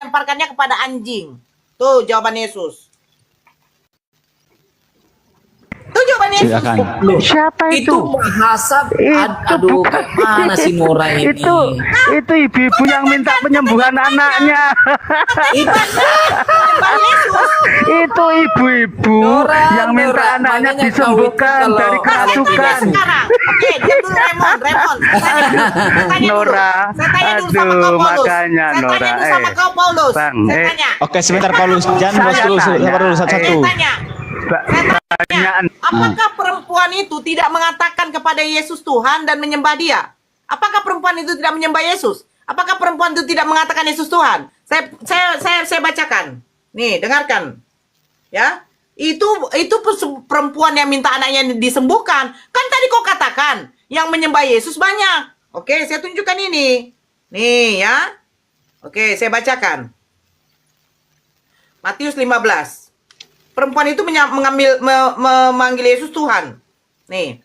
melemparkannya kepada anjing. Tuh jawaban Yesus. Tuh jawaban Yesus. Silakan. Loh, Siapa itu? itu bahasa aduh bukan. mana si Nora ini? Itu ibu-ibu yang minta penyembuhan anaknya. Itu Itu ibu-ibu Nora, yang minta Nora, anaknya makanya disembuhkan kau itu dari kalau kerasukan. Sekarang, oke, dia dulu Raymond. Saya tanya dulu. Nora, Saya tanya dulu sama aduh, kau Paulus. makanya, Saya Nora, tanya dulu sama kau Paulus. Bang, Saya tanya. Oke, sebentar Paulus. Jangan Saya bos dulu, tanya. sabar dulu satu-satu. Saya tanya. Pertanyaan. Apakah perempuan itu tidak mengatakan kepada Yesus Tuhan dan menyembah dia? Apakah perempuan itu tidak menyembah Yesus? Apakah perempuan itu tidak mengatakan Yesus Tuhan? Saya bacakan. Nih, dengarkan. Ya. Itu perempuan yang minta anaknya disembuhkan. Kan tadi kau katakan yang menyembah Yesus banyak. Oke, saya tunjukkan ini. Nih ya. Oke, saya bacakan. Matius 15. Perempuan itu memanggil Yesus Tuhan. Nih.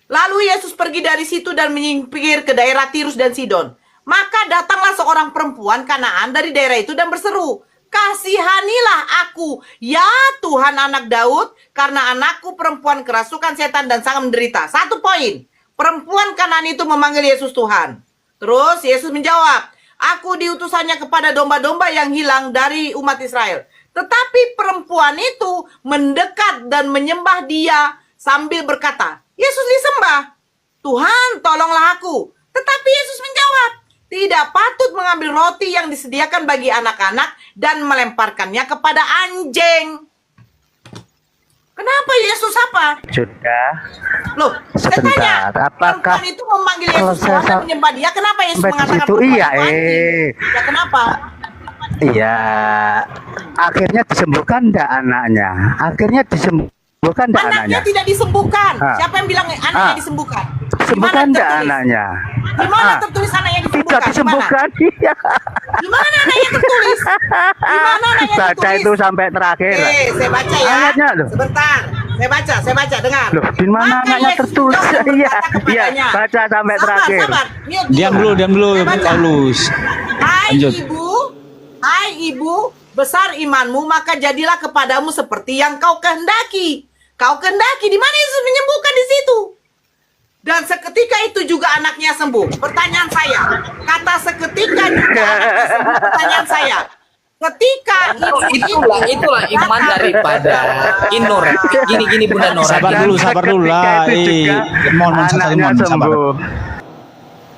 Lalu Yesus pergi dari situ dan menyingkir ke daerah Tirus dan Sidon. Maka datanglah seorang perempuan Kanaan dari daerah itu dan berseru, "Kasihanilah aku, ya Tuhan anak Daud, karena anakku perempuan kerasukan setan dan sangat menderita." Satu poin. Perempuan Kanaan itu memanggil Yesus Tuhan. Terus Yesus menjawab, "Aku diutusannya kepada domba-domba yang hilang dari umat Israel." Tetapi perempuan itu mendekat dan menyembah dia sambil berkata, "Yesus disembah. Tuhan, tolonglah aku." Tetapi Yesus menjawab, "Tidak patut mengambil roti yang disediakan bagi anak-anak dan melemparkannya kepada anjing." Kenapa Yesus apa? Sudah. Loh, saya Sebentar, tanya, apakah perempuan itu memanggil Yesus kalau Tuhan saya dan menyembah dia, kenapa Yesus sampai mengatakan situ? perempuan Iya, itu anjing? Ya kenapa? Iya, akhirnya disembuhkan enggak anaknya? Akhirnya disembuhkan enggak Anaknya anaknya? tidak disembuhkan. Ah. Siapa yang bilang anaknya Ah. disembuhkan? Disembuhkan enggak tertulis? anaknya? Di mana Ah. tertulis anaknya Tidak disembuhkan? disembuhkan, iya. Di mana anaknya tertulis? Di mana anaknya Baca tertulis? itu sampai terakhir. Oke, saya baca ya. Ayatnya loh. Sebentar. Saya baca, dengar. Loh, di mana Maka anaknya Yesus tertulis? menjawab dan Iya, berkata iya, kepadanya, baca sampai terakhir. Sabar. Mute Diam dulu Saya baca. Paulus. Lanjut. Hai ibu, besar imanmu, maka jadilah kepadamu seperti yang kau kehendaki. Kau kehendaki, di mana Yesus menyembuhkan di situ? Dan seketika itu juga anaknya sembuh. Pertanyaan saya, kata seketika juga anaknya sembuh. Pertanyaan saya, ketika itulah iman daripada Inor. Gini Bunda Nora. Sabar dulu lah. Ketika itu juga Mohon anaknya sabar. sembuh.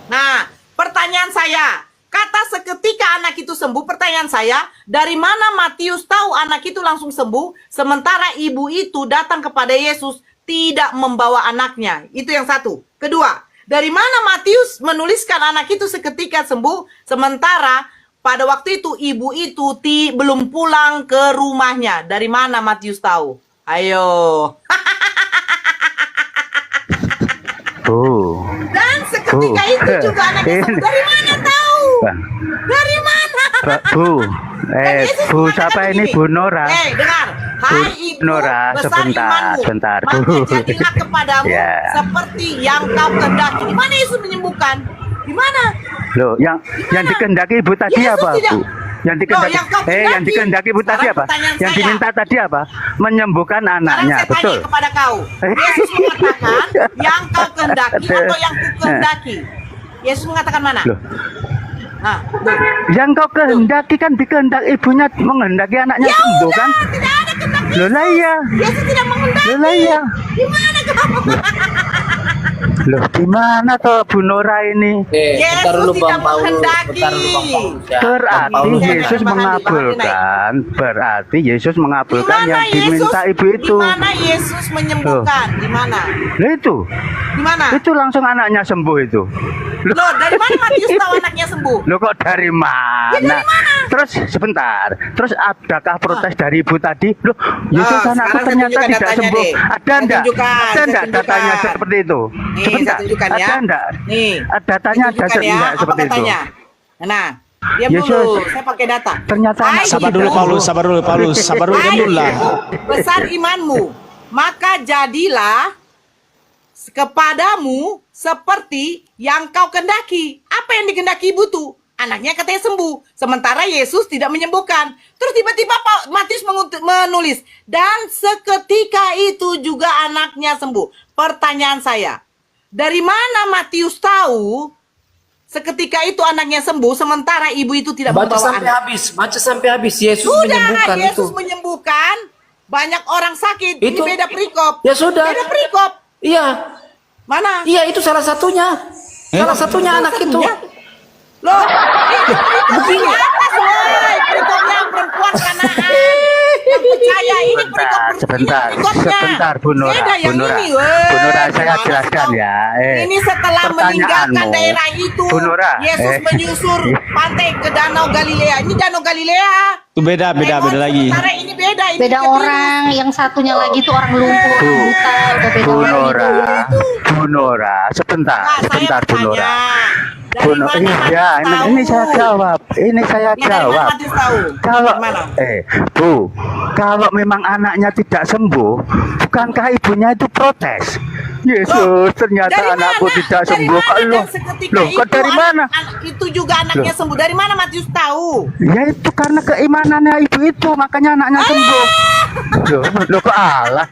Nah, pertanyaan saya, kata seketika anak itu sembuh, pertanyaan saya, dari mana Matius tahu anak itu langsung sembuh, sementara ibu itu datang kepada Yesus tidak membawa anaknya? Itu yang satu. Kedua, dari mana Matius menuliskan anak itu seketika sembuh, sementara pada waktu itu ibu itu belum pulang ke rumahnya? Dari mana Matius tahu? Ayo. Dan seketika itu juga anaknya sembuh. Dari mana tahu? Dari mana? Bu, Dan Yesus Bu, mengatakan siapa ini begini. Bu Nora? Dengar. Hai ibu, Nora, besar sebentar, imanmu, sebentar, maka Bu. jadilah kepadamu Ya. seperti yang kau kehendaki. Di mana Yesus menyembuhkan? Di mana? Loh, yang dikehendaki Ibu tadi Yesus apa, tidak- Bu? Yang dikehendaki, Loh, yang kau kehendaki. yang dikehendaki Ibu tadi Sekarang apa? pertanyaan Yang saya. diminta tadi apa? Menyembuhkan Sekarang anaknya, saya betul? tanya kepada kau. Yesus mengatakan yang kau kehendaki atau yang ku kehendaki? Yesus mengatakan mana? Loh. Nah, tuh. Yang kau kehendaki kan dikehendaki ibunya menghendaki anaknya Ya sembuh udah, kan? tidak ada kehendak Loh lah iya. Yesus tidak menghendaki. Loh lah iya. Gimana kamu? Loh, gimana toh Bu Nora ini? Bentar dulu Yesus Bang tidak Paulus. menghendaki. Bentar dulu Bang Paulus ya. Bang Berarti Paulus. Jangan Yesus dibahas, mengabulkan. Berarti Yesus Di mengabulkan mana yang diminta Yesus? ibu itu. Di mana Yesus menyembuhkan? Di mana? Loh itu, Di mana? itu langsung anaknya sembuh itu. Loh, dari mana Matius tahu anaknya sembuh? Loh kok dari mana? Ya, dari mana? Terus sebentar. Terus adakah protes dari ibu tadi? Loh, Yesus sekarang anakku saya ternyata tunjukkan tidak datanya sembuh. deh. Ada Saya enggak? tunjukkan, Ada saya enggak tunjukkan. datanya seperti itu? Nih, Sebentar. saya tunjukkan ya. Ada enggak? Nih. Datanya ada Tunjukkan ya, enggak apa seperti itu? katanya? Nah, diam Yesus. dulu. Saya pakai data. Ternyata Hai anak Sabar ibu, dulu Paulus. Sabar dulu hai dulu lah. ibu, besar imanmu, maka jadilah kepadamu seperti yang kau kehendaki. Apa yang dikehendaki ibu tuh? anaknya katanya sembuh. Sementara Yesus tidak menyembuhkan. Terus tiba-tiba Pak Matius menulis, dan seketika itu juga anaknya sembuh. Pertanyaan saya, dari mana Matius tahu seketika itu anaknya sembuh, sementara ibu itu tidak Baca membawa sampai anak? habis, baca sampai habis. Yesus Sudah, menyembuhkan Yesus itu. menyembuhkan. Banyak orang sakit. Ini Itu- beda perikop. Ya sudah. Beda perikop. Iya, Mana? iya itu salah satunya. Salah satunya anak itu. Loh, begini atas, woi. Perikopnya perempuan Kanaan. Yang percaya ini perikop Sebentar, ini perikopnya. sebentar, Bu Nora, Beda yang Bu Nora. ini, woi. Bu Nora, saya Gimana jelaskan sih, ya. Ini setelah meninggalkan pertanyaanmu, daerah itu, Bu Nora, Yesus menyusur pantai ke Danau Galilea. Ini Danau Galilea. Itu beda lagi. Sementara ini beda. Ini Beda Tiberias. orang, yang satunya lagi tuh orang lumpuh, Bu, orang buta, udah beda Bu orang Nora, itu. Bu Nora, sebentar, Nah, sebentar saya Bu Nora. bertanya, Bu dari Nora, mana iya, Matius ini tahu? saya jawab, ini saya Ini dari mana jawab. Matius tahu? Kalau Dari mana? Bu, kalau memang anaknya tidak sembuh, bukankah ibunya itu protes? Yesus, ternyata Dari anakku mana? tidak Dari sembuh. mana? Loh, Dan seketika loh, itu kok dari mana? Itu juga anaknya sembuh. Dari mana Matius tahu? Ya itu karena keimanannya ibu itu, makanya anaknya sembuh. Loh kok Allah?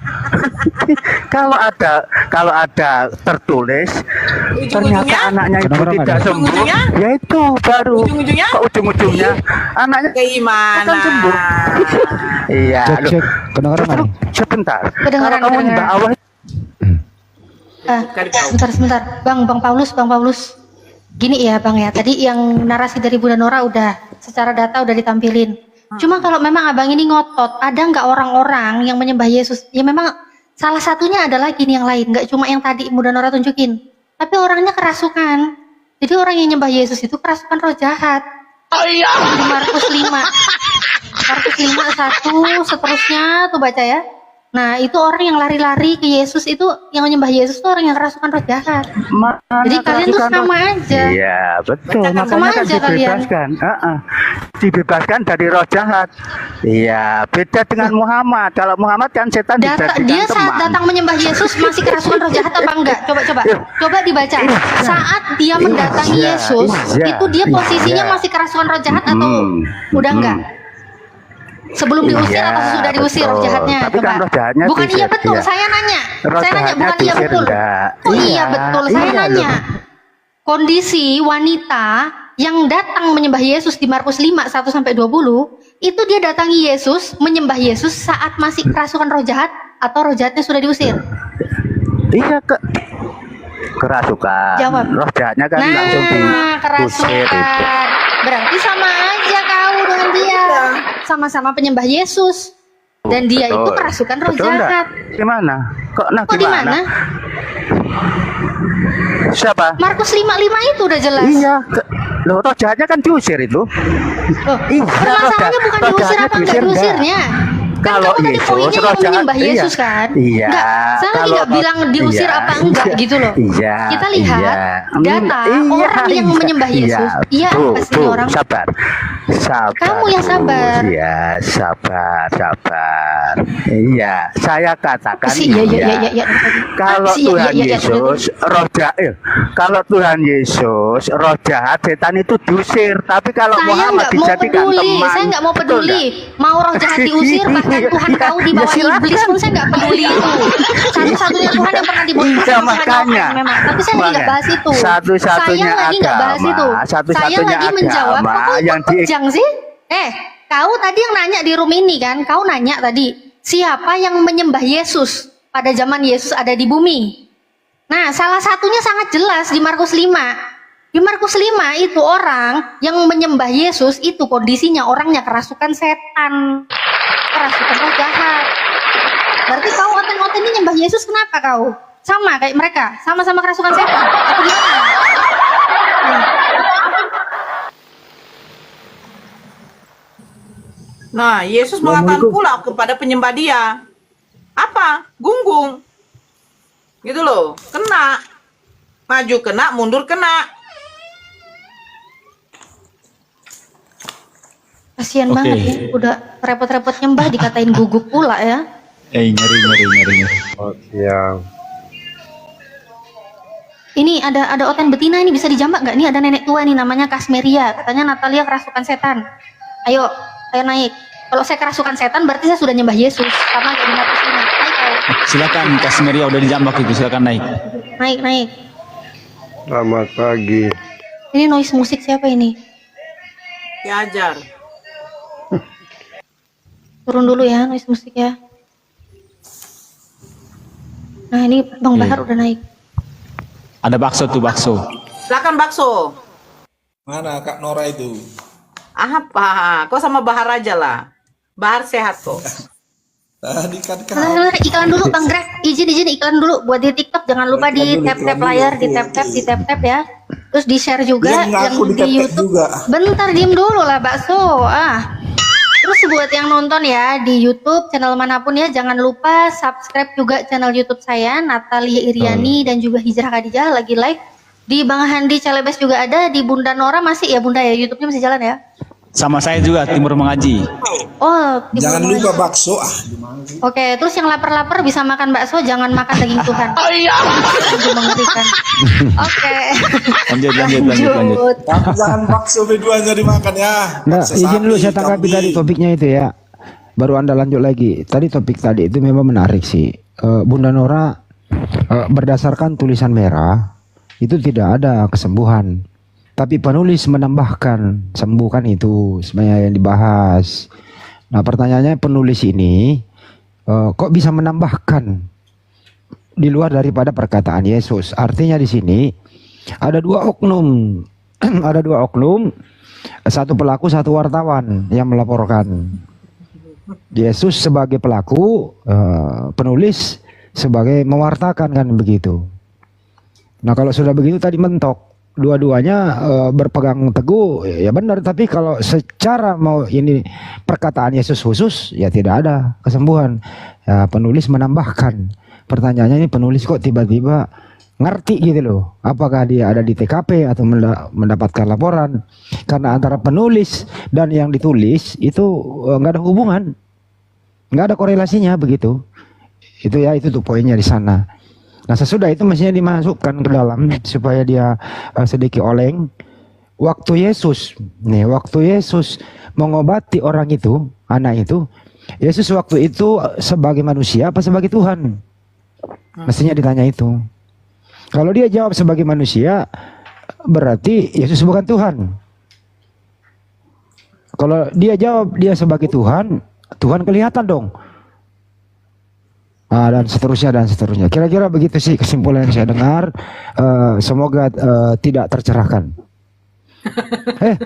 kalau ada tertulis ternyata Ujung-ujungnya? anaknya ibu Kenapa tidak ada? sembuh, Ujung-ujungnya? ya itu baru. Ujung-ujungnya? Kok ujung-ujungnya anaknya Keimanan. akan sembuh. Iya, loh. Cek, kedengaran Terus, nggak? sebentar. Kedengaran, Kalau kamu kedengaran. nyembah Allah Sebentar. Bang Paulus. Gini ya Bang ya, tadi yang narasi dari Bunda Nora udah secara data udah ditampilin. Cuma kalau memang abang ini ngotot, ada nggak orang-orang yang menyembah Yesus? Ya memang salah satunya adalah gini yang lain, nggak cuma yang tadi Bunda Nora tunjukin. Tapi orangnya kerasukan. Jadi orang yang nyembah Yesus itu kerasukan roh jahat. Di Markus 5. Markus 5 1 seterusnya tuh baca ya. Nah, itu orang yang lari-lari ke Yesus itu yang menyembah Yesus itu orang yang kerasukan roh jahat. mana Jadi kalian tuh kerasukan sama roh? aja. Iya, betul. Sama Makanya kan aja kalian. dibebaskan. Dibebaskan dari roh jahat. Iya, beda dengan Muhammad. Kalau Muhammad kan setan Dia dijadikan saat teman. datang menyembah Yesus masih kerasukan roh jahat apa enggak? Coba dibaca. Saat dia mendatangi Iya, Yesus, iya, itu dia posisinya iya. masih kerasukan roh jahat atau udah enggak? Sebelum diusir Iya, atau sesudah diusir roh betul. jahatnya? Tapi Coba. kan roh jahatnya Bukan diusir, iya betul, iya. saya nanya. Roh Saya nanya jahatnya bukan iya diusir, betul. enggak. Oh iya Iya, betul, saya iya nanya. loh. Kondisi wanita yang datang menyembah Yesus di Markus 5 1 sampai 20, itu dia datangi Yesus, menyembah Yesus saat masih kerasukan roh jahat atau roh jahatnya sudah diusir? Iya, kerasukan. Jawab. Roh jahatnya kan langsung diusir itu. kerasukan. Berarti sama aja kau dengan dia. Sama-sama penyembah Yesus. Dan dia itu Betul. kerasukan roh Betul enggak? jahat. Gimana? Kok Kok di mana? Siapa? Markus 5:5 itu udah jelas. Iya, loh roh jahatnya kan diusir itu. Loh, Iya, permasalahannya bukan roh diusir jahatnya apa enggak diusir, diusirnya. Kan Kalau kamu tadi Yesus, poinnya roh yang jahat, menyembah iya. Yesus kan? Iya, Enggak, saya lagi kalau nggak bilang diusir iya, apa enggak iya, gitu loh. Iya, Kita lihat iya. data orang yang menyembah Yesus. Iya, apa sih Bu, orang? sabar. Kamu yang Bu. sabar. Iya, sabar. Iya, saya katakan Iya. Kalau Iya, Tuhan iya. Yesus roh jahat, kalau Tuhan Yesus roh jahat setan itu diusir, tapi kalau Saya Muhammad nggak mau dijadikan peduli, teman, saya nggak mau betul peduli. nggak? Mau roh jahat diusir, bahkan Tuhan kau di bawah Ya, iblis pun saya nggak peduli itu. Satu-satunya Tuhan yang pernah di bawah iblis Iya, Tuhan makanya. Allah memang. Tapi saya lagi nggak bahas itu. Satu-satunya Saya lagi nggak bahas agama, itu. satu-satunya Saya lagi menjawab. agama Kok kau yang ikut kejang sih? Kau tadi yang nanya di room ini kan? Kau nanya tadi siapa yang menyembah Yesus pada zaman Yesus ada di bumi? Nah, salah satunya sangat jelas di Markus 5. Di Markus 5 itu orang yang menyembah Yesus itu kondisinya orangnya kerasukan setan. Kerasukan roh jahat. Berarti kau oten-oten ini nyembah Yesus kenapa kau? Sama kayak mereka, sama-sama kerasukan setan. Atau gimana? Nah, Yesus mengatakan pula kepada penyembah dia. Apa? Gunggung. Gitu loh. Kena. Maju kena, mundur kena. Kasihan Oke. banget ya, udah repot-repot nyembah dikatain guguk pula ya. Nyari. Oh, siang. Ini ada oten betina ini bisa dijambak nggak? Ini ada nenek tua nih namanya Kasmeria. Katanya Natalia kerasukan setan. Ayo naik. Kalau saya kerasukan setan berarti saya sudah nyembah Yesus karena nggak dihapus ini. Ayo. Silakan Kasmeria udah dijambak itu, silakan naik. Naik. Selamat pagi. Ini noise musik siapa ini? Diajar. Turun dulu ya noise musik ya. Nah ini Bang Bahar udah naik. Ada bakso tuh, bakso. Silakan bakso. Mana Kak Nora itu? Apa? Kau sama Bahar aja lah. Bahar sehat kok. Tadi kan Iklan dulu Bang Greg. Izin iklan dulu buat di TikTok. Jangan lupa di tap layar, di tap ya. Terus di share juga yang di YouTube. Bentar diem dulu lah bakso. Terus buat yang nonton ya di YouTube channel manapun ya, jangan lupa subscribe juga channel YouTube saya Natalia Iriani dan juga Hijrah Khadijah lagi live. Di Bang Handi Celebes juga ada, di Bunda Nora masih ya Bunda ya, YouTube-nya masih jalan ya. Sama saya juga Timur Mengaji. Oh, jangan lupa bakso. Oke, terus yang lapar-lapar bisa makan bakso, jangan makan daging Tuhan. Oh iya. Mengerikan. Oke. Lanjut. Jangan bakso keduanya dimakan ya. Nah, izin dulu saya tanggapi tadi topiknya itu ya. Baru Anda lanjut lagi. Tadi topik tadi itu memang menarik sih. Bunda Nora berdasarkan tulisan merah itu tidak ada kesembuhan. Tapi penulis menambahkan sembuhkan itu sebenarnya yang dibahas. Nah pertanyaannya penulis ini kok bisa menambahkan di luar daripada perkataan Yesus? Artinya di sini ada dua oknum, ada dua oknum, satu pelaku satu wartawan yang melaporkan. Yesus sebagai pelaku, penulis sebagai mewartakan kan begitu. Nah kalau sudah begitu tadi mentok. Dua-duanya berpegang teguh ya benar, tapi kalau secara mau ini perkataan Yesus khusus ya tidak ada kesembuhan. Ya, penulis menambahkan. Pertanyaannya ini penulis kok tiba-tiba ngerti gitu loh, apakah dia ada di TKP atau mendapatkan laporan? Karena antara penulis dan yang ditulis itu nggak ada hubungan, nggak ada korelasinya begitu. Itu ya, itu tuh poinnya di sana. Nah sesudah itu mestinya dimasukkan ke dalam supaya dia sedikit oleng. Waktu Yesus mengobati orang itu, anak itu, Yesus waktu itu sebagai manusia apa sebagai Tuhan? Mestinya ditanya itu. Kalau dia jawab sebagai manusia, berarti Yesus bukan Tuhan. Kalau dia jawab dia sebagai Tuhan, Tuhan kelihatan dong. Dan seterusnya. Kira-kira begitu sih kesimpulan yang saya dengar. Semoga tidak tercerahkan.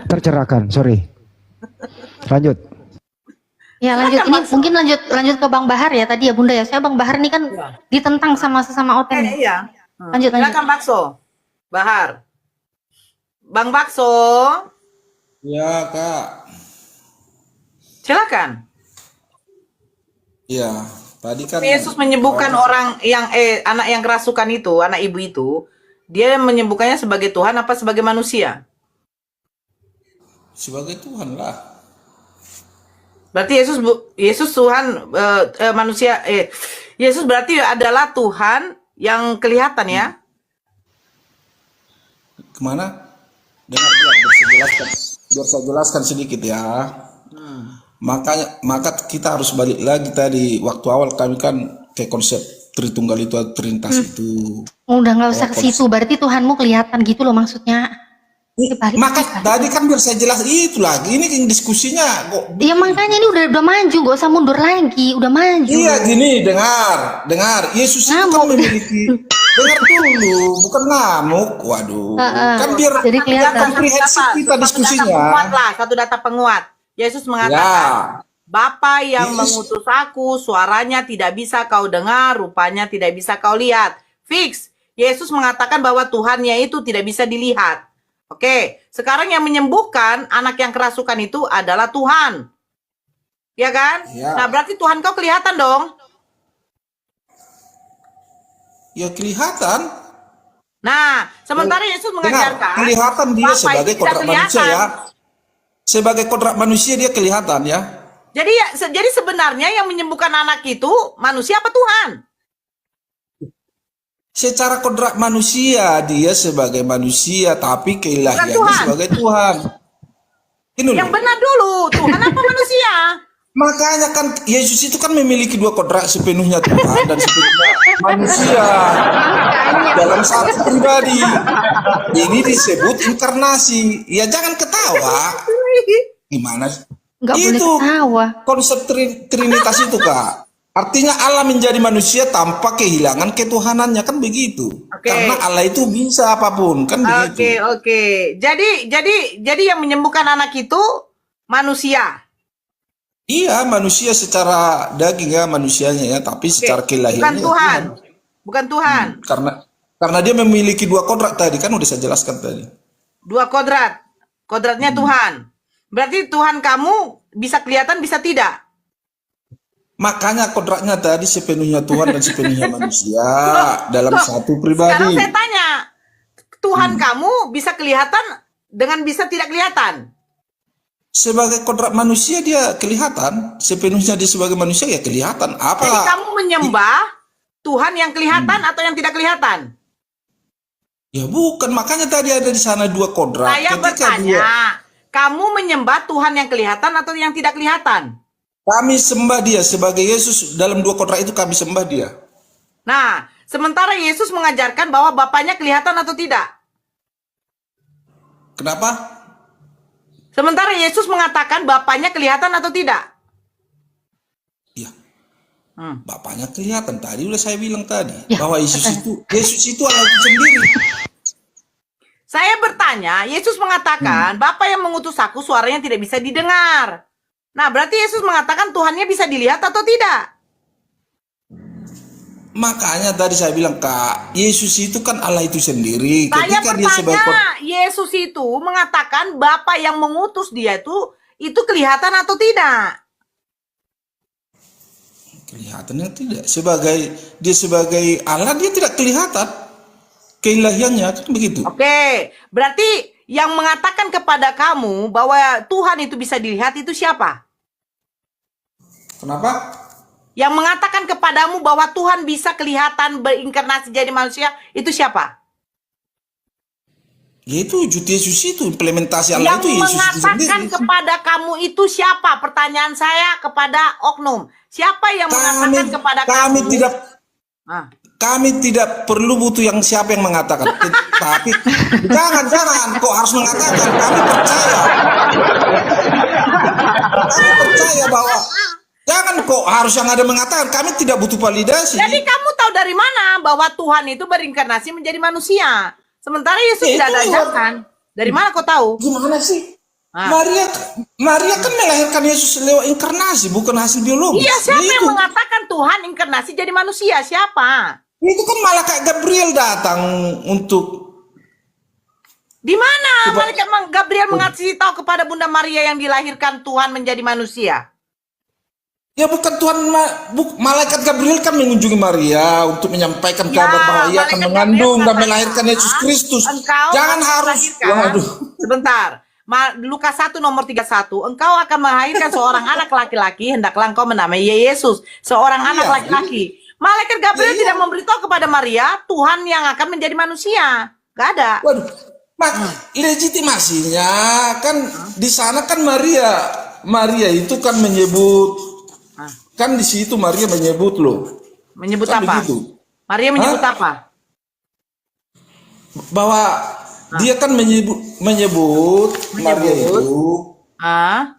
Tercerahkan, sorry. Lanjut. Ya lanjut. Ini mungkin lanjut ke Bang Bahar ya tadi ya Bunda ya. Saya Bang Bahar ini kan ditentang sama sesama oten. Iya. Lanjut. Silakan Bakso. Bahar. Bang Bakso. Ya Kak. Silakan. Iya. Tadi kan Yesus menyembuhkan orang yang anak yang kerasukan itu, anak ibu itu, dia menyembuhkannya sebagai Tuhan apa sebagai manusia? sebagai Tuhan lah. Berarti Yesus Tuhan manusia Yesus berarti adalah Tuhan yang kelihatan ya? Kemana? Dengar biar saya jelaskan sedikit ya. Maka kita harus balik lagi tadi waktu awal kami kan ke konsep Tritunggal itu Trinitas itu. Udah nggak usah ke situ, berarti Tuhanmu kelihatan gitu loh maksudnya. Maka tadi kan biar saya jelas itu lagi, ini diskusinya kok. Ya makanya ini udah maju, gak usah mundur lagi, udah maju. Iya gini, dengar. Yesus itu kan memiliki, dengar dulu, bukan ngamuk. Waduh, kan biar komprehensif kita diskusinya. Satu data penguat. Yesus mengatakan, Bapa yang mengutus aku, suaranya tidak bisa kau dengar, rupanya tidak bisa kau lihat. Fix. Yesus mengatakan bahwa Tuhannya itu tidak bisa dilihat. Oke, sekarang yang menyembuhkan anak yang kerasukan itu adalah Tuhan. Ya kan? Ya. Nah, berarti Tuhan kau kelihatan dong. Ya kelihatan. Nah, sementara Yesus mengajarkan, kelihatan dia sebagai kodrat manusia ya. Sebagai kodrat manusia dia kelihatan ya. Jadi sebenarnya yang menyembuhkan anak itu manusia apa Tuhan? secara kodrat manusia dia sebagai manusia, tapi keilahiannya Tuhan. sebagai Tuhan. Ini Yang loh. benar dulu, Tuhan apa manusia? Makanya kan Yesus itu kan memiliki dua kodrat, sepenuhnya Tuhan dan sepenuhnya manusia dalam satu pribadi. Ini disebut inkarnasi. Ya jangan ketawa. Gimana? Nggak boleh Itu ketawa. konsep trinitas itu, Kak. Artinya Allah menjadi manusia tanpa kehilangan ketuhanannya, kan begitu. Oke. Karena Allah itu bisa apapun, kan begitu. Oke. Jadi yang menyembuhkan anak itu manusia. Iya, manusia secara daging ya manusianya ya, tapi secara kelahirannya Bukan ya Tuhan. Bukan Tuhan. Karena dia memiliki dua kodrat tadi, kan udah saya jelaskan tadi. Dua kodrat. Kodratnya Tuhan. Berarti Tuhan kamu bisa kelihatan, bisa tidak. Makanya kodratnya tadi sepenuhnya Tuhan dan sepenuhnya manusia dalam satu Sekarang pribadi. saya tanya, Tuhan kamu bisa kelihatan dengan bisa tidak kelihatan. Sebagai kodrat manusia dia kelihatan, sepenuhnya dia sebagai manusia ya kelihatan. Apa? Jadi kamu menyembah Tuhan yang kelihatan atau yang tidak kelihatan? Ya bukan, makanya tadi ada di sana dua kodrat. Saya bertanya, kamu menyembah Tuhan yang kelihatan atau yang tidak kelihatan? Kami sembah dia sebagai Yesus, dalam dua kodrat itu kami sembah dia. Nah, sementara Yesus mengajarkan bahwa Bapaknya kelihatan atau tidak? Kenapa? Sementara Yesus mengatakan Bapaknya kelihatan atau tidak? Iya. Hmm. Bapaknya kelihatan, tadi udah saya bilang tadi Ya. bahwa Yesus itu Allah itu sendiri. Saya bertanya, Yesus mengatakan Bapa yang mengutus aku suaranya tidak bisa didengar. Nah, berarti Yesus mengatakan Tuhannya bisa dilihat atau tidak? Makanya tadi saya bilang, Kak, Yesus itu kan Allah itu sendiri. Saya Ketika dia sebagai bertanya, Yesus itu mengatakan Bapa yang mengutus dia itu kelihatan atau tidak? kelihatannya tidak. Dia sebagai Allah dia tidak kelihatan keilahiannya, kan begitu. Oke, berarti yang mengatakan kepada kamu bahwa Tuhan itu bisa dilihat itu siapa? Kenapa? Yang mengatakan kepadamu bahwa Tuhan bisa kelihatan berinkarnasi jadi manusia itu siapa? Yaitu wujud Yesus itu, implementasi Allah Yang itu Yesus itu mengatakan sendiri. kepada kamu itu siapa? Pertanyaan saya kepada oknum. Siapa yang mengatakan kepada kami kamu? tidak Ah. kami tidak perlu butuh yang siapa yang mengatakan. Tapi jangan kok harus mengatakan. Kami percaya bahwa jangan kok harus yang ada mengatakan. Kami tidak butuh validasi. Jadi kamu tahu dari mana bahwa Tuhan itu berinkarnasi menjadi manusia? Sementara Yesus Ya, tidak itu ajarkan. Dari mana kau tahu? Gimana sih? Ah. Maria kan melahirkan Yesus lewat inkarnasi, bukan hasil biologis. Iya, siapa Ya, yang itu. mengatakan Tuhan inkarnasi jadi manusia? Siapa? Itu kan malaikat Gabriel datang untuk Di mana malaikat Gabriel mengasih tahu kepada Bunda Maria yang dilahirkan Tuhan menjadi manusia? ya bukan Tuhan, malaikat Gabriel kan mengunjungi Maria untuk menyampaikan kabar bahwa ia akan malaikat mengandung Gabriel dan mengatakan, melahirkan Yesus Kristus. Engkau Jangan akan harus, melahirkan. waduh. Sebentar. Lukas 1 nomor 31. Engkau akan melahirkan seorang anak laki-laki, hendaklah engkau menamai Yesus, seorang anak Iya. laki-laki. Malaikat Gabriel Iya. tidak memberitahu kepada Maria Tuhan yang akan menjadi manusia. Gak ada. Waduh, legitimasinya kan di sana kan Maria itu kan menyebut, kan di situ Maria menyebut loh. Menyebut Kan apa? begitu. Maria menyebut Hah? apa? Bahwa dia kan menyebut Maria itu Ah,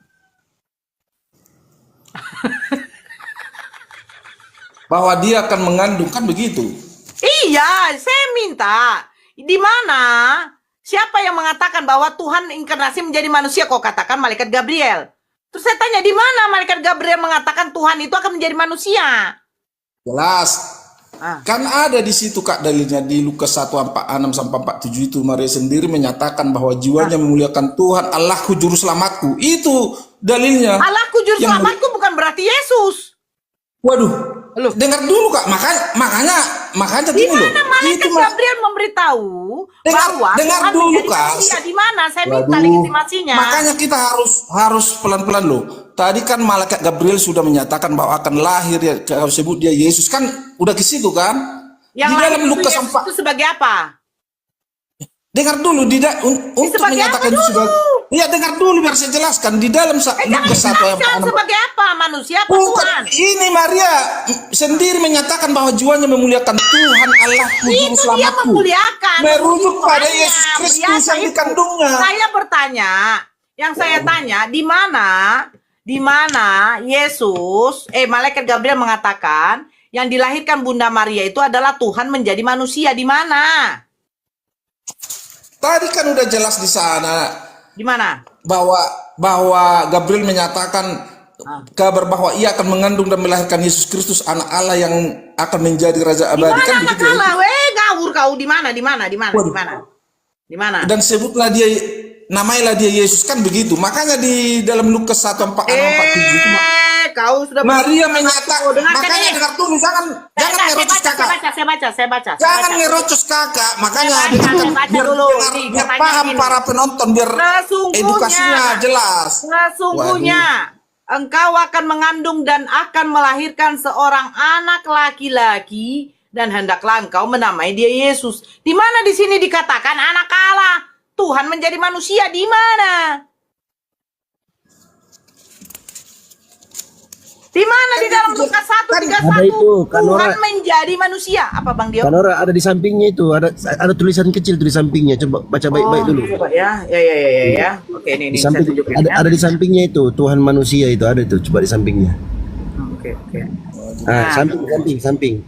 bahwa dia akan mengandung, kan begitu. iya, saya minta. Di mana? Siapa yang mengatakan bahwa Tuhan inkarnasi menjadi manusia? Kau katakan malaikat Gabriel. Terus saya tanya, di mana malaikat Gabriel mengatakan Tuhan itu akan menjadi manusia? Jelas. Ah. Kan ada di situ Kak dalilnya di Lukas 1:46-47 itu Maria sendiri menyatakan bahwa jiwanya memuliakan Tuhan, Allahku juru selamatku. Itu dalilnya. Allahku juru Yang selamatku bukan berarti Yesus. Waduh. Loh. Dengar dulu Kak, makanya Di gini loh. mana malaikat Itu, Mas. Gabriel memberitahu Dengar bahwa dulu, Tuhan menjadi Kak. manusia? Di mana? Saya minta Waduh. legitimasinya. Makanya kita harus pelan-pelan loh. Tadi kan malaikat Gabriel sudah menyatakan bahwa akan lahir ya, kalau sebut dia Yesus kan udah ke situ kan? Yang di lahir dalam itu Lukas Yesus 4. itu sebagai apa? Dengar dulu untuk Sebagai menyatakan apa itu dulu? ya dengar dulu biar saya jelaskan di dalam Jangan Lukas 1 ayat dijelaskan 4. sebagai apa? Manusia apa Bukan, Tuhan? ini Maria sendiri menyatakan bahwa jiwanya memuliakan Tuhan Allahku juru Itu dia selamatku. memuliakan. Merujuk pada Makanya, Yesus Kristus biasa yang itu. dikandungnya. Saya bertanya, yang saya tanya, di mana Yesus, malaikat Gabriel mengatakan yang dilahirkan Bunda Maria itu adalah Tuhan menjadi manusia, di mana? Tadi kan udah jelas di sana Di mana? bahwa Gabriel menyatakan kabar bahwa ia akan mengandung dan melahirkan Yesus Kristus anak Allah yang akan menjadi raja Di abadi mana kan anak begitu ya? Allah? Ngawur kau di mana? Di mana? Dan sebutlah dia namailah dia Yesus kan begitu. Makanya di dalam Lukas 1:47 itu Kau sudah Maria menyatakan, dengarkan makanya ini. dengar dulu jangan ngerocos kakak. Saya baca. Jangan ngerocos kakak, makanya Saya baca biar dulu. dengar, Nih, biar katanya paham gini. para penonton, biar edukasinya jelas. Sesungguhnya engkau akan mengandung dan akan melahirkan seorang anak laki-laki dan hendaklah engkau menamai dia Yesus. Di mana di sini dikatakan anak Allah? Tuhan menjadi manusia di mana? Di mana di dalam Lukas 1:31 ada itu, kan Tuhan orang- menjadi manusia? Apa Bang Dio? Kan orang ada di sampingnya itu, ada tulisan kecil tuh di sampingnya. Coba baca baik-baik dulu. Coba ya. Oke, ini Di saya samping tunjukin ya. ada di sampingnya itu Tuhan manusia itu ada itu, coba di sampingnya. Oke. Ah, samping.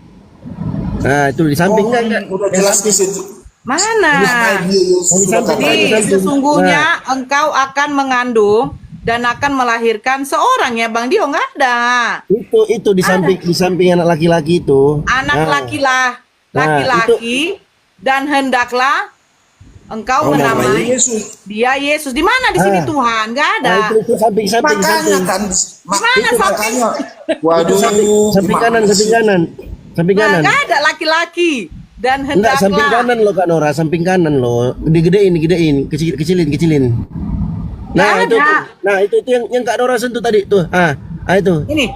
Nah, itu di samping enggak? Udah jelas di situ. Mana? Jadi sesungguhnya engkau akan mengandung dan akan melahirkan seorang ya Bang Dio, nggak ada Itu di samping anak laki-laki itu. anak laki-laki dan hendaklah engkau menamai dia Yesus. Di mana di sini Tuhan? Nggak ada. Nah, itu samping. Makanya kan, Mana samping? waduh, Samping kanan. Samping Nah, kanan. nggak ada laki-laki dan Enggak, samping hendaklah. kanan loh Kak Nora, samping kanan loh. Digedein, kecilin. Nah, Nggak ada. Nah, itu yang Kak Nora sentuh tadi tuh. Itu. Ini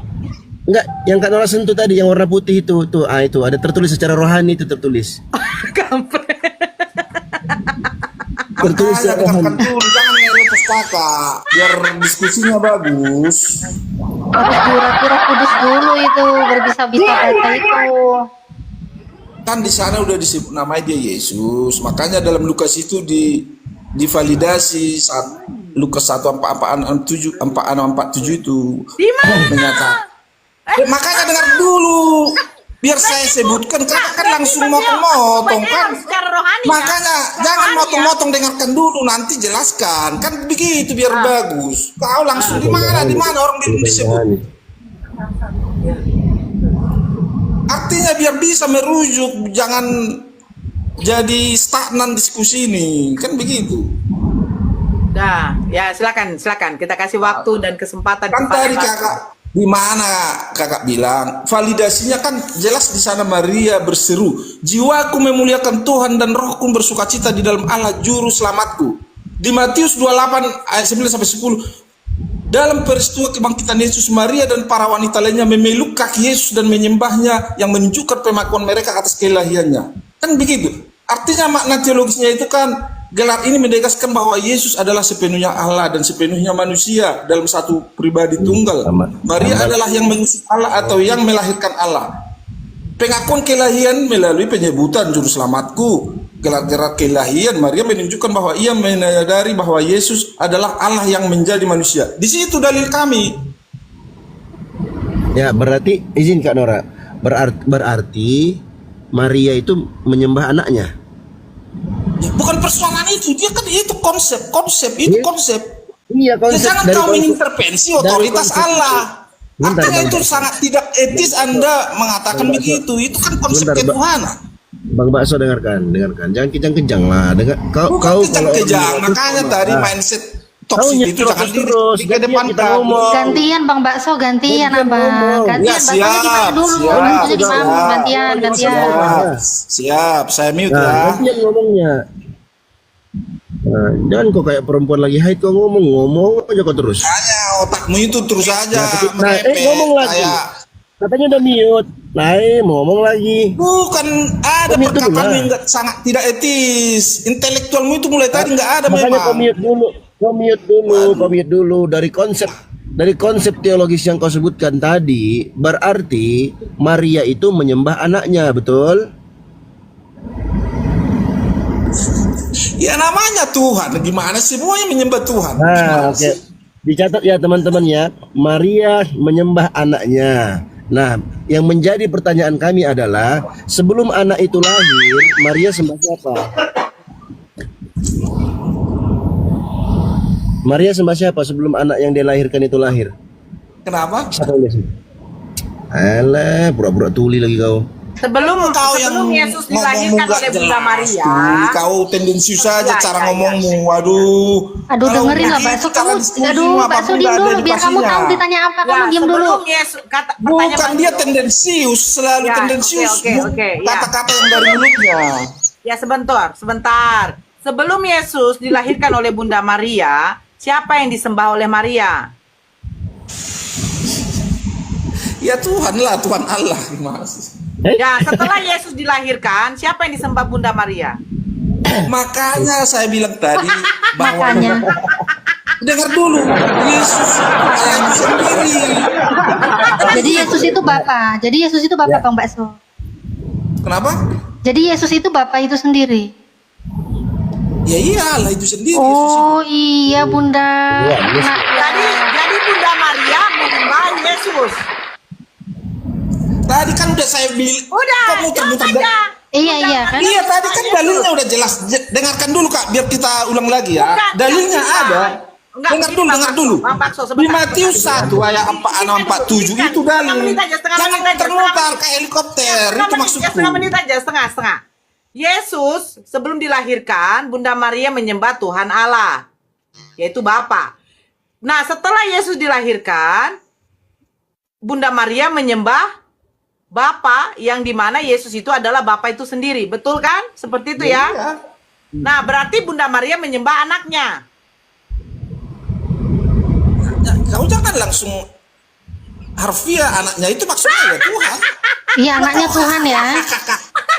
Enggak, yang Kak Nora sentuh tadi yang warna putih itu tuh. Itu ada tertulis secara rohani itu tertulis. kampret. Tertulis secara dengarkan rohani. dulu, jangan ngerocos kakak, biar diskusinya bagus. Harus pura-pura kudus dulu itu, berbisa-bisa baca itu. Kan di sana udah disebut namanya dia Yesus, makanya dalam Lukas itu divalidasi saat Lukas 1:47 itu Di mana? menyatakan. Makanya dengar dulu, biar saya sebutkan kakak kan langsung motong-motong kan. Secara rohani. Makanya jangan motong-motong, dengarkan dulu nanti jelaskan kan begitu biar bagus. Kau langsung di mana orang belum disebut. Artinya biar bisa merujuk, jangan jadi stagnan diskusi ini kan begitu. Nah, ya silakan kita kasih waktu dan kesempatan Kan kepada tadi Pak. kakak di mana kakak bilang validasinya kan jelas di sana Maria berseru, jiwaku memuliakan Tuhan dan rohku bersukacita di dalam Allah juru selamatku. Di Matius 28 ayat 9 sampai 10. Dalam peristiwa kebangkitan Yesus, Maria dan para wanita lainnya memeluk kaki Yesus dan menyembahnya yang menunjukkan pengakuan mereka atas keilahiannya. Kan begitu. Artinya makna teologisnya itu kan gelar ini menegaskan bahwa Yesus adalah sepenuhnya Allah dan sepenuhnya manusia dalam satu pribadi tunggal. Maria adalah yang mengusung Allah atau yang melahirkan Allah. Pengakuan keilahian melalui penyebutan juru selamatku. Gelar-gelar keilahian Maria menunjukkan bahwa ia menyadari bahwa Yesus adalah Allah yang menjadi manusia. Di situ dalil kami. Ya, berarti izin Kak Nora. Berarti Maria itu menyembah anaknya. Ya, bukan persoalan itu, dia kan itu konsep Iya, Ya, konsep jangan dari kau konsep- mengintervensi dari otoritas konsep Allah. Bentar, Artinya itu Bang. sangat tidak etis Anda mengatakan begitu. Itu kan konsep Bentar, Bang. ketuhanan. Bang Bakso dengarkan. Jangan kejang-kejang lah. Bukan Kau kejang-kejang, makanya tadi mindset toksik itu jangan dikedepankan. Gantian Bang Bakso, gantian Gantian Abang. ngomong. Gantian Ya, Baksonya di mana dulu? siap, Baksonya di mana? siap. Gantian. Siap, saya mute ya. gantian ngomongnya. Nah, jangan kok kayak perempuan lagi haid kok ngomong aja kok terus. Hanya otakmu itu terus aja Nah, merepet. ngomong lagi. Kayak Katanya udah mute. Mau ngomong lagi. Bukan ada Kau mute dulu perkataan lah. yang sangat tidak etis. Intelektualmu itu mulai tadi nggak ada Makanya kau memang. mute dulu. Kau mute dulu dari konsep teologis yang kau sebutkan tadi, berarti Maria itu menyembah anaknya, betul? Ya namanya Tuhan. Gimana sih semuanya menyembah Tuhan? Nah, Gimana oke. sih? Dicatat ya teman-teman ya. Maria menyembah anaknya. Nah, yang menjadi pertanyaan kami adalah sebelum anak itu lahir, Maria sembah siapa? Maria sembah siapa sebelum anak yang dia lahirkan itu lahir? Kenapa? Siapa yang dia sembah? Alah, pura-pura tuli lagi kau. Sebelum Yesus dilahirkan oleh Bunda Maria. Kau tendensius saja Ya, cara ya, ngomongmu. Waduh. Aduh, Kalau dengerin lah begitu bakso cara kamu. diskusimu Aduh, bakso apapun diem ada dulu biar kamu edukasinya. tahu ditanya apa. Kamu diem dulu. sebelum Yesus pertanyaan Bukan dia Bakso. tendensius, selalu Ya, tendensius. oke, ya. Kata-kata yang dari mulutnya. Ya sebentar. Sebelum Yesus dilahirkan oleh Bunda Maria, siapa yang disembah oleh Maria? Ya Tuhan lah, Tuhan Allah. Gimana sih? Ya, setelah Yesus dilahirkan, siapa yang disembah Bunda Maria? Makanya saya bilang tadi bahwa Makanya. dengar dulu, Yesus Allah itu sendiri. Jadi Yesus itu Bapa. Jadi Yesus itu Bapa, Bang Bakso. Kenapa? Jadi Yesus itu Bapa itu sendiri. Ya iya, Allah itu sendiri. Yesus itu. Oh iya Bunda. Iya, iya. Nah, Jadi Bunda Maria menyembah Yesus. Tadi kan udah saya bilang. Udah, Kok muter-muter jawab aja. iya kan. Iya tadi kan dalilnya udah jelas. Dengarkan dulu Kak, biar kita ulang lagi ya. Bukan, Dalilnya enggak, ada. enggak, Dengar begini, dulu, Bang dengar Bakso. dulu. Bang Bakso, Di sebentar. Matius 1 ayat 47 itu dalil. Setengah menit aja, setengah Jangan menit aja, termutar ke helikopter, itu maksudku. Setengah menit aja, setengah. Yesus sebelum dilahirkan, Bunda Maria menyembah Tuhan Allah, yaitu Bapa. Nah, setelah Yesus dilahirkan, Bunda Maria menyembah Bapa, yang dimana Yesus itu adalah Bapa itu sendiri. Betul kan? Seperti itu ya? Iya. Nah, berarti Bunda Maria menyembah anaknya. Kau jangan langsung harfiah anaknya itu maksudnya ya Tuhan. Iya anaknya Tuhan ya.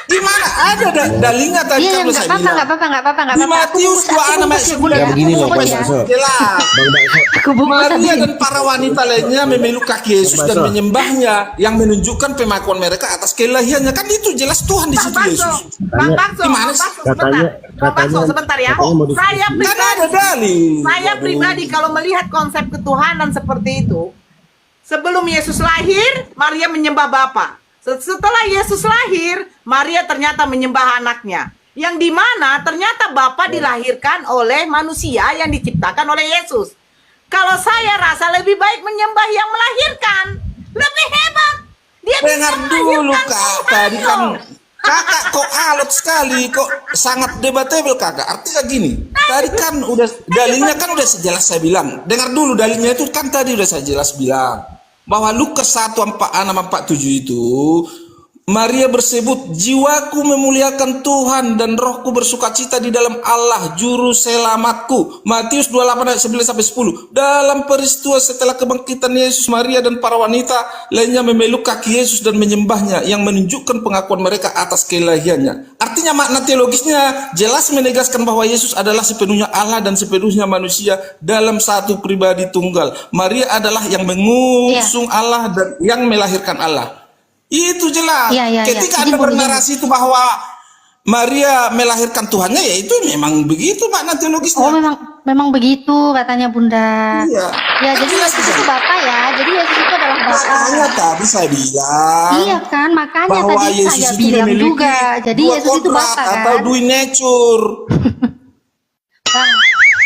Gimana? Ada dalilnya tadi Iya kan nggak saya apa-apa, bilang. nggak apa-apa. Di Matius 2 ayat Aku bungkus ya, begini loh, aku Bang bungkus ya. Bakso. Jelas. Bang Bakso. Aku bungkus Maria aja. dan para wanita lainnya memeluk kaki Yesus dan menyembahnya, yang menunjukkan pengakuan mereka atas kelahirannya. Kan itu jelas Tuhan di Bang situ Bakso, Yesus. Bang Bakso, Gimana Bang sih? Bakso, sebentar. Bang Bakso, sebentar ya. katanya mau diskusi. Saya Kan ada dalil. Saya pribadi kalau melihat konsep ketuhanan seperti itu, sebelum Yesus lahir, Maria menyembah Bapa. Setelah Yesus lahir, Maria ternyata menyembah anaknya. Yang dimana ternyata Bapa dilahirkan oleh manusia yang diciptakan oleh Yesus. Kalau saya rasa lebih baik menyembah yang melahirkan. Lebih hebat. Dia bisa Dengar dulu melahirkan Kak, Tuhan tadi kan loh. Kakak kok alot sekali, kok sangat debatable Kakak. Artinya gini, tadi kan udah dalilnya kan udah sejelas saya bilang. Dengar dulu dalilnya itu kan tadi udah saya jelas bilang bahwa Lukas 1:46-47 itu Maria bersebut, jiwaku memuliakan Tuhan dan rohku bersukacita di dalam Allah juru selamatku. Matius 28 ayat 11-10. Dalam peristiwa setelah kebangkitan Yesus, Maria dan para wanita lainnya memeluk kaki Yesus dan menyembahnya, yang menunjukkan pengakuan mereka atas kelahirannya. Artinya makna teologisnya jelas menegaskan bahwa Yesus adalah sepenuhnya Allah dan sepenuhnya manusia dalam satu pribadi tunggal. Maria adalah yang mengusung Allah dan yang melahirkan Allah. Itu jelas. Iya. Ketika Jadi Anda bernarasi itu bahwa Maria melahirkan Tuhannya, ya itu memang begitu makna teologisnya. Oh memang begitu katanya Bunda. Iya. Ya jadi Yesus itu Bapa ya. Jadi Yesus itu adalah Bapa. Makanya tadi saya bilang Iya kan, makanya bahwa tadi Yesus saya itu bilang memiliki juga. Jadi dua Yesus itu kodrat Bapa atau kan. dua nature. Bang.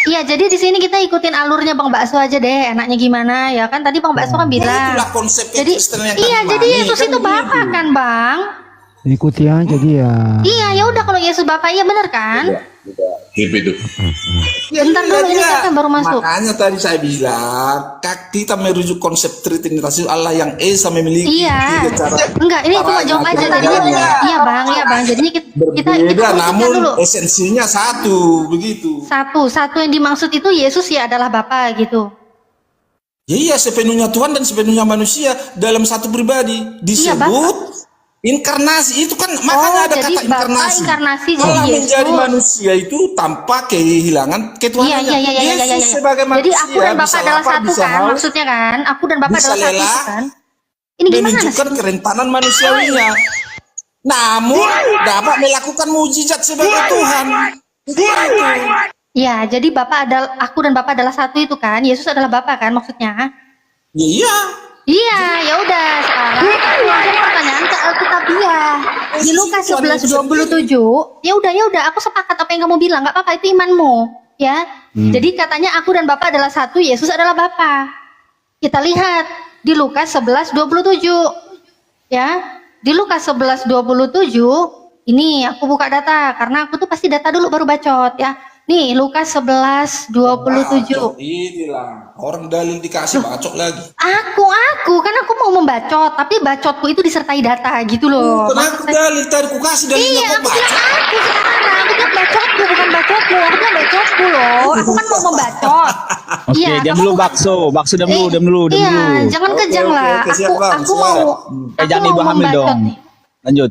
Iya, jadi di sini kita ikutin alurnya Bang Bakso aja deh, enaknya gimana ya kan? Tadi Bang Bakso kan bilang. Itulah konsep Jadi Kristen yang iya, kami jadi pahami, Yesus kan itu Bapa begitu. kan, Bang? Ikuti aja dia. Iya, ya udah kalau Yesus Bapa, iya bener kan? Ya, Bentar dulu, ini dia. kan baru masuk. Makanya tadi saya bilang, kita merujuk konsep Trinitas Allah yang Esa memiliki Iya. tiga cara. Enggak, ini cuma jawab aja jadinya. Iya, Bang. Jadinya kita Berbeda, fokusnya namun dulu. esensinya satu, begitu. Satu yang dimaksud itu Yesus ya adalah Bapa gitu. Ya, iya, sepenuhnya Tuhan dan sepenuhnya manusia dalam satu pribadi disebut inkarnasi. Itu kan makanya ada jadi kata Bapa inkarnasi. inkarnasi jadi Allah Yesus. menjadi manusia itu tanpa kehilangan ketuhanannya. Iya. Yesus sebagai Jadi manusia aku dan Bapak bisa adalah lapar, satu bisa kan, haus, maksudnya kan? Aku dan Bapak bisa adalah satu lelah, itu kan? Ini gimana menunjukkan sih? kerentanan manusiawinya. Namun dapat melakukan mujizat sebagai Tuhan. Itu. Ya, jadi aku dan Bapak adalah satu itu kan? Yesus adalah Bapak kan maksudnya? Ya, iya. Iya, ya udah sekarang aku langsung pertanyaan ke Alkitabiah. Di Lukas 11:27, ya udah aku sepakat apa yang kamu bilang, nggak apa-apa itu imanmu, ya. Jadi katanya aku dan Bapak adalah satu, Yesus adalah Bapa. Kita lihat di Lukas 11:27. Ya. Di Lukas 11:27, ini aku buka data karena aku tuh pasti data dulu baru bacot ya. Nih, Lukas 11:27. Inilah orang dalil dikasih bacot lagi. Aku kan aku mau membacot, tapi bacotku itu disertai data gitu loh. Kenapa dalil tadi ku kasih dalilnya Iya, kok aku bacot? bilang aku sekarang, aku bilang bacotku bukan bacotmu, aku bilang bacotku loh. Aku kan mau membacot. Oke, Iya, diam kamu- dulu bakso diam dulu. Iya, jangan Oke, kejang oke, lah. oke, siap, Bang, Aku siap. mau, Jangan aku Ibu mau hamil membacot dong. nih. Lanjut.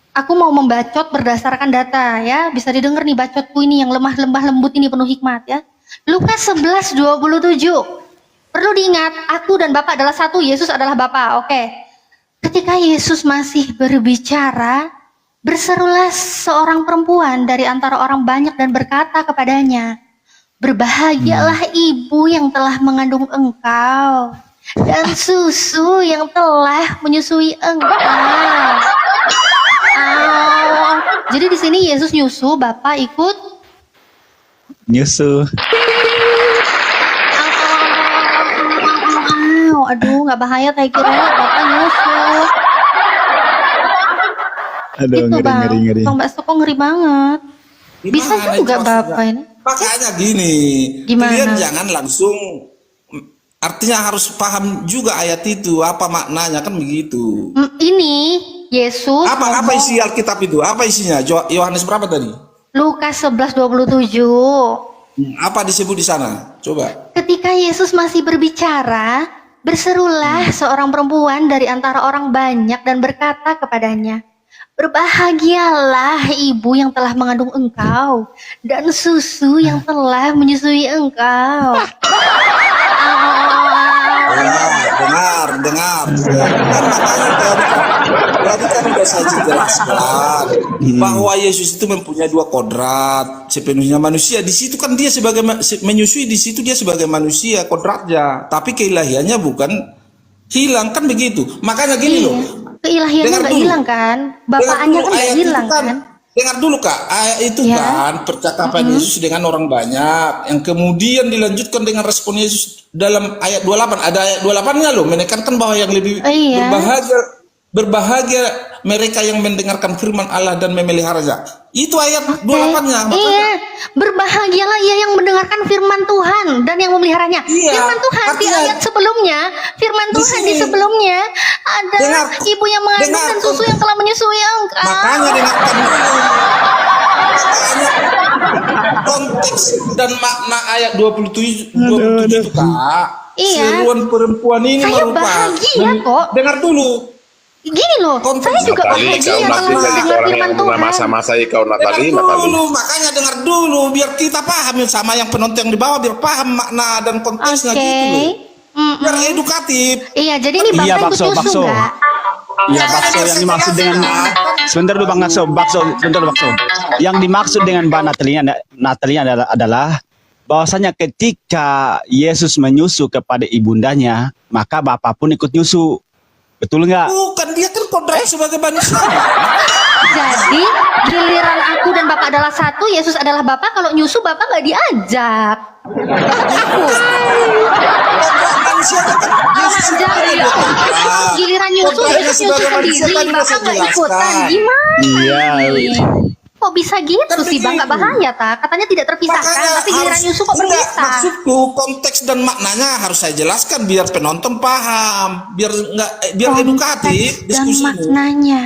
Aku mau membacot berdasarkan data ya, bisa didengar nih bacotku ini yang lemah lembut ini penuh hikmat ya. Lukas 11:27. Perlu diingat, aku dan Bapak adalah satu, Yesus adalah Bapa. Oke. Ketika Yesus masih berbicara, berserulah seorang perempuan dari antara orang banyak dan berkata kepadanya, "Berbahagialah ibu yang telah mengandung engkau dan susu yang telah menyusui engkau." Jadi di sini Yesus nyusu, Bapak ikut Nyusu. aduh nggak bahaya kayak kira Bapak nyusu. Aduh, Itu Bang, ngeri. Bang Bakso kok ngeri banget. Bisa Gimana juga itu Bapak maksudnya? ini. Makanya gini, Gimana? kalian jangan langsung, artinya harus paham juga ayat itu apa maknanya kan begitu. Ini Yesus Apa ngomong- isi Alkitab itu? Apa isinya? Yohanes berapa tadi? Lukas 11:27. Apa disebut di sana? Coba. Ketika Yesus masih berbicara, berserulah seorang perempuan dari antara orang banyak dan berkata kepadanya, "Berbahagialah ibu yang telah mengandung engkau dan susu yang telah menyusui engkau." Dengar. Kan makanya tadi kan udah saya jelaskan bahwa Yesus itu mempunyai dua kodrat, sepenuhnya manusia. Di situ kan dia sebagai menyusui, di situ dia sebagai manusia kodratnya, tapi keilahiannya bukan hilang kan begitu. Makanya gini loh. Keilahiannya Dengar nggak dulu. hilang kan? Dengar Bapaannya dulu, kan nggak ayat itu hilang kan? Dengar dulu Kak, ayat itu Ya. kan percakapan Yesus dengan orang banyak yang kemudian dilanjutkan dengan respon Yesus dalam ayat 28. Ada ayat 28-nya loh, menekankan bahwa yang lebih Iya. berbahagia mereka yang mendengarkan firman Allah dan memeliharanya. Itu ayat 28-nya. Iya, berbahagialah ia yang mendengarkan firman Tuhan dan yang memeliharanya. Iya, Firman Tuhan di artinya- ayat sebelumnya, firman Di Tuhan di sini. sebelumnya ada Dengar, ibu yang mengandung dengar, dan susu yang telah menyusui engkau. Makanya dengarkan dulu. Makanya konteks dan makna ayat 27 itu Kak. Iya. Seruan perempuan ini Saya merupakan. bahagia kok. Dengar dulu. Gini loh, Konteks saya juga Natali, bahagia kau kalau nanti jadi mendengar orang firman yang Tuhan. masa-masai kau Natali. Dengar dulu, makanya dengar dulu biar kita paham sama yang penonton yang di bawah biar paham makna dan konteksnya Oke. gitu loh. Mm-mm. Biar edukatif. Iya, jadi ini Iya, Bapak ikut bakso, nyusu bakso. nggak? Iya, bakso yang dimaksud dengan sebentar dulu Bang bakso. Yang dimaksud dengan Mbak Natalia adalah bahwasanya ketika Yesus menyusu kepada ibundanya, maka Bapak pun ikut nyusu. Betul nggak? Bukan, dia kan kodrat sebagai manusia. Jadi giliran aku dan Bapak adalah satu, Yesus adalah Bapak. Kalau nyusu Bapak nggak diajak. Aku. Manusia kan Yesus itu Ajak kan dia. dia kodrat. Giliran nyusu, Kodratnya Yesus nyusu sebagai manusia sendiri. tadi udah Bapak saya nggak jelaskan. ikutan. Gimana? Iya. Kok bisa gitu Kan sih Bang? Nggak begitu. bahaya tak? Katanya tidak terpisahkan. Tapi giliran nyusu kok enggak, berpisah? maksudku konteks dan maknanya harus saya jelaskan biar penonton paham, biar enggak biar edukatif Dan diskusinya. maknanya.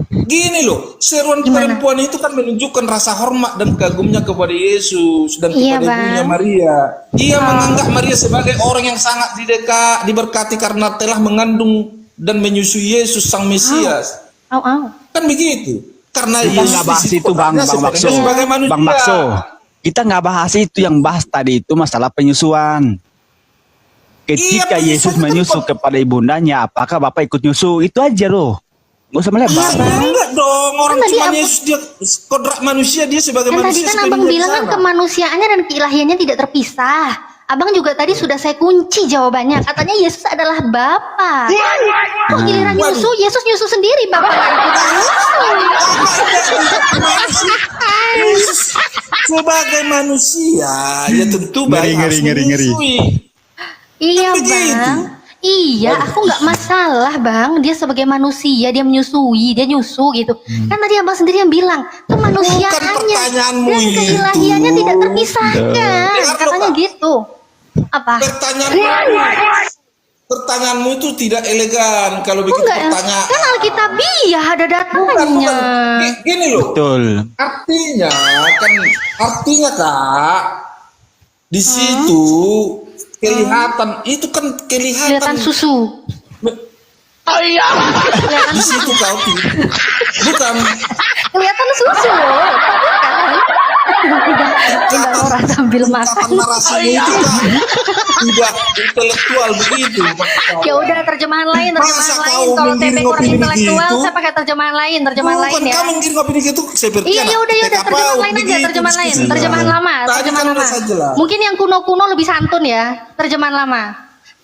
Gini loh, seruan perempuan itu kan menunjukkan rasa hormat dan kagumnya kepada Yesus dan Iya, kepada ibunya Bang. Maria. Ia menganggap Maria sebagai orang yang sangat diberkati karena telah mengandung dan menyusui Yesus sang Mesias. Au, au. Kan begitu. Karena Kita Yesus nggak bahas di situ itu, Bang Bakso. sebagai manusia. Bang Bakso, kita nggak bahas itu. Yang bahas tadi itu masalah penyusuan. Ketika Iya, Yesus penyusuan menyusu itu kepada ibundanya, apakah Bapak ikut nyusu? Itu aja loh. Nggak usah melebar. Enggak dong, orang Kan tadi cuma Abang- Yesus dia kodrat manusia, dia sebagai Kan tadi manusia. kan sebagai abang bilang kan bijaksana. kemanusiaannya dan keilahiannya tidak terpisah. Abang juga tadi sudah saya kunci jawabannya. Katanya Yesus adalah Bapa. Kok giliran nyusu, Yesus nyusu sendiri, Bapak nggak ikutan nyusu. Yesus sebagai manusia, ya tentu baik harus menyusui. Iya, Kan begitu. Bang. Iya, aku nggak masalah, Bang. Dia sebagai manusia, dia menyusui, dia nyusu gitu. Kan tadi abang sendiri yang bilang, kemanusiaannya pertanyaanmu dan itu. keilahiannya tidak terpisahkan. Dengar, Katanya Pak. gitu. Apa? Pertanyaanmu itu tidak elegan kalau Kok begitu nggak? pertanyaan. Kan Alkitabiah ada datanya. Gini loh. Betul. Artinya Kak, di situ kelihatan itu kan Kelihatan susu. Kelihatan di situ kau bukan kelihatan susu loh. Tapi kan tidak orang sambil makan. narasinya itu kan tidak intelektual begitu. Ya udah terjemahan lain. Masa Kalau kau TP menggiring kurang opini intelektual, begitu? saya pakai terjemahan lain Bukan ya. kamu ngirim opini itu seperti Iya, ya udah terjemahan lain aja, terjemahan lain, terjemahan lama, Tadi terjemahan kan lama. udah saya jelas. Mungkin yang kuno-kuno lebih santun ya, terjemahan lama.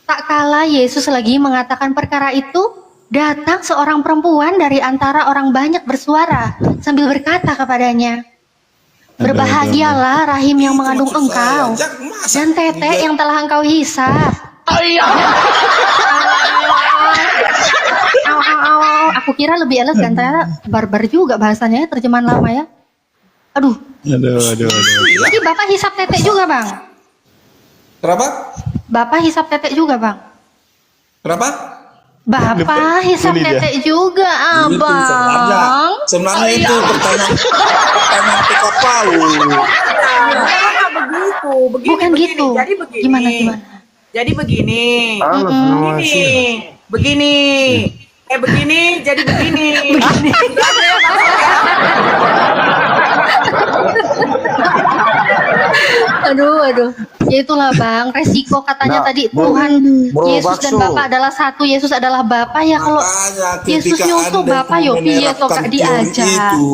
Tak kala Yesus lagi mengatakan perkara itu, datang seorang perempuan dari antara orang banyak bersuara sambil berkata kepadanya, berbahagialah rahim yang mengandung maksud saya. engkau Masa dan tete yang telah engkau hisap. Au, au, au. Aku kira lebih elegan, ternyata barbar juga bahasanya ya, terjemahan lama ya. Aduh, Aduh. jadi Bapak hisap tete juga, Bang? Kenapa? Bapak hisap tete juga, Bang? Kenapa? Bapak hisap Ini dia. tete juga, Itu Abang. sebenarnya itu pertanyaan TK Paul. Nah, begitu. Bukan gitu. Jadi begini. Gimana? Jadi begini. Halo semua sih. Begini. Begini. Jadi begini. Aduh. Ya itulah, Bang. Resiko katanya Nah, tadi Bro, Tuhan Bro Yesus dan Bakso. Bapak adalah satu. Yesus adalah Bapak ya. Kalau Makanya Yesus ketika nyusu Anda Bapak yo piye menerapkan kok gak teori diajak. itu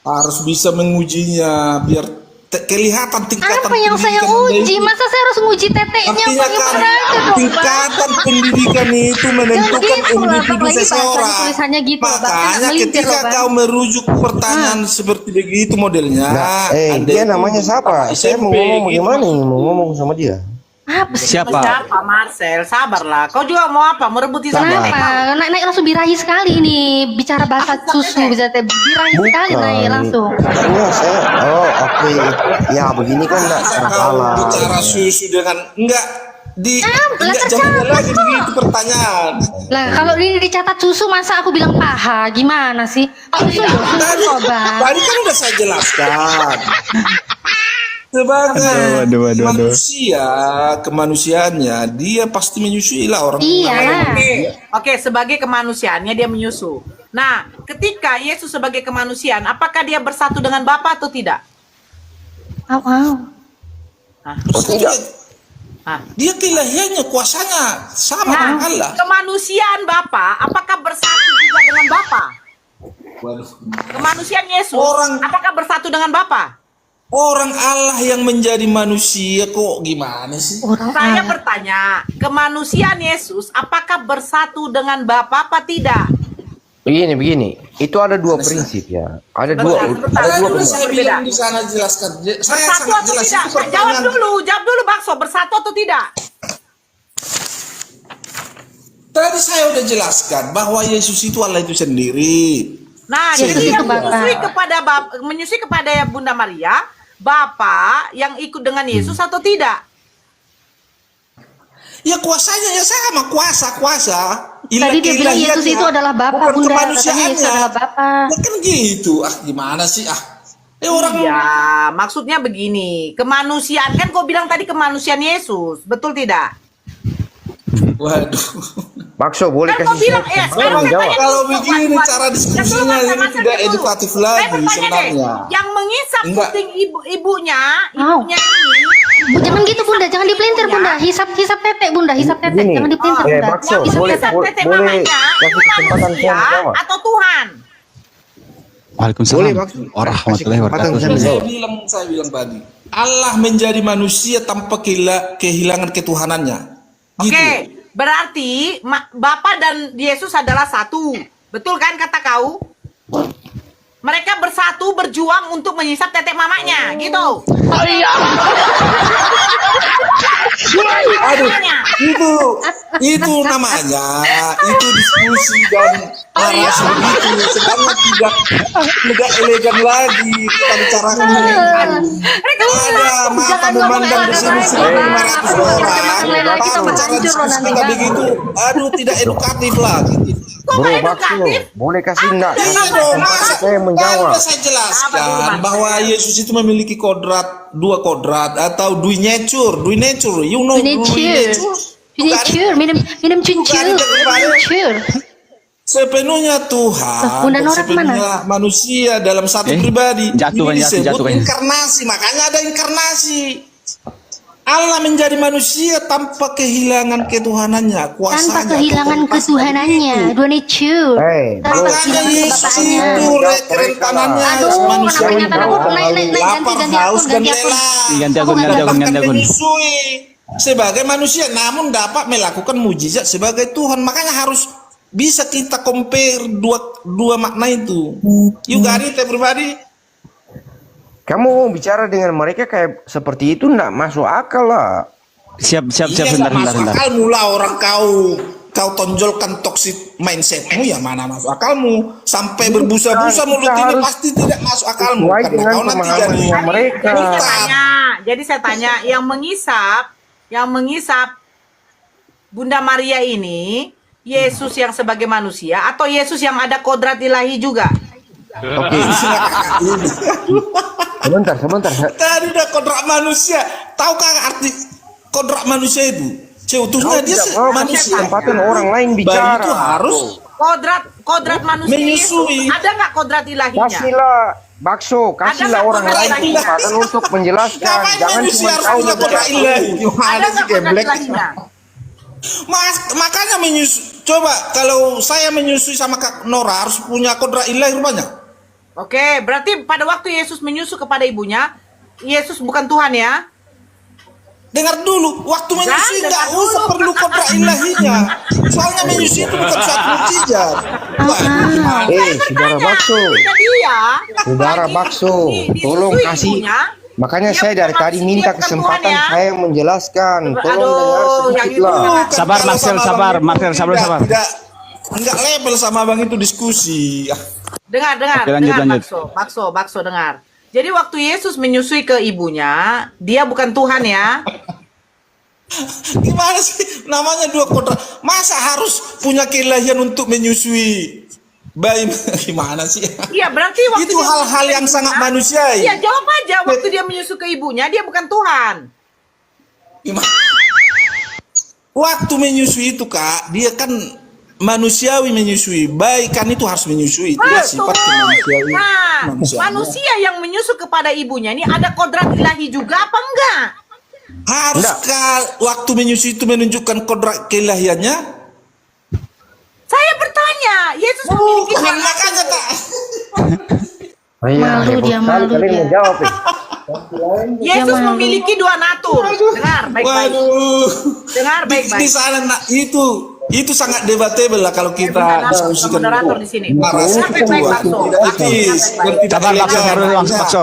harus bisa mengujinya biar kelihatan tingkatan Apa yang saya pendidikan Anda uji? itu. Masa saya harus nguji tetenya? Artinya kan Bagaimana aja dong, Bang? tingkatan pendidikan itu menentukan gitu lah, Bang. individu Lagi seseorang. bahasanya tulisannya gitu, Bang. Makanya Nggak melintir ketika loh, Bang. kau merujuk pertanyaan seperti begitu modelnya, Nah, Anda dia itu namanya siapa? Saya mau SMP ngomong gitu. bagaimana nih? Mau ngomong sama dia. Apa sih? Siapa? Siapa Marcel? Sabarlah. Kau juga mau apa? Merebut di sana? Kenapa? Naik langsung birahi sekali nih. Bicara bahasa susu bisa birahi sekali naik langsung. Maksudnya saya, oke. Ya begini kan enggak Masa secara kau salah. bicara susu dengan enggak lah, jawabnya lagi begitu pertanyaan. Lah kalau ini dicatat susu masa aku bilang paha? Gimana sih? Susu ya susu kok, Bang. Tadi kan udah saya jelaskan. Sebagai Aduh. manusia, kemanusiaannya dia pasti menyusui lah orang. Iya. Oke, sebagai kemanusiaannya dia menyusu. Nah, ketika Yesus sebagai kemanusiaan, apakah dia bersatu dengan Bapa atau tidak? Au. Tidak. Nah, Dia keilahiannya, kuasanya sama nah, dengan Allah. kemanusiaan Bapa, apakah bersatu juga dengan Bapa? Kemanusiaan Yesus, apakah bersatu dengan Bapa? Orang Allah yang menjadi manusia kok gimana sih? Orang Saya Allah. bertanya, kemanusiaan Yesus apakah bersatu dengan Bapa apa tidak? Begini. Itu ada dua prinsip ya. Ada dua Tadi prinsip. saya bilang di sana jelaskan. Saya Bersatu sangat atau jelas tidak? itu Jawab pertanyaan. dulu Bakso, bersatu atau tidak? Tadi saya udah jelaskan bahwa Yesus itu Allah itu sendiri. Nah, Yesus jadi itu yang Bapa. menyusui kepada Bunda Maria, Bapa yang ikut dengan Yesus atau tidak? Ya kuasanya ya sama kuasa. Tadi dia bilang Yesus itu adalah Bapa, bukan Bunda. Katanya kemanusiaannya. Yesus adalah Bapa. Ya kan gitu. Gimana sih? Orang Iya, maksudnya begini, kemanusiaan kan kau bilang tadi kemanusiaan Yesus, betul tidak? waduh. Bakso boleh Kan kau kasih bilang, saya sekarang saya tanya Kalau dulu, begini buat- cara yang diskusinya dulu, ini Mas, tidak dulu. edukatif Saya lagi bertanya deh, sebenarnya. yang mengisap Enggak. puting ibunya Au. ini, Bu, jangan gitu Bunda, jangan dipelintir Bunda. Hisap tetek Bunda, hisap tetek. Gini, Jangan dipelintir Bunda. Bakso, yang Hisap boleh- mengisap tetek. tetek boleh mamanya, kasih itu kesempatan manusia saya menjawab? atau Tuhan? Waalaikumsalam Boleh, Bakso. warahmatullahi Kasih kesempatan wabarakatuh. saya. Saya bilang tadi, Allah menjadi manusia tanpa kehilangan ketuhanannya. Gitu. Oke, berarti Bapa dan Yesus adalah satu. Betul kan kata kau? Mereka bersatu berjuang untuk menyisap tetek mamanya, gitu. Aduh, itu namanya, itu diskusi dan narasi itu sedangkan tidak elegan lagi kita bicarakan. Ada mata memandang di sini 1.500 orang, Pak bicara diskusi kita begitu, aduh tidak edukatif lagi. Kok Bro, nggak Bakso, edukatif? boleh kasih enggak? Iya Kasih dong, kesempatan saya menjawab. baru saya jelaskan bahwa Yesus itu memiliki dua kodrat atau dui nature, you know Dui dui nature. Miniature, minum cuncur, miniature. sepenuhnya Tuhan Bunda dan Nora sepenuhnya manusia dalam satu pribadi. Jatuh, Ini jatuh, disebut jatuh kayaknya. inkarnasi, makanya ada inkarnasi. Allah menjadi manusia tanpa kehilangan ketuhanannya, kuasanya. Tanpa kehilangan ketuhanannya, dua nature. Tanpa Makanya kehilangan Yesus kebapaannya. itu kerentanannya Aduh, manusia kenapa nyata aku naik, lapar, haus dan lelah. Ganti akun, ganti akun, Bahkan ganti akun. menyusui sebagai manusia, namun dapat melakukan mujizat sebagai Tuhan. Makanya harus bisa kita compare dua makna itu. You got it, everybody? Kamu mau bicara dengan mereka kayak seperti itu enggak masuk akal lah. Siap, Iya, bentar, nggak masuk bentar. akal mula orang kau tonjolkan toxic mindsetmu, ya mana masuk akalmu sampai berbusa-busa Kita mulut ini harus pasti tidak masuk akalmu sesuai karena dengan kau nanti jadi pemahamannya mereka. Jadi saya tanya, yang mengisap Bunda Maria ini Yesus yang sebagai manusia atau Yesus yang ada kodrat ilahi juga? Oke. Sebentar. Tadi udah kodrat manusia. Tahukah arti kodrat manusia itu? Seutuhnya dia Tidak mau kasih manusia. kesempatan orang lain Bayi bicara. itu harus Kodrat manusia Menyusui. Yesus, ada nggak kodrat ilahinya? Kasihlah Bakso, kasihlah nggak orang kodrat lain ilahinya? kesempatan untuk menjelaskan. ngapain Jangan manusia cuma harus tahu punya kodrat saja. ilahi? Ada Gimana sih nggak kodrat geblek? ilahinya? Makanya coba kalau saya menyusui sama Kak Nora harus punya kodrat ilahi rupanya. Oke, berarti pada waktu Yesus menyusu kepada ibunya, Yesus bukan Tuhan ya? Dengar dulu, waktu menyusui dengar nggak usah dulu. perlu kodrat ilahinya. Soalnya menyusui itu bukan suatu mukjizat. Wah, gimana? Saudara Bakso. Dia, Saudara lagi Bakso, tolong disusui kasih. ibunya, Makanya dia saya dari bukan tadi manusia, minta dia bukan kesempatan Tuhan ya. saya menjelaskan. Tolong Aduh, dengar yang sedikit itu lah. jangan. Sabar, Kalau Marcel, sama sabar, Bang itu Marcel, sabar. Enggak level sama Bang itu diskusi. Dengar, Oke, lanjut. Bakso, dengar. Jadi waktu Yesus menyusui ke ibunya, dia bukan Tuhan ya. Gimana sih namanya dua kodrat? Masa harus punya keilahian untuk menyusui bayi? Gimana sih? Iya, berarti waktu Itu dia hal-hal menyusui yang ibunya- sangat manusiawi. Iya, jawab aja. Waktu dia menyusu ke ibunya, dia bukan Tuhan. Gimana? Waktu menyusui itu Kak, dia kan manusiawi menyusui. Bayi kan itu harus menyusui. Itu ya sifat manusiawi. Nah, manusia yang menyusu kepada ibunya ini ada kodrat ilahi juga apa enggak? Haruskah waktu menyusui itu menunjukkan kodrat keilahiannya? Saya bertanya, Yesus memiliki Bukan dua makanya Kak. Malu dia, malu Kalian dia. menjawab ya. Yesus malu. memiliki dua natur. Dengar baik-baik. Waduh. Dengar Di baik-baik. sana itu sangat debatable lah kalau kita diskusikan Moderator di sini. narasi Dengar baik-baik, kedua. Bakso. Tidak etis, tidak Sabar, Bakso, elegan. baru Bakso.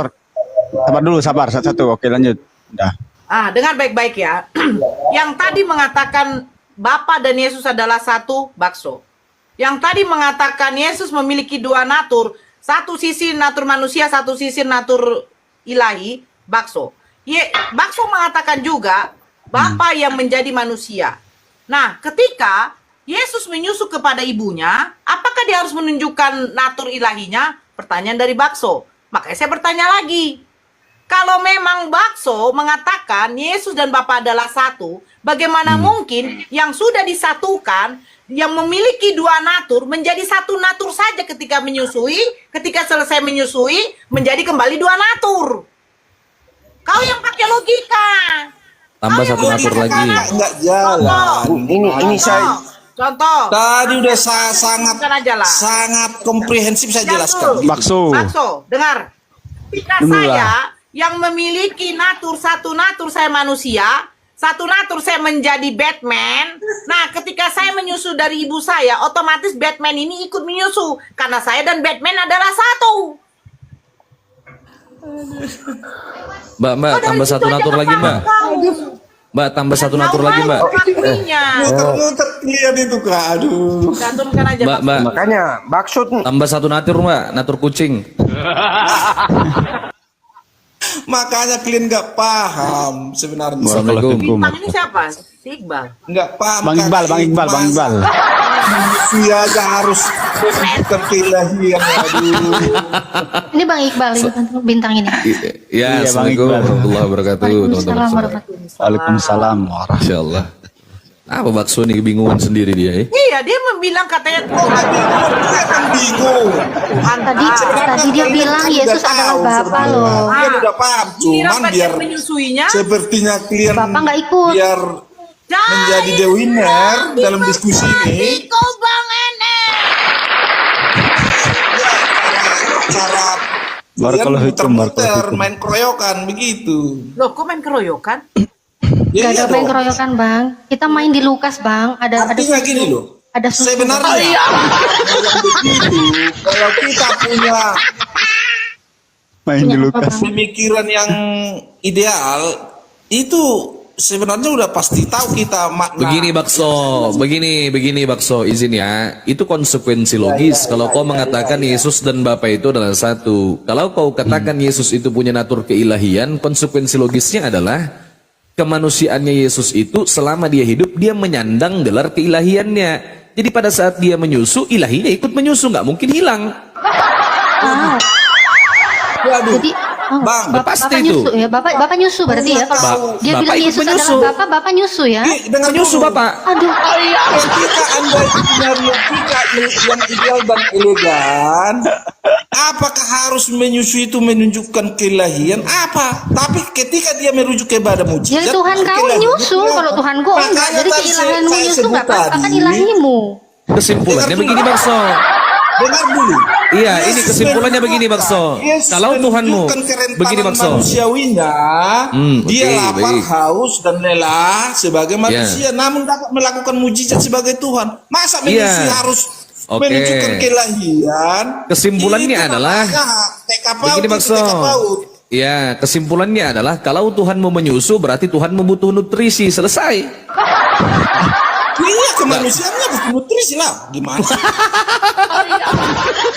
Sabar dulu, sabar. Satu, oke lanjut. Udah. Dengar baik-baik ya. Yang tadi mengatakan Bapa dan Yesus adalah satu, Bakso. Yang tadi mengatakan Yesus memiliki dua natur, satu sisi natur manusia, satu sisi natur ilahi, Bakso. Bakso mengatakan juga Bapa yang menjadi manusia. Nah, ketika Yesus menyusu kepada ibunya, apakah dia harus menunjukkan natur ilahinya? Pertanyaan dari Bakso. Makanya saya bertanya lagi. Kalau memang Bakso mengatakan Yesus dan Bapa adalah satu, bagaimana mungkin yang sudah disatukan, yang memiliki dua natur, menjadi satu natur saja ketika menyusui, ketika selesai menyusui, menjadi kembali dua natur? Kau yang pakai logika. Tambah satu natur lagi. Enggak jalan. Ini saya Contoh. Tadi udah sangat Bukan aja lah. sangat komprehensif saya jelaskan. Bakso. Bakso, dengar. Ketika Dulu saya lah. yang memiliki satu natur saya manusia, satu natur saya menjadi Batman. Nah, ketika saya menyusu dari ibu saya, otomatis Batman ini ikut menyusu. Karena saya dan Batman adalah satu. Mbak, tambah satu natur lagi, Mbak. Mbak, tambah satu natur lagi, Mbak. Muter-muter lihat itu Kak. Aduh. Cantumkan aja. Mbak. makanya maksud Tambah satu natur, Mbak. Natur kucing. Makanya kalian nggak paham sebenarnya. Assalamualaikum. Bintang ini siapa? Si Iqbal. Nggak paham. Bang Iqbal, Bang Iqbal, Bang Iqbal. Manusia aja harus menunjukkan keilahian. Aduh. Ini Bang Iqbal ini bintang ini. Ya, Iya, Bang Assalamualaikum Iqbal. warahmatullahi wabarakatuh, Waalaikumsalam teman-teman. warahmatullahi wabarakatuh. Waalaikumsalam. Masya Allah. Apa Bakso nih kebingungan sendiri dia, ya? Iya, dia bilang katanya Tuhan. Dia kan bingung. Tadi dia bilang Yesus adalah Bapa loh. Dia udah paham. Cuman biar menyusuinya, sepertinya kalian Bapak nggak ikut. biar menjadi the winner dalam diskusi ini. Iko Bang Enes. Cara Barakallahu kalian fikum, barakallahu muter-muter, fikum. main keroyokan begitu. Loh, kok main keroyokan? Ya, Gak ada iya main dong. keroyokan Bang. Kita main di Lukas Bang. Ada Artinya gini loh. Ada susu. Sebenarnya yang begitu, kalau kita punya Main di Lukas. pemikiran yang ideal, itu sebenarnya udah pasti tahu kita makna. Begini Bakso, izin ya. Itu konsekuensi logis. Kalau kau mengatakan Yesus dan Bapa itu adalah satu. Kalau kau katakan Yesus itu punya natur keilahian, konsekuensi logisnya adalah kemanusiaannya Yesus itu selama dia hidup, dia menyandang gelar keilahiannya. Jadi pada saat dia menyusu, ilahinya ikut menyusu, nggak mungkin hilang. Ah, Waduh, jadi Bang, pasti Bapak itu. nyusu ya. Bapak nyusu berarti ya. Kalau dia Bapak bilang ikut Yesus menyusu. adalah Bapak nyusu ya. dengan Menyusu dulu. Bapak. Aduh. Ketika Anda punya logika yang ideal dan elegan, apakah harus menyusui itu menunjukkan keilahian? Apa? Tapi ketika dia merujuk kepada mujizat, Ya Tuhan kau keilahian nyusu, itu kalau apa? Tuhan kau enggak. Makanya Jadi tadi keilahianmu saya nyusu sebut enggak apa-apa kan tadi, ilahimu. Kesimpulannya Dengar begini dulu. Bakso. Dengar dulu. Iya, ini Yesus kesimpulannya begini Bakso. Yesus Kalau Tuhanmu, menunjukkan kerentanan begini Bakso. manusiawinya, dia oke, lapar, baik. haus dan lelah sebagai manusia, namun dapat melakukan mujizat sebagai Tuhan. Masa manusia harus Oke. menunjukkan kelahian? Kesimpulannya Itu adalah begini Bakso. Ya, kesimpulannya adalah kalau Tuhan mau menyusu berarti Tuhan membutuh nutrisi, selesai. Iya, kemanusiaannya butuh nutrisi lah. Gimana sih?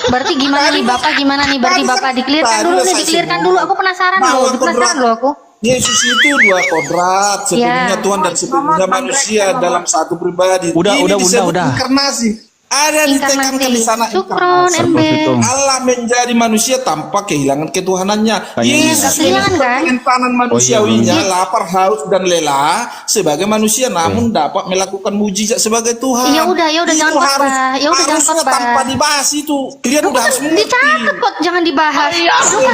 Berarti gimana nih Bapak gimana nih? Berarti Tadi Bapak kan- dikelirkan tadi dulu udah nih, saya dikelirkan sebut. dulu. Aku penasaran Bahwa loh, penasaran kodrat loh aku. Yesus itu dua kodrat, sepenuhnya Ya. Tuhan dan sepenuhnya manusia dalam satu pribadi. Udah, Ini Bunda, disebut udah. inkarnasi. Ada ditekankan di sana Sukron, inkarnasi. ember. Allah menjadi manusia tanpa kehilangan ketuhanannya. Yesus Kehilangan kan? kerentanan manusiawinya, lapar, haus dan lelah sebagai manusia, namun dapat melakukan mujizat sebagai Tuhan. Ya udah, Itu jangan khotbah. Ya udah, jangan harusnya khotbah. tanpa dibahas itu. Kalian udah harus mengerti. Dicatat kok, jangan dibahas. Aduh,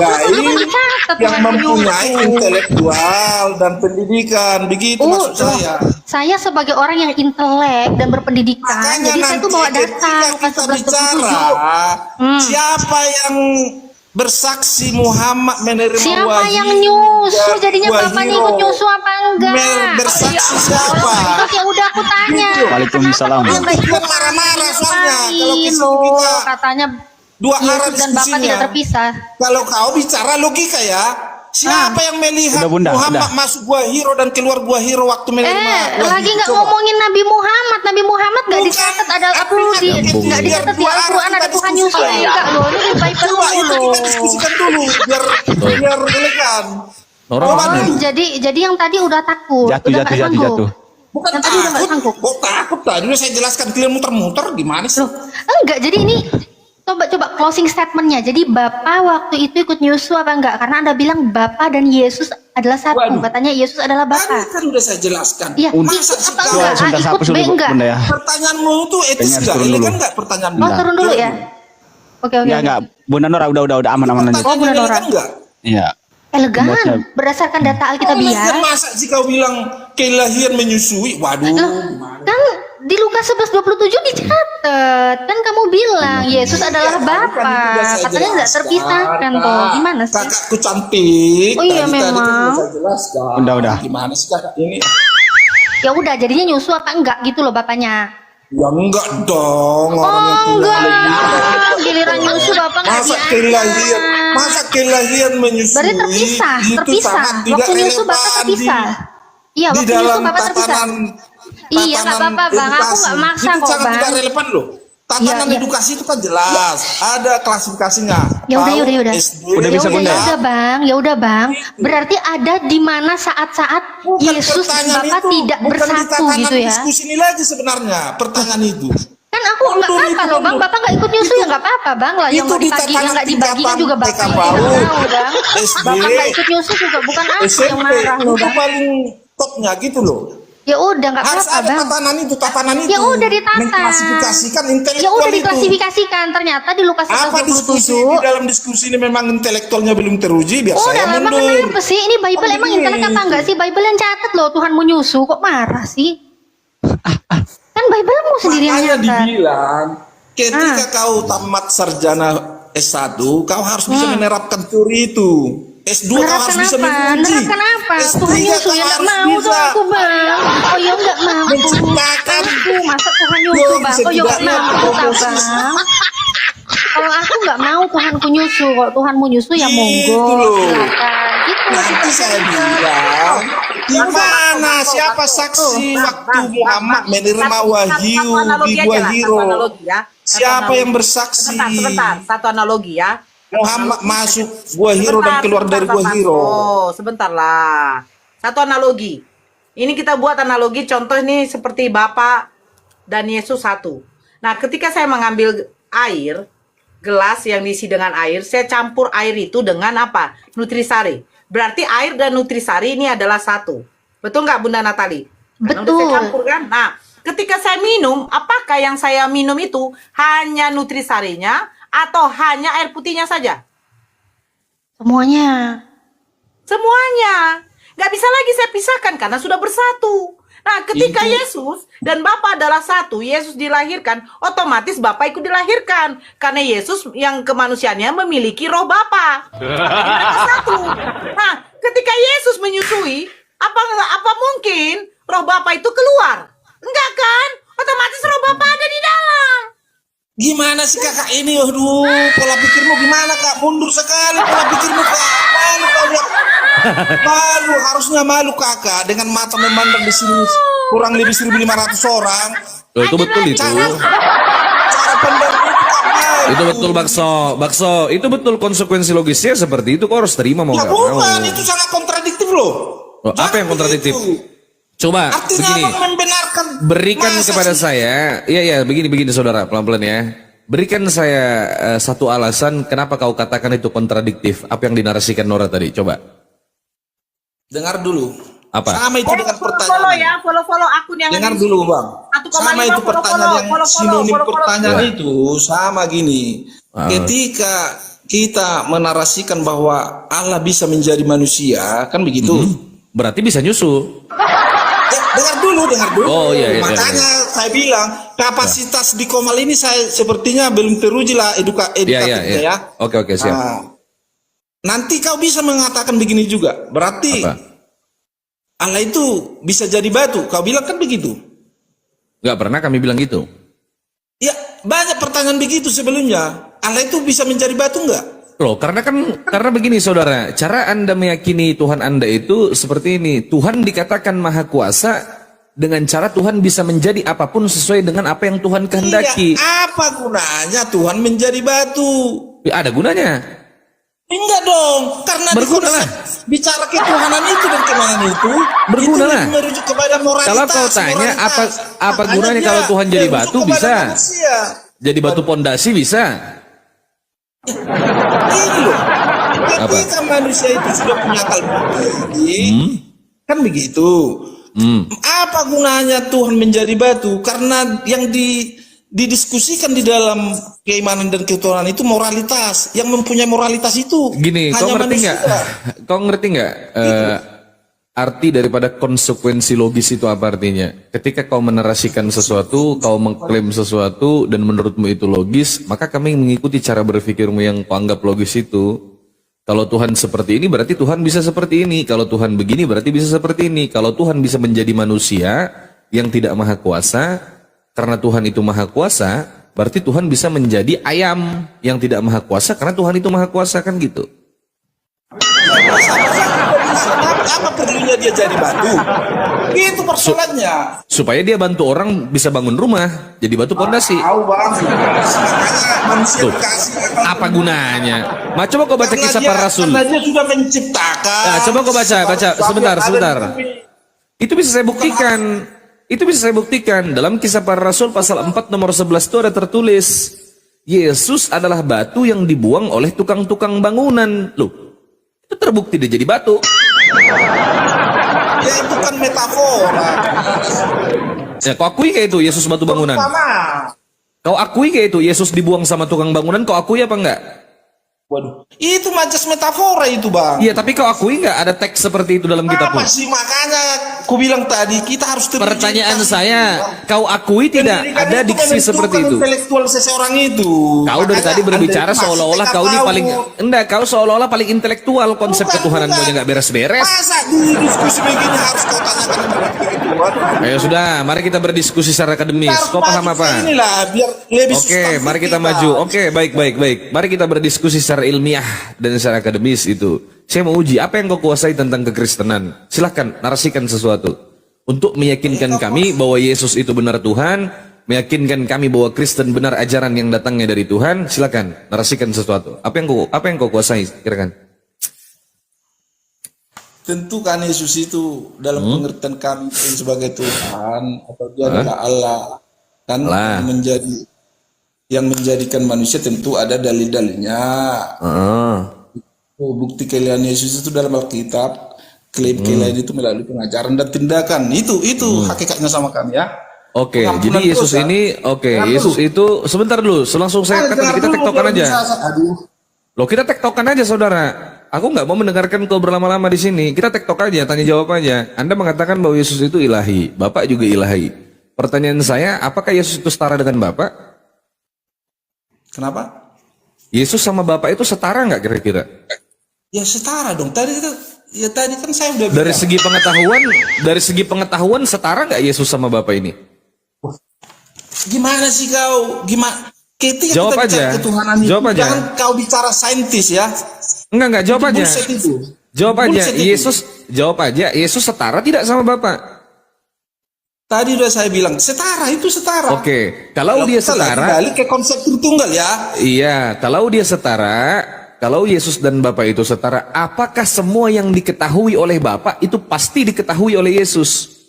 Hargai dicatat. yang mempunyai intelektual dan pendidikan, begitu maksud saya. Saya sebagai orang yang intelek dan berpendidikan, Makanya jadi saya tuh bawa data ketika Lukas kita 11:27. bicara siapa yang bersaksi Muhammad menerima Siapa wahyu yang nyusu? Jadinya wahyu. Bapak nih ikut nyusu apa enggak? Bersaksi siapa? Terus ya udah aku tanya. Waalaikumsalam. Yang nggak ikut Dia marah-marah soalnya kalau ngapain kita loh? kita Katanya dua arah Yesus dan Bapak diskusinya. tidak terpisah. Kalau kau bicara logika ya, siapa yang melihat Udah, Bunda, Muhammad udah. masuk gua hiro dan keluar gua hiro waktu menerima wahyu? Lagi nggak Coba. ngomongin Nabi Muhammad. Nabi Muhammad nggak Bukan. dicatat ada apa di Nyambung. nggak dicatat di Dua arah Al-Quran ada kita Tuhan diskusi. Yesus enggak loh. Ini di Bible Coba itu loh. kita diskusikan dulu biar elegan. Orang Coba dulu. Jadi yang tadi udah takut, Jatuh, udah jatuh, nggak jatuh, sanggup. jatuh. Bukan Yang tadi udah nggak sanggup. Kok takut tadi udah saya jelaskan, kalian muter-muter gimana sih? Loh, enggak. Jadi ini coba closing statementnya. Jadi Bapak waktu itu ikut nyusu apa enggak? Karena Anda bilang Bapak dan Yesus adalah satu. Waduh. Katanya Yesus adalah Tadi Bapak. kan udah saya jelaskan. Iya, Masa ikut sih apa kau- enggak? Sebentar, Ikut hapus B dulu, enggak? Bunda ya. Pertanyaanmu itu etis Kayaknya enggak? turun Elegan dulu. enggak pertanyaanmu? Oh, turun dulu ya. Oke. Enggak. Bunda Nora udah aman lanjut. Oh, Bunda Nora. Elegan enggak? Iya. Elegan Baca- berdasarkan data Alkitabiah. Masa sih kau bilang kelahiran menyusui? Waduh. Kan di Lukas 11:27 dicatat. Kan kamu bilang Yesus adalah Bapa. Katanya nggak terpisahkan toh. Gimana sih? Kakakku cantik. Oh iya, Tadi kan memang. udah saya jelaskan. Udah. Gimana sih kakak ini? Ya udah, jadinya nyusu apa enggak gitu loh bapaknya. Ya enggak dong. Oh Orang yang enggak. Giliran nyusu bapak nggak kelahiran, diajak. masa kelahiran menyusui? Berarti terpisah. Itu sangat tidak Waktu nyusu bapak relevan terpisah. Iya, di waktu nyusu dalam bapak terpisah. Iya, nggak apa-apa, Bang. Aku nggak maksa itu kok, sangat Bang. tidak relevan loh. Tatanan Iya. edukasi itu kan jelas, ada klasifikasinya. Ya udah, PAUD, ya udah. SD, Udah bisa, Bunda. Ya udah, Bang. Berarti ada di mana saat-saat Bukan Yesus dan pertanyaan Bapak itu, tidak bukan di bersatu tatanan gitu ya. diskusi ini lagi sebenarnya pertanyaan itu. Kan aku nggak apa-apa loh, Bang. Bapak nggak ikut nyusu ya nggak apa-apa, Bang. Lah yang Itu nggak di dibagi, yang tatanan nggak dibagi kan juga Bapak TK yang PAUD, tidak mau, Bang. SD, Bapak nggak ikut nyusu juga bukan aku yang SMP marah loh, itu Bang. paling topnya gitu loh. Ya udah nggak Harus apa-apa, ada Bang. tatanan itu. Ya udah ditata. Mengklasifikasikan Ya intelektual udah itu. diklasifikasikan. Ternyata di Lukas Apa diskusi 11:27. di dalam diskusi ini memang intelektualnya belum teruji, biar Oh, saya udah lama mundur. kenapa sih? Ini Bible Oh, emang begini. intelek apa enggak sih? Bible yang catat loh, Tuhan mau nyusu. Kok marah sih? Kan Bible-mu sendiri yang Makanya nyatat. dibilang, ketika kau tamat sarjana S1, kau harus bisa menerapkan teori itu. S2 kau harus bisa menguji. Menerapkan apa? S3 Tuhan nyusu kau ya enggak harus mau tuh bisa aku, Bang. Oh ya enggak mau. menciptakan. Aku masa Tuhan nyusu, Yo, Bang. bisa Oh ya enggak tidaknya mau tuh, proses. Bang. Kalau aku enggak mau Tuhanku nyusu. Kalau Tuhanmu nyusu ya monggo. Gitu loh. Silakan. Gitu loh. Nanti saya bilang, di mana siapa saksi waktu Muhammad menerima wahyu Satu analogi di aja Gua lah, Hiro? satu analogi ya. Satu Siapa analogi. yang bersaksi? Sebentar, satu analogi ya. Muhammad masuk Gua Hiro dan keluar dari Gua Hiro. Oh, sebentar lah. Satu analogi. Ini kita buat analogi, contoh ini seperti Bapak dan Yesus satu. Nah, ketika saya mengambil air, gelas yang diisi dengan air, saya campur air itu dengan apa? Nutrisari. Berarti air dan nutrisari ini adalah satu. Betul nggak, Bunda Natali? Karena udah saya Betul. campur kan? Nah, ketika saya minum, apakah yang saya minum itu hanya nutrisarinya atau hanya air putihnya saja? Semuanya. Semuanya. Nggak bisa lagi saya pisahkan karena sudah bersatu. Nah, ketika Yesus dan Bapa adalah satu, Yesus dilahirkan, otomatis Bapa ikut dilahirkan. Karena Yesus yang kemanusiaannya memiliki roh Bapa. Mereka satu. Nah, ketika Yesus menyusui, apa mungkin roh Bapa itu keluar? Enggak kan? Otomatis roh Bapa ada di dalam. Gimana sih kakak ini? Aduh, pola pikirmu gimana kak? Mundur sekali pola pikirmu kak. Malu kau lihat. Malu, harusnya malu kakak dengan mata memandang di sini kurang lebih 1.500 orang. Loh, itu betul itu. Cara pandang itu kak malu. Itu betul Bakso, itu betul konsekuensi logisnya seperti itu. Kau harus terima mau Ya nggak mau. bukan, itu sangat kontradiktif loh. Loh, apa yang kontradiktif? Begitu. Coba Artinya begini. abang membenarkan. Berikan Masa kepada sih? saya, iya begini saudara, pelan-pelan ya. Berikan saya satu alasan kenapa kau katakan itu kontradiktif. Apa yang dinarasikan Nora tadi? Coba. Dengar dulu. Apa? Sama itu dengan Follow pertanyaan. ya, follow akun yang Dengar ada di dulu sini. bang. 1,5 Sama itu pertanyaan yang follow, sinonim follow. pertanyaan itu sama gini. Ketika kita menarasikan bahwa Allah bisa menjadi manusia, kan begitu? Berarti bisa nyusu. Ya, dengar dulu. Oh, iya. Makanya saya bilang kapasitas di Komal ini saya sepertinya belum teruji lah edukatifnya ya. Oke, siap. Nah, nanti kau bisa mengatakan begini juga. Berarti Apa? Allah itu bisa jadi batu. Kau bilang kan begitu. Nggak pernah kami bilang gitu. Ya, banyak pertanyaan begitu sebelumnya. Allah itu bisa menjadi batu enggak? Loh, karena begini saudara, cara Anda meyakini Tuhan Anda itu seperti ini. Tuhan dikatakan maha kuasa dengan cara Tuhan bisa menjadi apapun sesuai dengan apa yang Tuhan kehendaki. Iya, apa gunanya Tuhan menjadi batu? Ya, ada gunanya. Enggak dong, karena di Berguna konsep lah. bicara ketuhanan itu dan kemanusiaan itu Berguna itu lah. merujuk kepada moralitas. Kalau kau tanya apa Makanya gunanya dia kalau Tuhan jadi merujuk batu, kepada bisa. manusia. Jadi batu pondasi bisa. Ini loh, Apa? ketika manusia itu sudah punya akal budi, kan begitu. Apa gunanya Tuhan menjadi batu? Karena yang didiskusikan di dalam keimanan dan ketuhanan itu moralitas. Yang mempunyai moralitas itu Gini, kau hanya ngerti manusia. nggak? Kau ngerti nggak arti daripada konsekuensi logis itu apa artinya? Ketika kau menarasikan sesuatu, kau mengklaim sesuatu dan menurutmu itu logis, maka kami mengikuti cara berpikirmu yang kau anggap logis itu. Kalau Tuhan seperti ini berarti Tuhan bisa seperti ini. Kalau Tuhan begini berarti bisa seperti ini. Kalau Tuhan bisa menjadi manusia yang tidak maha kuasa, karena Tuhan itu maha kuasa, berarti Tuhan bisa menjadi ayam yang tidak maha kuasa karena Tuhan itu maha kuasa, kan gitu. Apa perlunya dia jadi batu? Itu persoalannya. Supaya dia bantu orang bisa bangun rumah, jadi batu pondasi. Tahu bang, manusia Tuh, dikasih apa gunanya? Coba kau baca kisah para rasul. Karena dia sudah menciptakan. Nah, coba kau baca sebentar. Itu bisa saya buktikan. Itu bisa saya buktikan. Dalam kisah para rasul pasal 4 nomor 11 itu ada tertulis, Yesus adalah batu yang dibuang oleh tukang-tukang bangunan. Loh, itu terbukti dia jadi batu. Ya itu kan metafora. Ya, kau akui kayak itu Yesus batu bangunan? Sama. Kau akui kayak itu Yesus dibuang sama tukang bangunan? Kau akui apa enggak? Waduh, itu majas metafora itu bang. Iya, tapi kau akui nggak ada teks seperti itu dalam kitabmu? Apa sih, makanya aku bilang tadi kita harus teruji. Pertanyaan saya, kau akui tidak Pendidikan ada itu diksi seperti menentukan itu? intelektual seseorang itu. Kau dari Makanya tadi berbicara Anda seolah-olah masih kau ini tahu. paling enggak, kau seolah-olah paling intelektual, konsep Bukan, ketuhanan kau bukan. nggak beres-beres. Masa di diskusi begini harus kau tanyakan ketuhanan? Ayo sudah, mari kita berdiskusi secara akademis. Kau paham apa? Inilah biar lebih Oke, substantif mari kita maju. Oke, baik. Mari kita berdiskusi secara ilmiah dan secara akademis itu. Saya mau uji apa yang kau kuasai tentang kekristenan. Silahkan narasikan sesuatu untuk meyakinkan kami bahwa Yesus itu benar Tuhan, meyakinkan kami bahwa Kristen benar ajaran yang datangnya dari Tuhan. Silakan narasikan sesuatu. Apa yang kau kuasai? Kirakan. Tentu kan Yesus itu dalam pengertian kami sebagai Tuhan atau dia adalah Allah kan Allah. yang menjadikan manusia tentu ada dalil-dalilnya. Bukti keelian Yesus itu dalam Alkitab, klaim keelian itu melalui pengajaran dan tindakan. Itu hakikatnya sama kami ya. Oke, Pengampunan jadi Yesus dosa. ini, Dengar Yesus dulu. itu sebentar dulu, langsung saya katakan kita tektokan aja. Loh, kita tektokan aja saudara. Aku nggak mau mendengarkan kau berlama-lama di sini. Kita tektok aja, tanya jawab aja. Anda mengatakan bahwa Yesus itu ilahi, Bapak juga ilahi. Pertanyaan saya, apakah Yesus itu setara dengan Bapak? Kenapa? Yesus sama Bapak itu setara nggak kira-kira? Ya setara dong. Tadi kan saya udah Dari bilang. segi pengetahuan setara nggak Yesus sama Bapak ini? Gimana sih kau? Gimana? Ketika Jawab kita bicara aja. ketuhanan itu, Jawab aja. jangan kau bicara saintis ya. Enggak, jawab aja. Bullshit itu. Jawab aja. Bullshit itu. Jawab aja. Yesus setara tidak sama Bapak? Tadi udah saya bilang setara itu setara. Oke, kalau dia kita lagi setara, balik ke konsep Tritunggal ya. iya, kalau dia setara, kalau Yesus dan Bapa itu setara, apakah semua yang diketahui oleh Bapa itu pasti diketahui oleh Yesus?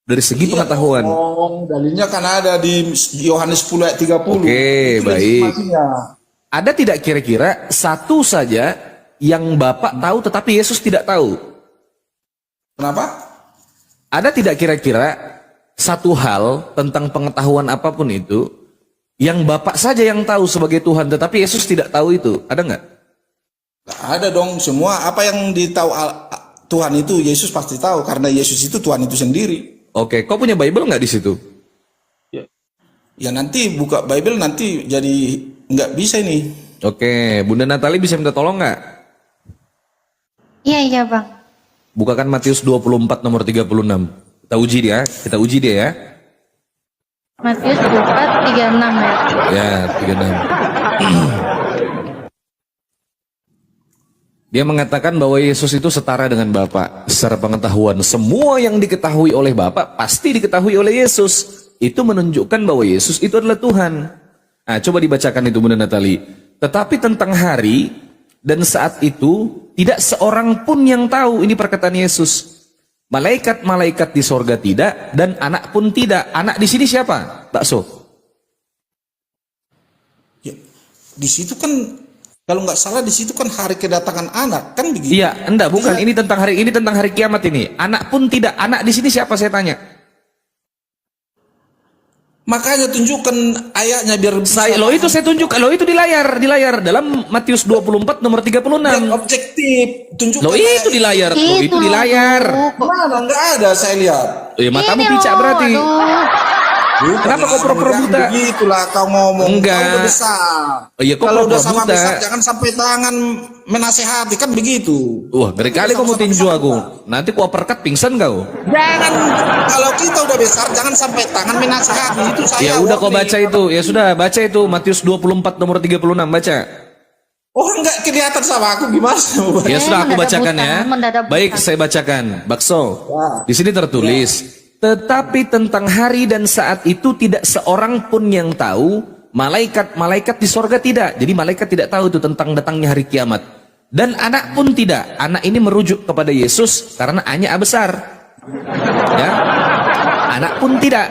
Dari segi pengetahuan. Dalilnya kan ada di Yohanes 10 ayat 30. Oke, Itu baik. informasinya. Ada tidak kira-kira satu saja yang Bapak tahu tetapi Yesus tidak tahu? Kenapa? Ada tidak kira-kira satu hal tentang pengetahuan apapun itu yang Bapak saja yang tahu sebagai Tuhan tetapi Yesus tidak tahu itu? Ada nggak? Nggak ada dong. Semua apa yang ditahu Tuhan itu Yesus pasti tahu karena Yesus itu Tuhan itu sendiri. Oke, kau punya Bible nggak di situ? Ya nanti buka Bible nanti jadi nggak bisa ini. Oke, Bunda Natali bisa minta tolong nggak? Iya Bang. Bukakan Matius 24 nomor 36. Kita uji dia ya. Matius 24 36 ya. Ya, 36. Dia mengatakan bahwa Yesus itu setara dengan Bapa secara pengetahuan. Semua yang diketahui oleh Bapa pasti diketahui oleh Yesus. Itu menunjukkan bahwa Yesus itu adalah Tuhan. Nah, coba dibacakan itu Bunda Natali. Tetapi tentang hari, dan saat itu tidak seorang pun yang tahu. Ini perkataan Yesus. Malaikat-malaikat di sorga tidak, dan anak pun tidak. Anak di sini siapa, Bakso? Ya, di situ kan kalau nggak salah di situ kan hari kedatangan anak kan begitu. Iya, enggak, bukan. Ini tentang hari kiamat ini. Anak pun tidak. Anak di sini siapa, saya tanya? Makanya tunjukkan ayatnya biar Saya tunjukkan. Itu di layar dalam Matius 24 nomor 36. Yang objektif, tunjukkan. Itu di layar. Itu di layar. Mana nggak ada saya lihat. Matamu picak berarti. Kenapa kau pura-pura buta? Begitulah kau ngomong. Enggak. Kau udah besar. Kau Kalau udah sama buta. besar jangan sampai tangan menasehati kan begitu. Wah, ngeri kali kau mau tinju aku. Nanti ku uppercut pingsan kau. Jangan, kalau kita udah besar jangan sampai tangan menasehati itu saya. Ya udah kau baca itu. Ya sudah, baca itu Matius 24 nomor 36, baca. Oh enggak kelihatan sama aku gimana? Ya sudah, aku bacakan ya. mendadak buta. Baik, saya bacakan. Bakso. Di sini tertulis, tetapi tentang hari dan saat itu tidak seorang pun yang tahu, malaikat-malaikat di sorga tidak. Jadi malaikat tidak tahu itu tentang datangnya hari kiamat. Dan anak pun tidak. Anak ini merujuk kepada Yesus karena A-nya A besar. Ya. Anak pun tidak.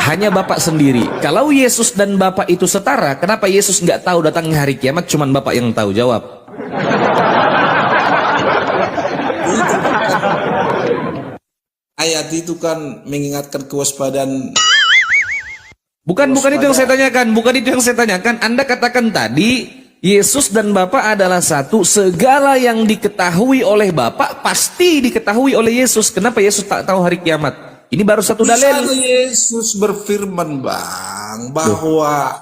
Hanya Bapak sendiri. Kalau Yesus dan Bapak itu setara, kenapa Yesus nggak tahu datangnya hari kiamat? Cuman Bapak yang tahu. Jawab. Ayat itu kan mengingatkan kewaspadaan. Bukan itu yang saya tanyakan. Bukan itu yang saya tanyakan. Anda katakan tadi, Yesus dan Bapa adalah satu. Segala yang diketahui oleh Bapa pasti diketahui oleh Yesus. Kenapa Yesus tak tahu hari kiamat? Ini baru satu Di sana dalil. Yesus berfirman Bang bahwa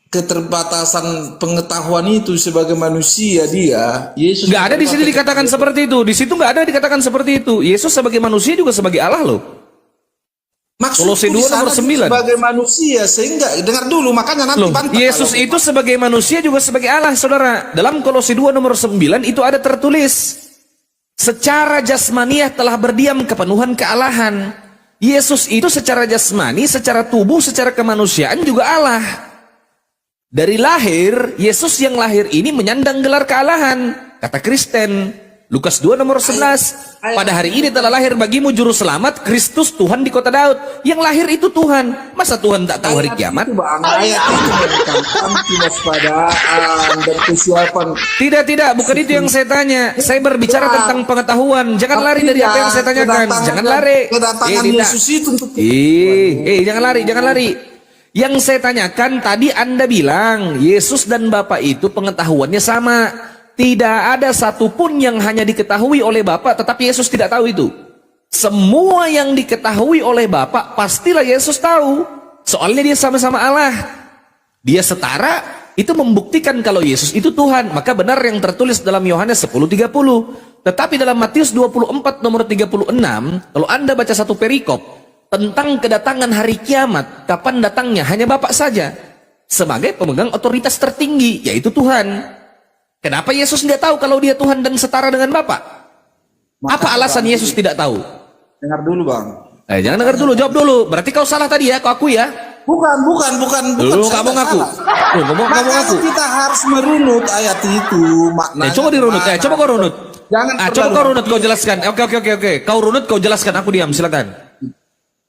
keterbatasan pengetahuan itu sebagai manusia dia. Yesus Nggak ada di sini dikatakan seperti itu. Di situ nggak ada dikatakan seperti itu. Yesus sebagai manusia juga sebagai Allah loh. Maksudku Kolose 2 di sana nomor 9. sebagai manusia sehingga dengar dulu makanya nanti Loh, bantah Yesus kalau- itu sebagai manusia juga sebagai Allah, saudara. Dalam Kolose 2 nomor 9 itu ada tertulis, secara jasmaniah telah berdiam kepenuhan kealahan. Yesus itu secara jasmani, secara tubuh, secara kemanusiaan juga Allah. Dari lahir, Yesus yang lahir ini menyandang gelar kealahan. Kata Kristen, Lukas 2 nomor 11, pada hari ini telah lahir bagimu juru selamat, Kristus Tuhan di kota Daud. Yang lahir itu Tuhan. Masa Tuhan tak tahu hari kiamat? Itu, Bang, ayat itu menekankan kewaspadaan dan kesiapan. Tidak, bukan itu yang saya tanya. Saya berbicara tentang pengetahuan. Jangan lari dari apa yang saya tanyakan. Jangan lari. Kedatangan tidak. Yesus itu untuk Jangan lari. Yang saya tanyakan tadi Anda bilang Yesus dan Bapa itu pengetahuannya sama. Tidak ada satupun yang hanya diketahui oleh Bapa, tetapi Yesus tidak tahu itu. Semua yang diketahui oleh Bapa pastilah Yesus tahu. Soalnya dia sama-sama Allah. Dia setara, itu membuktikan kalau Yesus itu Tuhan. Maka benar yang tertulis dalam Yohanes 10:30. Tetapi dalam Matius 24 nomor 36, kalau Anda baca satu perikop tentang kedatangan hari kiamat, kapan datangnya hanya Bapa saja sebagai pemegang otoritas tertinggi, yaitu Tuhan. Kenapa Yesus nggak tahu kalau dia Tuhan dan setara dengan Bapa? Apa alasan Yesus tidak tahu? dengar dulu Bang. Jangan dengar dulu, jawab dulu. Berarti kau salah tadi ya, kau aku ya? Bukan. Lu Saya kamu tak ngaku. salah. Lu kamu Makanya ngaku. kita harus merunut ayat itu maknanya. Coba dirunut, gimana. coba kau runut. Jangan Coba terlalu- kau runut, kau jelaskan. Oke. Kau runut, kau jelaskan. Aku diam, silakan.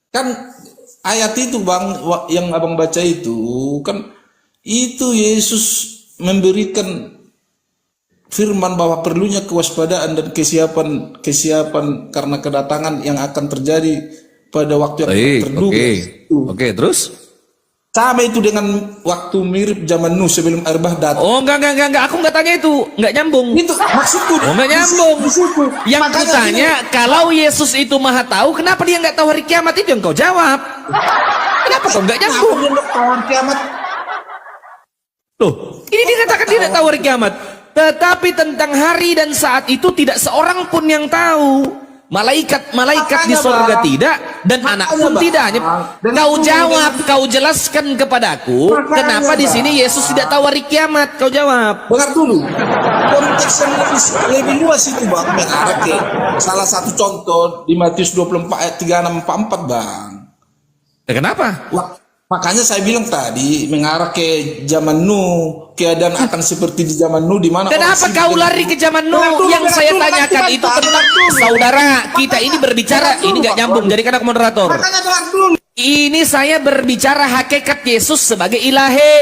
Kan ayat itu Bang yang Abang baca itu kan itu Yesus memberikan firman bahwa perlunya kewaspadaan dan kesiapan karena kedatangan yang akan terjadi pada waktu yang terduga. Oke, terus? Sama itu dengan waktu mirip zaman Nuh sebelum air bah datang. Oh, enggak. Aku enggak tanya itu. Enggak nyambung. Itu maksudku. Oh, enggak nyambung. Di situ. Yang Makanya kutanya, kalau Yesus itu maha tahu, kenapa dia enggak tahu hari kiamat? Itu yang kau jawab. Kenapa kau enggak nyambung? Dia nggak tahu hari kiamat. Loh, ini dikatakan dia tidak tahu hari kiamat. Tetapi tentang hari dan saat itu tidak seorang pun yang tahu. Malaikat di Makanya, sorga Bang. tidak, dan Makanya, anak pun Bang. tidak. Kau jawab, kau jelaskan kepadaku, Makanya, kenapa di Bang. sini Yesus tidak tahu hari kiamat? Kau jawab. Dengar dulu. Konteks yang lebih luas itu Bang mengarah ke salah satu contoh di Matius 24 ayat 36-44 Bang. Kenapa? Makanya saya bilang tadi mengarah ke zaman Nuh, keadaan akan seperti di zaman Nuh di mana Kenapa orang kau sibuk lari ke zaman Nuh? Dengar dulu, Yang dengar saya dulu, tanyakan nanti itu bantah, tentang dengar dulu. saudara kita ini berbicara. Dengar dulu, Ini nggak Pak nyambung. Tuan. Jadi kan aku moderator. Makanya dengar dulu. Ini saya berbicara hakikat Yesus sebagai ilahi.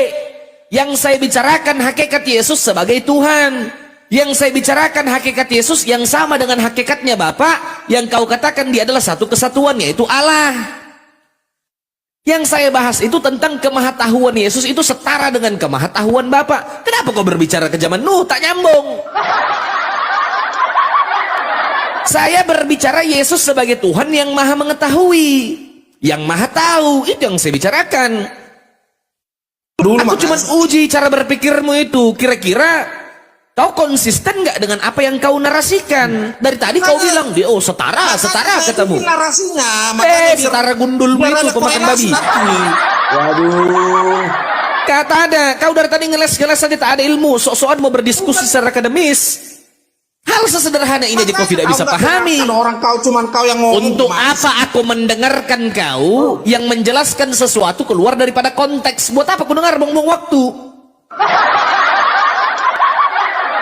Yang saya bicarakan hakikat Yesus sebagai Tuhan. Yang saya bicarakan hakikat Yesus yang sama dengan hakikatnya Bapa. Yang kau katakan dia adalah satu kesatuan, yaitu Allah. Yang saya bahas itu tentang kemahatauan Yesus itu setara dengan kemahatauan Bapa. Kenapa kau berbicara ke zaman Nuh? Tak nyambung. Saya berbicara Yesus sebagai Tuhan yang maha mengetahui, yang maha tahu. Itu yang saya bicarakan. Aku cuma uji cara berpikirmu itu. Kira-kira kau konsisten nggak dengan apa yang kau narasikan? Dari tadi kau bilang, oh setara katamu. Narasinya, Setara gundulmu itu pemakan babi. Waduh. Kata ada, kau dari tadi ngeles-ngeles saja tak ada ilmu. Sok-sokan mau berdiskusi secara akademis. Hal sesederhana ini aja kau tidak bisa pahami. Orang kau cuman kau yang ngomong. Untuk apa aku mendengarkan kau yang menjelaskan sesuatu keluar daripada konteks? Buat apa aku dengar buang-buang waktu?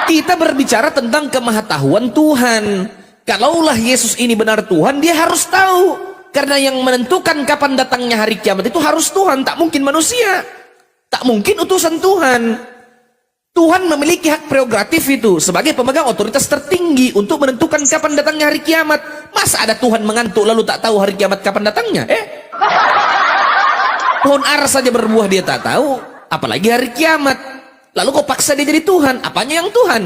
Kita berbicara tentang kemahatauan Tuhan. Kalaulah Yesus ini benar Tuhan, dia harus tahu. Karena yang menentukan kapan datangnya hari kiamat itu harus Tuhan, tak mungkin manusia. Tak mungkin utusan Tuhan. Tuhan memiliki hak prerogatif itu sebagai pemegang otoritas tertinggi untuk menentukan kapan datangnya hari kiamat. Masa ada Tuhan mengantuk lalu tak tahu hari kiamat kapan datangnya? Pohon ara saja berbuah dia tak tahu, apalagi hari kiamat. Lalu kau paksa dia jadi Tuhan. Apanya yang Tuhan?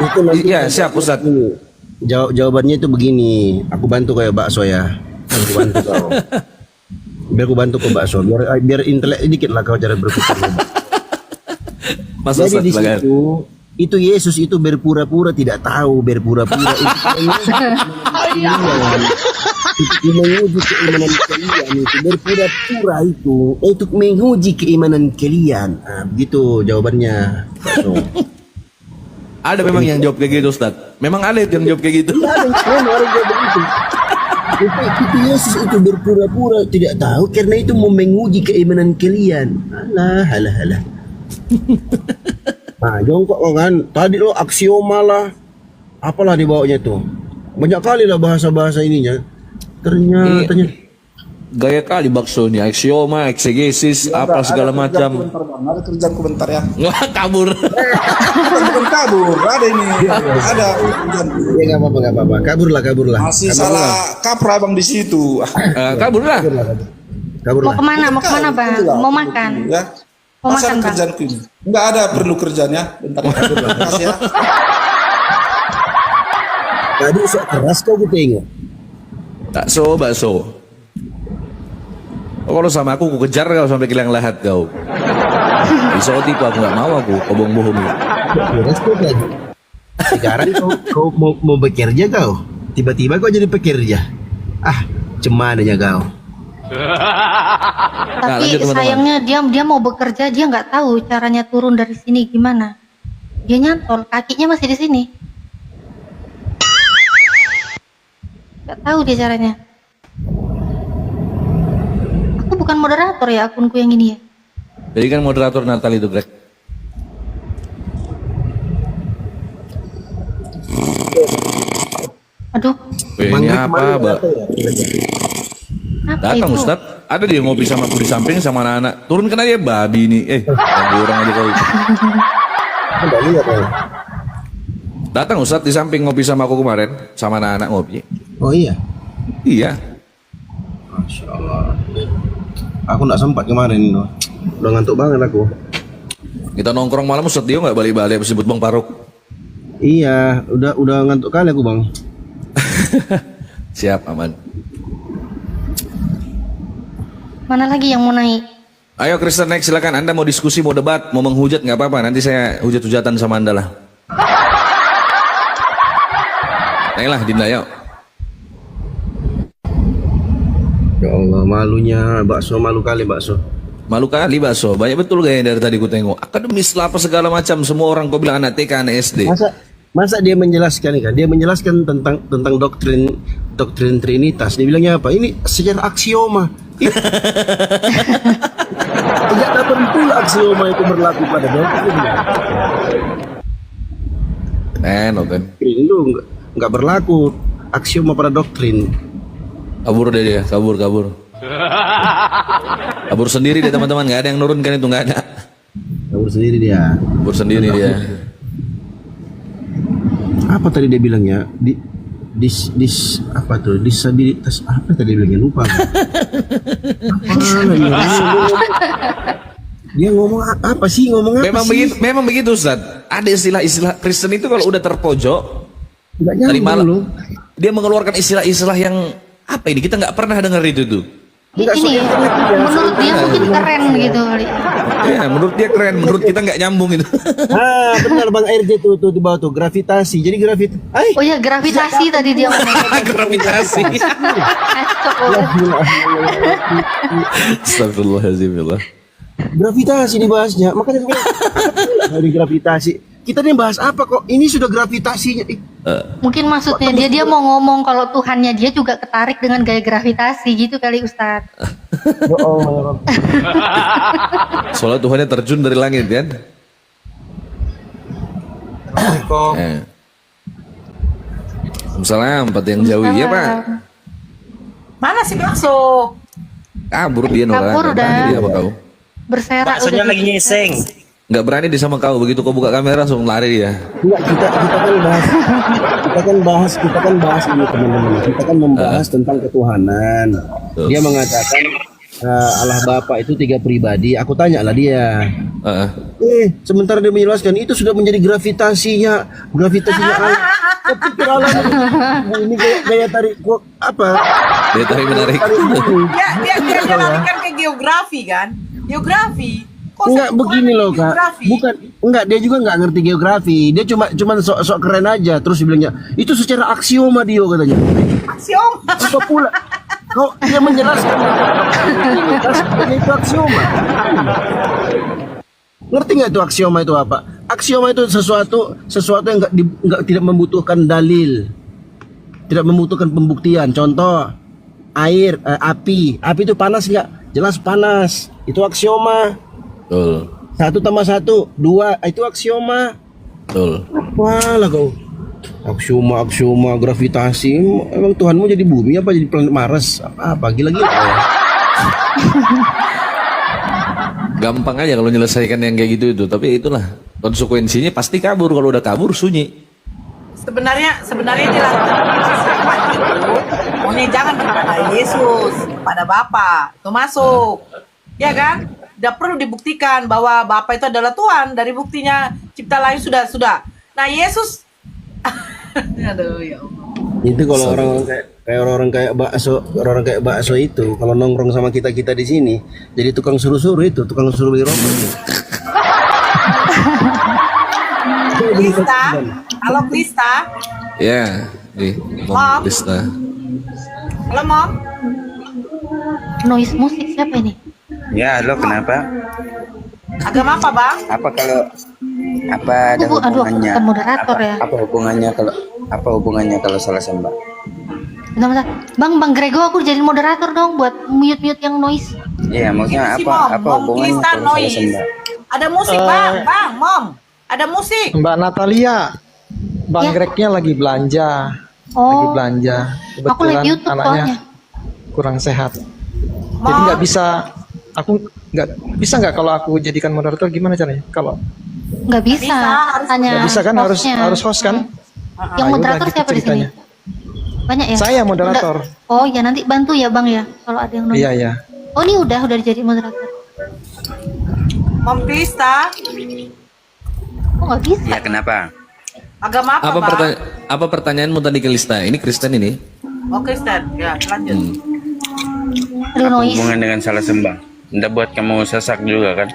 Itu nanti Iya, siap Ustaz. Jawabannya itu begini. Aku bantu kayak bakso ya. Aku bantu kau. Biar aku bantu kau bakso. Biar intelek dikit lah kau cara berpikir. Mas Jadi Ustaz, di silakan. situ itu Yesus itu berpura-pura tidak tahu, berpura-pura itu menguji keimanan kalian, itu berpura-pura itu untuk menguji keimanan kalian. Nah, begitu jawabannya. Ada memang yang jawab kayak gitu Ustaz. Memang ada yang jawab kayak gitu. Itu Yesus itu berpura-pura tidak tahu karena itu mau menguji keimanan kalian. Alah. Nah, jongkok kan. Tadi lo aksioma lah. Apalah dibawanya tuh. Banyak kali lah bahasa-bahasa ininya. Ternyata Gaya kali bakso ini, aksioma, eksegesis, apa segala macam. Ada kerjaanku bentar ya. Wah, kabur. Bukan kabur, ada ini. Ada kerjaanku. Ya nggak apa-apa. Kabur lah. Masih salah kaprah abang di situ. Kabur lah. Mau kemana bang? Mau makan? Ya. Mau Masa makan bang? kerjaanku ini. Enggak ada perlu kerjaannya. Bentar ya. Terima kasih ya. Tadi sok keras kau gue tengok. Bakso. Kalau sama aku kejar kau sampai kilang lahat kau. Iso tipu aku nggak mau aku bohong-bohong. Keras kau lagi. Sekarang kau mau bekerja kau. Tiba-tiba kau jadi pekerja. Cemananya kau. Nah, Tapi lanjut, teman-teman. sayangnya dia mau bekerja, dia nggak tahu caranya turun dari sini gimana. Dia nyantol, kakinya masih di sini. Nggak tahu dia caranya. Aku bukan moderator ya akunku yang ini ya. Jadi kan moderator Natal itu, Greg. Aduh, Ini apa, Mbak? apa Datang itu? Ustaz. Ada dia ngopi sama aku di samping sama anak-anak. Turunkan aja babi ini. Ganggu orang aja kau. Enggak lihat kau. Datang Ustaz di samping ngopi sama aku kemarin. Sama anak-anak ngopi. Oh iya. Iya. Masya Allah. Aku nggak sempat kemarin loh. Udah ngantuk banget aku. Kita nongkrong malam Ustaz, dia nggak balik-balik sebut Bang Faruk. Iya, udah ngantuk kali aku bang. Siap, aman. Mana lagi yang mau naik? Ayo Kristen naik, silakan. Anda mau diskusi, mau debat, mau menghujat nggak apa-apa. Nanti saya hujat-hujatan sama Anda lah. Naiklah Dinda, yuk. Ya Allah, malunya bakso, malu kali bakso. Malu kali bakso. Banyak betul gaya dari tadi ku tengok. Akademis lah apa segala macam. Semua orang kau bilang anak TK, anak SD. Masa dia menjelaskan ini kan? Dia menjelaskan tentang doktrin Trinitas. Dia bilangnya apa? Ini secara aksioma. Tidak dapat pula aksioma itu berlaku pada doktrin. Oke. Itu nggak berlaku aksioma pada doktrin. Kabur deh dia, kabur. Kabur sendiri dia teman-teman, nggak ada yang nurunkan itu, nggak ada. Kabur sendiri dia. Kabur sendiri dia. Apa tadi dia bilangnya? Apa tuh? Disabilitas apa tadi dia bilangnya, lupa. Dia ngomong apa sih? Ngomong apa sih? Memang begitu Ustaz. Ada istilah-istilah Kristen itu kalau udah terpojok Nggak dari nyambung malam loh. dia mengeluarkan istilah-istilah yang apa ini, kita nggak pernah dengar itu tuh. Ini menurut dia mungkin keren gitu kali. Ya, menurut dia keren, menurut kita nggak nyambung itu. Benar Bang RJ tuh di bawah tuh, gravitasi. Jadi Oh ya, gravitasi tadi dia ngomong. Gravitasi. Astagfirullahaladzim. Gravitasi dibahasnya. Makanya dia bilang, dari gravitasi. Kita nih bahas apa kok? Ini sudah gravitasinya. Mungkin maksudnya dia mau ngomong kalau Tuhannya dia juga ketarik dengan gaya gravitasi gitu kali Ustadz. Soalnya Tuhannya terjun dari langit kan. Assalamualaikum. Empat yang jauh ya Pak. Mana sih bakso? Kabur dia Nora. Kabur udah. Dia apa kau? Berserak Baksonya udah lagi gitu. nyeseng. Nggak berani dia sama kau, begitu kau buka kamera langsung lari dia. Enggak, kita kan bahas ini teman-teman. Kita kan membahas tentang ketuhanan. Dia mengatakan Allah Bapa itu 3 pribadi. Aku tanya lah dia. Sementara dia menjelaskan itu sudah menjadi gravitasinya Allah. Kepikir Allah ini gaya tarik apa? Dia tarik menarik. Dia larikan ke geografi kan? Geografi. Enggak begini loh Kak. Enggak, dia juga enggak ngerti geografi. Dia cuma sok keren aja. Terus dia bilangnya itu secara aksioma dia katanya. Aksioma. Apa pula? Kau dia menjelaskan itu aksioma. Ngerti nggak itu aksioma itu apa? Aksioma itu sesuatu yang tidak membutuhkan dalil, tidak membutuhkan pembuktian. Contoh air, api itu panas nggak? Jelas panas. Itu aksioma. Betul. 1 tambah 1 2 itu aksioma. Betul. Walah kau. Aksioma gravitasi. Emang Tuhanmu jadi bumi apa jadi planet Mars? Apa gila-gila ya? Gampang aja kalau menyelesaikan yang kayak gitu itu, tapi itulah konsekuensinya, pasti kabur. Kalau udah kabur sunyi. Sebenarnya dilakukan maunya jangan kepada Yesus, kepada Bapa. Itu masuk. Ya kan? Tidak perlu dibuktikan bahwa Bapa itu adalah Tuhan. Dari buktinya cipta lain sudah. Nah, Yesus aduh ya Allah. Itu kalau orang kayak bakso itu kalau nongkrong sama kita di sini jadi tukang suruh-suruh itu, tukang suruh beli rokok. Krista, halo Krista. Ya, nih, Mom. Krista. Halo Mom. Noise musik siapa ini? Ya, halo, kenapa? Agama apa Bang? Apa ada Aduh, aku hubungannya? bukan moderator ya. Apa hubungannya kalau salah sembah? Bentar. Bang Grego, aku jadi moderator dong buat mute yang noise. Iya, maksudnya Si apa Mom hubungannya Krista kalau salah noise. sembah? Ada musik Bang, Mom. Ada musik. Mbak Natalia, Bang Ya. Gregnya lagi belanja. Oh, aku live Kebetulan YouTube anaknya soalnya. kurang sehat. Mom. Jadi nggak bisa nggak kalau aku jadikan moderator, gimana caranya? Kalau Nggak bisa, harus- hanya nggak bisa kan, hostnya. harus host kan? Yang Ah, moderator yaudah, gitu siapa di sini? ceritanya. Banyak ya? Saya moderator. Oh ya, nanti bantu ya Bang ya kalau ada yang nonton. Iya. Oh ini udah jadi moderator. Mom Krista. Oh nggak bisa. Ya, kenapa? Agama apa Bang? Apa pertanyaanmu tadi ke Krista? Ini Kristen ini. Oh Kristen. Ya, lanjut. Aduh noise. Hubungan dengan salah sembah. Nggak buat kamu sesak juga kan?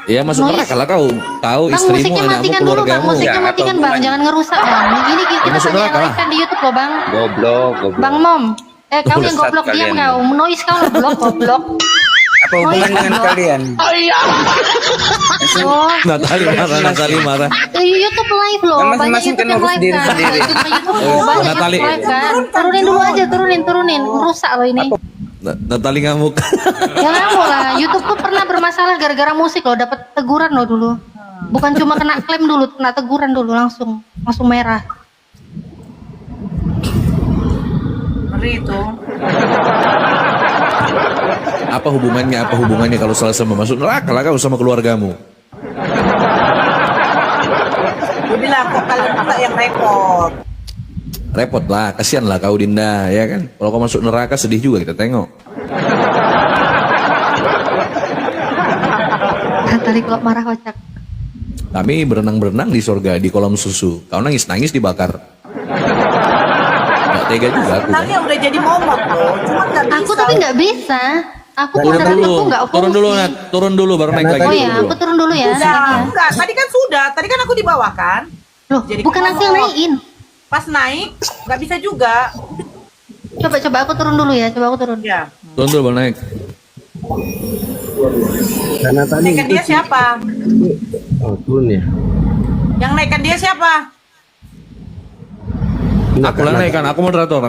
Ya masuk Noise. neraka lah kau. Tahu Bang istrimu, musiknya anakmu, matikan dulu Bang, keluargamu. musiknya Ya, matikan atau Bang, hubungan- jangan ngerusak Bang. Ini kita Masuk banyak yang neraka lah. like kan di YouTube loh Bang. Goblok. Bang Mom, kau yang Sesat goblok diam kalian. kau, noise kau goblok. Apa hubungan dengan kalian? Oh, Natali marah. YouTube live loh. Kan Banyak masing-masing YouTube kan yang urus live diri kan. sendiri. Banyak Natali. YouTube live kan. Turunin dulu aja, turunin. Rusak loh ini. Natali ngamuk. Ya ngamuk lah. YouTube tuh pernah bermasalah gara-gara musik loh. Dapat teguran loh dulu. Bukan cuma kena klaim dulu, kena teguran dulu langsung merah. Ngeri itu. Apa hubungannya kalau sama masuk neraka lah kau sama keluargamu? Dia bilang kok kalian pula yang repot. Repot lah, kasihan lah kau Dinda, ya kan? Kalau kau masuk neraka sedih juga kita tengok. Tadi kalau marah kocak. Kami berenang-berenang di surga di kolam susu. Kau nangis-nangis dibakar. Gak tega juga aku. Sebenarnya udah jadi momok loh. Cuma nggak bisa. Aku tapi nggak bisa. Aku Turun beneran dulu, aku nggak turun dulu, Nat. Turun dulu baru naik lagi. Oh ya, aku turun dulu ya. Udah, enggak. Tadi kan sudah. Tadi kan aku dibawakan. Loh, Jadi bukan aku yang momok. naikin. Pas naik nggak bisa juga. Coba aku turun dulu ya. Coba aku turun. Ya. Turun dulu baru naik. Karena tadi Naikkan dia siapa? Oh, turun ya. Yang naikkan dia siapa? Aku lah naik kan, aku moderator.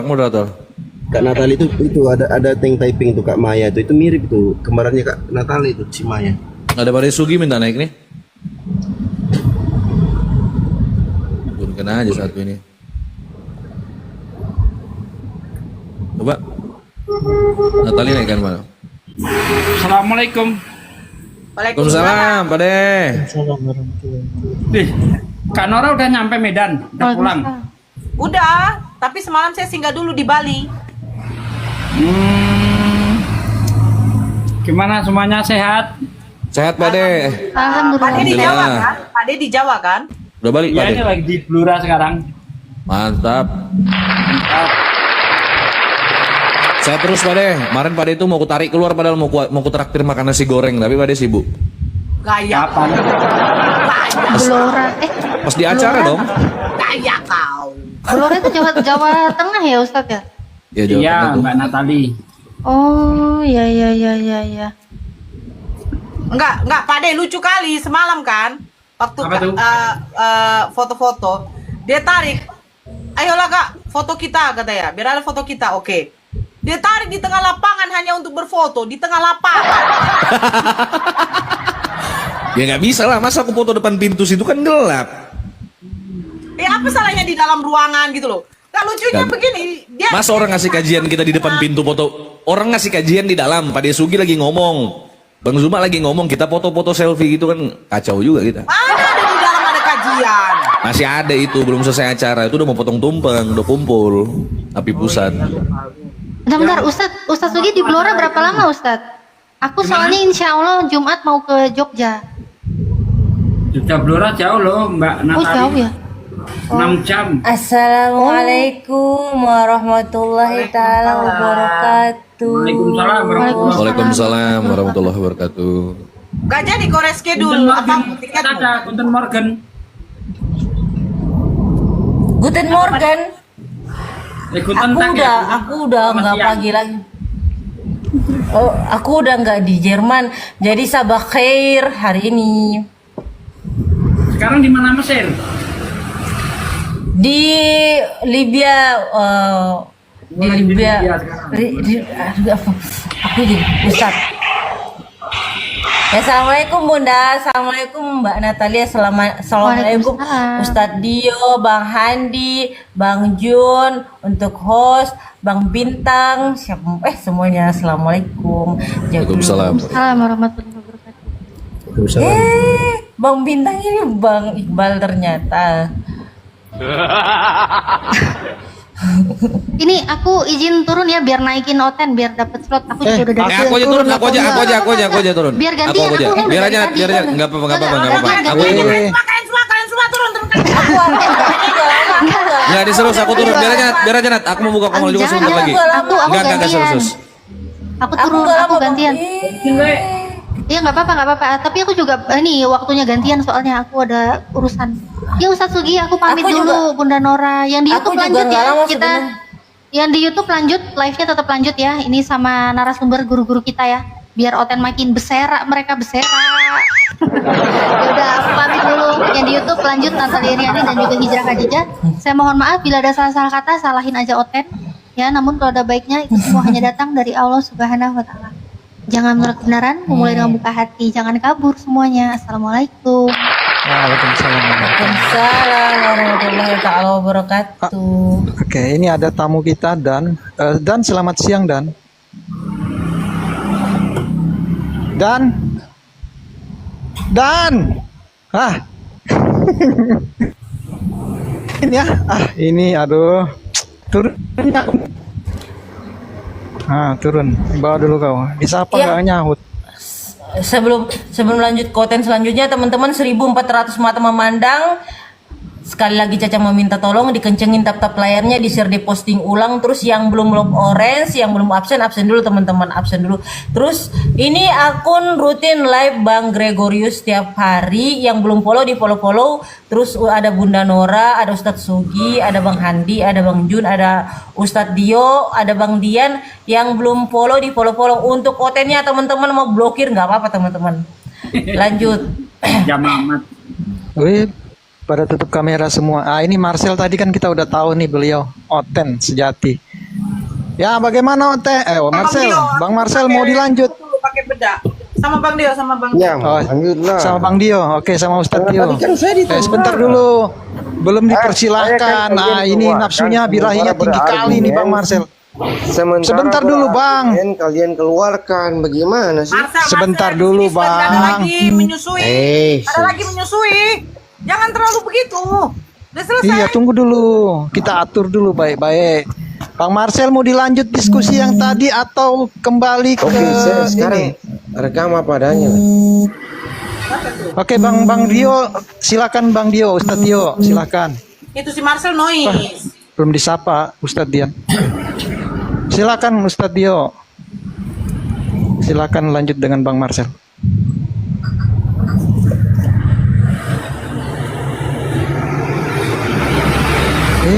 Kak Natali itu ada tank typing tuh Kak Maya itu mirip tuh kembarannya Kak Natali itu si Maya. Ada Pak Sugi minta naik nih. Turunkan aja satu ini. Coba. Natali naikkan mana? Assalamualaikum. Waalaikumsalam, Pak De. Ih, Kak Nora udah nyampe Medan, udah pulang. Udah, tapi semalam saya singgah dulu di Bali. Gimana semuanya sehat? Sehat Pak De. Pak De di Alhamdulillah. Jawa kan? Pak De di Jawa kan? Udah balik Pak Ya De. ini lagi di Blora sekarang. Mantap. Saya terus Pak De. Kemarin Pak De itu mau kutarik keluar padahal mau kutraktir makan nasi goreng, tapi Pak De sibuk. Gaya. Kapan? Blora. Pas di acara Blora. dong. Gaya kau. Blora itu Jawa Tengah ya Ustadz ya? Ya Jawa Iya, Tengah tuh. Mbak Natali. Oh, ya. Enggak, Pak De lucu kali semalam kan? Waktu Apa tuh? foto-foto, dia tarik. Ayolah Kak, foto kita kata ya. Biar ada foto kita, oke. Dia tarik di tengah lapangan hanya untuk berfoto di tengah lapangan. Ya nggak bisa lah, masa aku foto depan pintu situ kan gelap. Apa salahnya di dalam ruangan gitu loh? Nah lucunya Gak- begini, dia Masa orang ngasih kajian kita di depan pintu foto, orang ngasih kajian di dalam, Pak Desugi lagi ngomong, Bang Zuma lagi ngomong, kita foto-foto selfie gitu kan kacau juga kita. mana ada di dalam ada kajian. Masih ada itu, belum selesai acara, itu udah mau potong tumpeng, udah kumpul, api pusat. Bentar, Ustadz Sugi di Blora berapa lama Ustadz? Aku soalnya insya Allah Jumat mau ke Jogja. Sudah Blora jauh loh Mbak Natali. Oh jauh ya? 6 jam. Assalamualaikum warahmatullahi taala wabarakatuh. Waalaikumsalam warahmatullahi Waalaikumsalam warahmatullahi wabarakatuh. Gak jadi kau reschedule apa tiketmu? Ada Guten Morgen. Guten Morgen. Guten Aku Tag ya. udah Selamat nggak siang. pagi lagi. Oh, aku udah nggak di Jerman. Jadi sabah khair hari ini. Sekarang di mana Mesir? Di Libya. Di Libya. Aduh, aku jadi Ustaz. Ya, Assalamualaikum Bunda, Assalamualaikum Mbak Natalia, Assalamualaikum Waalaikumsalam. Ustadz Dio, Bang Handi, Bang Jun, untuk host, Bang Bintang, semuanya Assalamualaikum. Waalaikumsalam. Assalamualaikum warahmatullahi wabarakatuh. Bang Bintang ini Bang Iqbal ternyata. Ini aku izin turun ya biar naikin Oten biar dapat slot. Aku juga udah dapat. Aku aja turun, aku aja turun. Biar ganti, Aku aja. aku kan Biar udah aja, tadi biar aja. kan. Enggak apa-apa. Enggak, Aku aja turun. Kalian semua turun. Enggak diserus, aku turun. Biar aja Nat. Aku mau buka kongol juga sebentar lagi. Aku Enggak gantian. serius. Aku turun, aku gantian. Iya nggak apa-apa. Tapi aku juga ini waktunya gantian soalnya aku ada urusan. Ya Ustadz Sugi, aku pamit Aku dulu Bunda Nora. Yang di Aku YouTube juga lanjut nggak ya lama kita. sebenarnya. Yang di YouTube lanjut, live-nya tetap lanjut ya. Ini sama narasumber guru-guru kita ya. biar Oten makin berserak, mereka berserak. Ya udah, aku pamit dulu. Yang di YouTube lanjut Natalia Riani dan juga Hijrah Khadijah. Saya mohon maaf bila ada salah-salah kata, salahin aja Oten. Ya, namun kalau ada baiknya itu semua hanya datang dari Allah Subhanahu wa taala. Jangan menolak kebenaran, memulai dengan buka hati, jangan kabur semuanya. Assalamualaikum. Waalaikumsalam. Waalaikumsalam warahmatullahi taala wabarakatuh. Oke, ini ada tamu kita Dan. Dan selamat siang Dan. Dan. Ini ya. Ini aduh. Turun. Turun. Bawa dulu kau. Disapa Ya. nggak nyahut. Sebelum lanjut konten selanjutnya, teman-teman, 1400 mata memandang. Sekali lagi Caca meminta tolong dikencengin tap-tap layarnya, di-share, di-posting ulang. Terus yang belum lock orange, yang belum absen dulu teman-teman, absen dulu. Terus ini akun rutin live Bang Gregorius setiap hari. Yang belum follow di follow. Terus ada Bunda Nora, ada Ustadz Sugi, ada Bang Handi, ada Bang Jun, ada Ustadz Dio, ada Bang Dian. Yang belum follow di follow. Untuk kontennya teman-teman mau blokir nggak apa-apa teman-teman. Lanjut. Jam amat. Wih, pada tutup kamera semua. Ini Marcel tadi kan kita udah tahu nih beliau Oten sejati. Ya, bagaimana Oten? Marcel, Bang Marcel mau dilanjut? Pakai bedak. Sama Bang Dio, sama Bang Ya, lanjutlah. Sama Bang Dio. Oke, sama Ustadz Dio. Tadi kan saya ditanya. Sebentar dulu. Belum dipersilahkan. Ini nafsunya birahinya tinggi kali nih Bang Marcel. Sebentar dulu Bang. Kalian keluarkan bagaimana sih? Sebentar dulu Bang. Ada lagi menyusui. Ada lagi menyusui. Jangan terlalu begitu. Udah selesai. Iya, tunggu dulu. Kita atur dulu baik-baik. Bang Marcel mau dilanjut diskusi yang tadi atau kembali ke saya sekarang rekam apa adanya. Oke, Bang Dio, silakan Bang Dio, Ustadz Dio, silakan. Itu si Marcel noise. Belum disapa Ustadz Dian. Silakan Ustadz Dio. Silakan lanjut dengan Bang Marcel.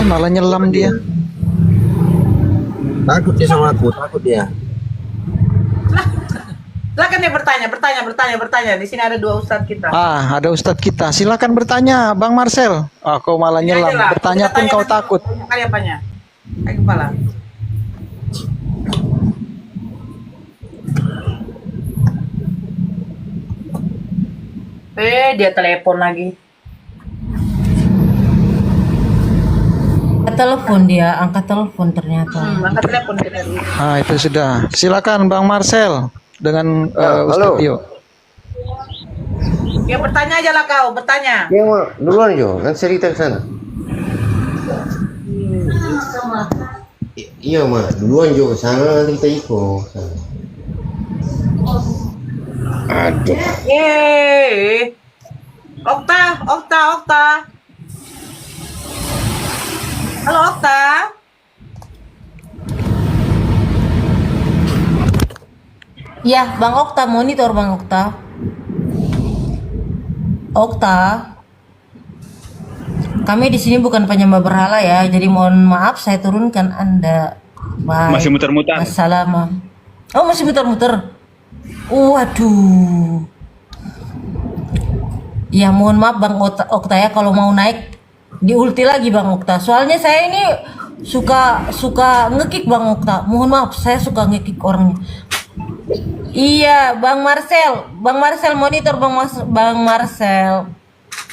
Malah nyelam dia. Takut dia sama aku, takut dia. Silakan dia bertanya. Di sini ada dua ustadz kita. Ada ustadz kita. Silakan bertanya, Bang Marcel. Kau malah nyelam. Bertanya pun kau takut. Kali apanya? Kayak kepala. Dia telepon lagi. Angkat telepon ternyata. Angkat telepon kita. Itu sudah. Silakan Bang Marcel dengan Ustadz Dio. Ya bertanya aja lah kau, bertanya. Ya, duluan Jo, kan cerita ke sana. Iya, duluan Jo ke sana, nanti kita ikut. Aduh. Yeay. Okta. Halo Okta. Ya, Bang Okta, monitor Bang Okta. Kami di sini bukan penyembah berhala ya, jadi mohon maaf saya turunkan Anda. Bye. Masih muter-muter. Assalamualaikum. Oh, masih muter-muter. Waduh. Ya, mohon maaf Bang Okta ya, kalau mau naik diulti lagi Bang Okta. Soalnya saya ini suka ngekick Bang Okta. Mohon maaf, saya suka ngekick orangnya. Iya, Bang Marcel monitor Bang Marcel.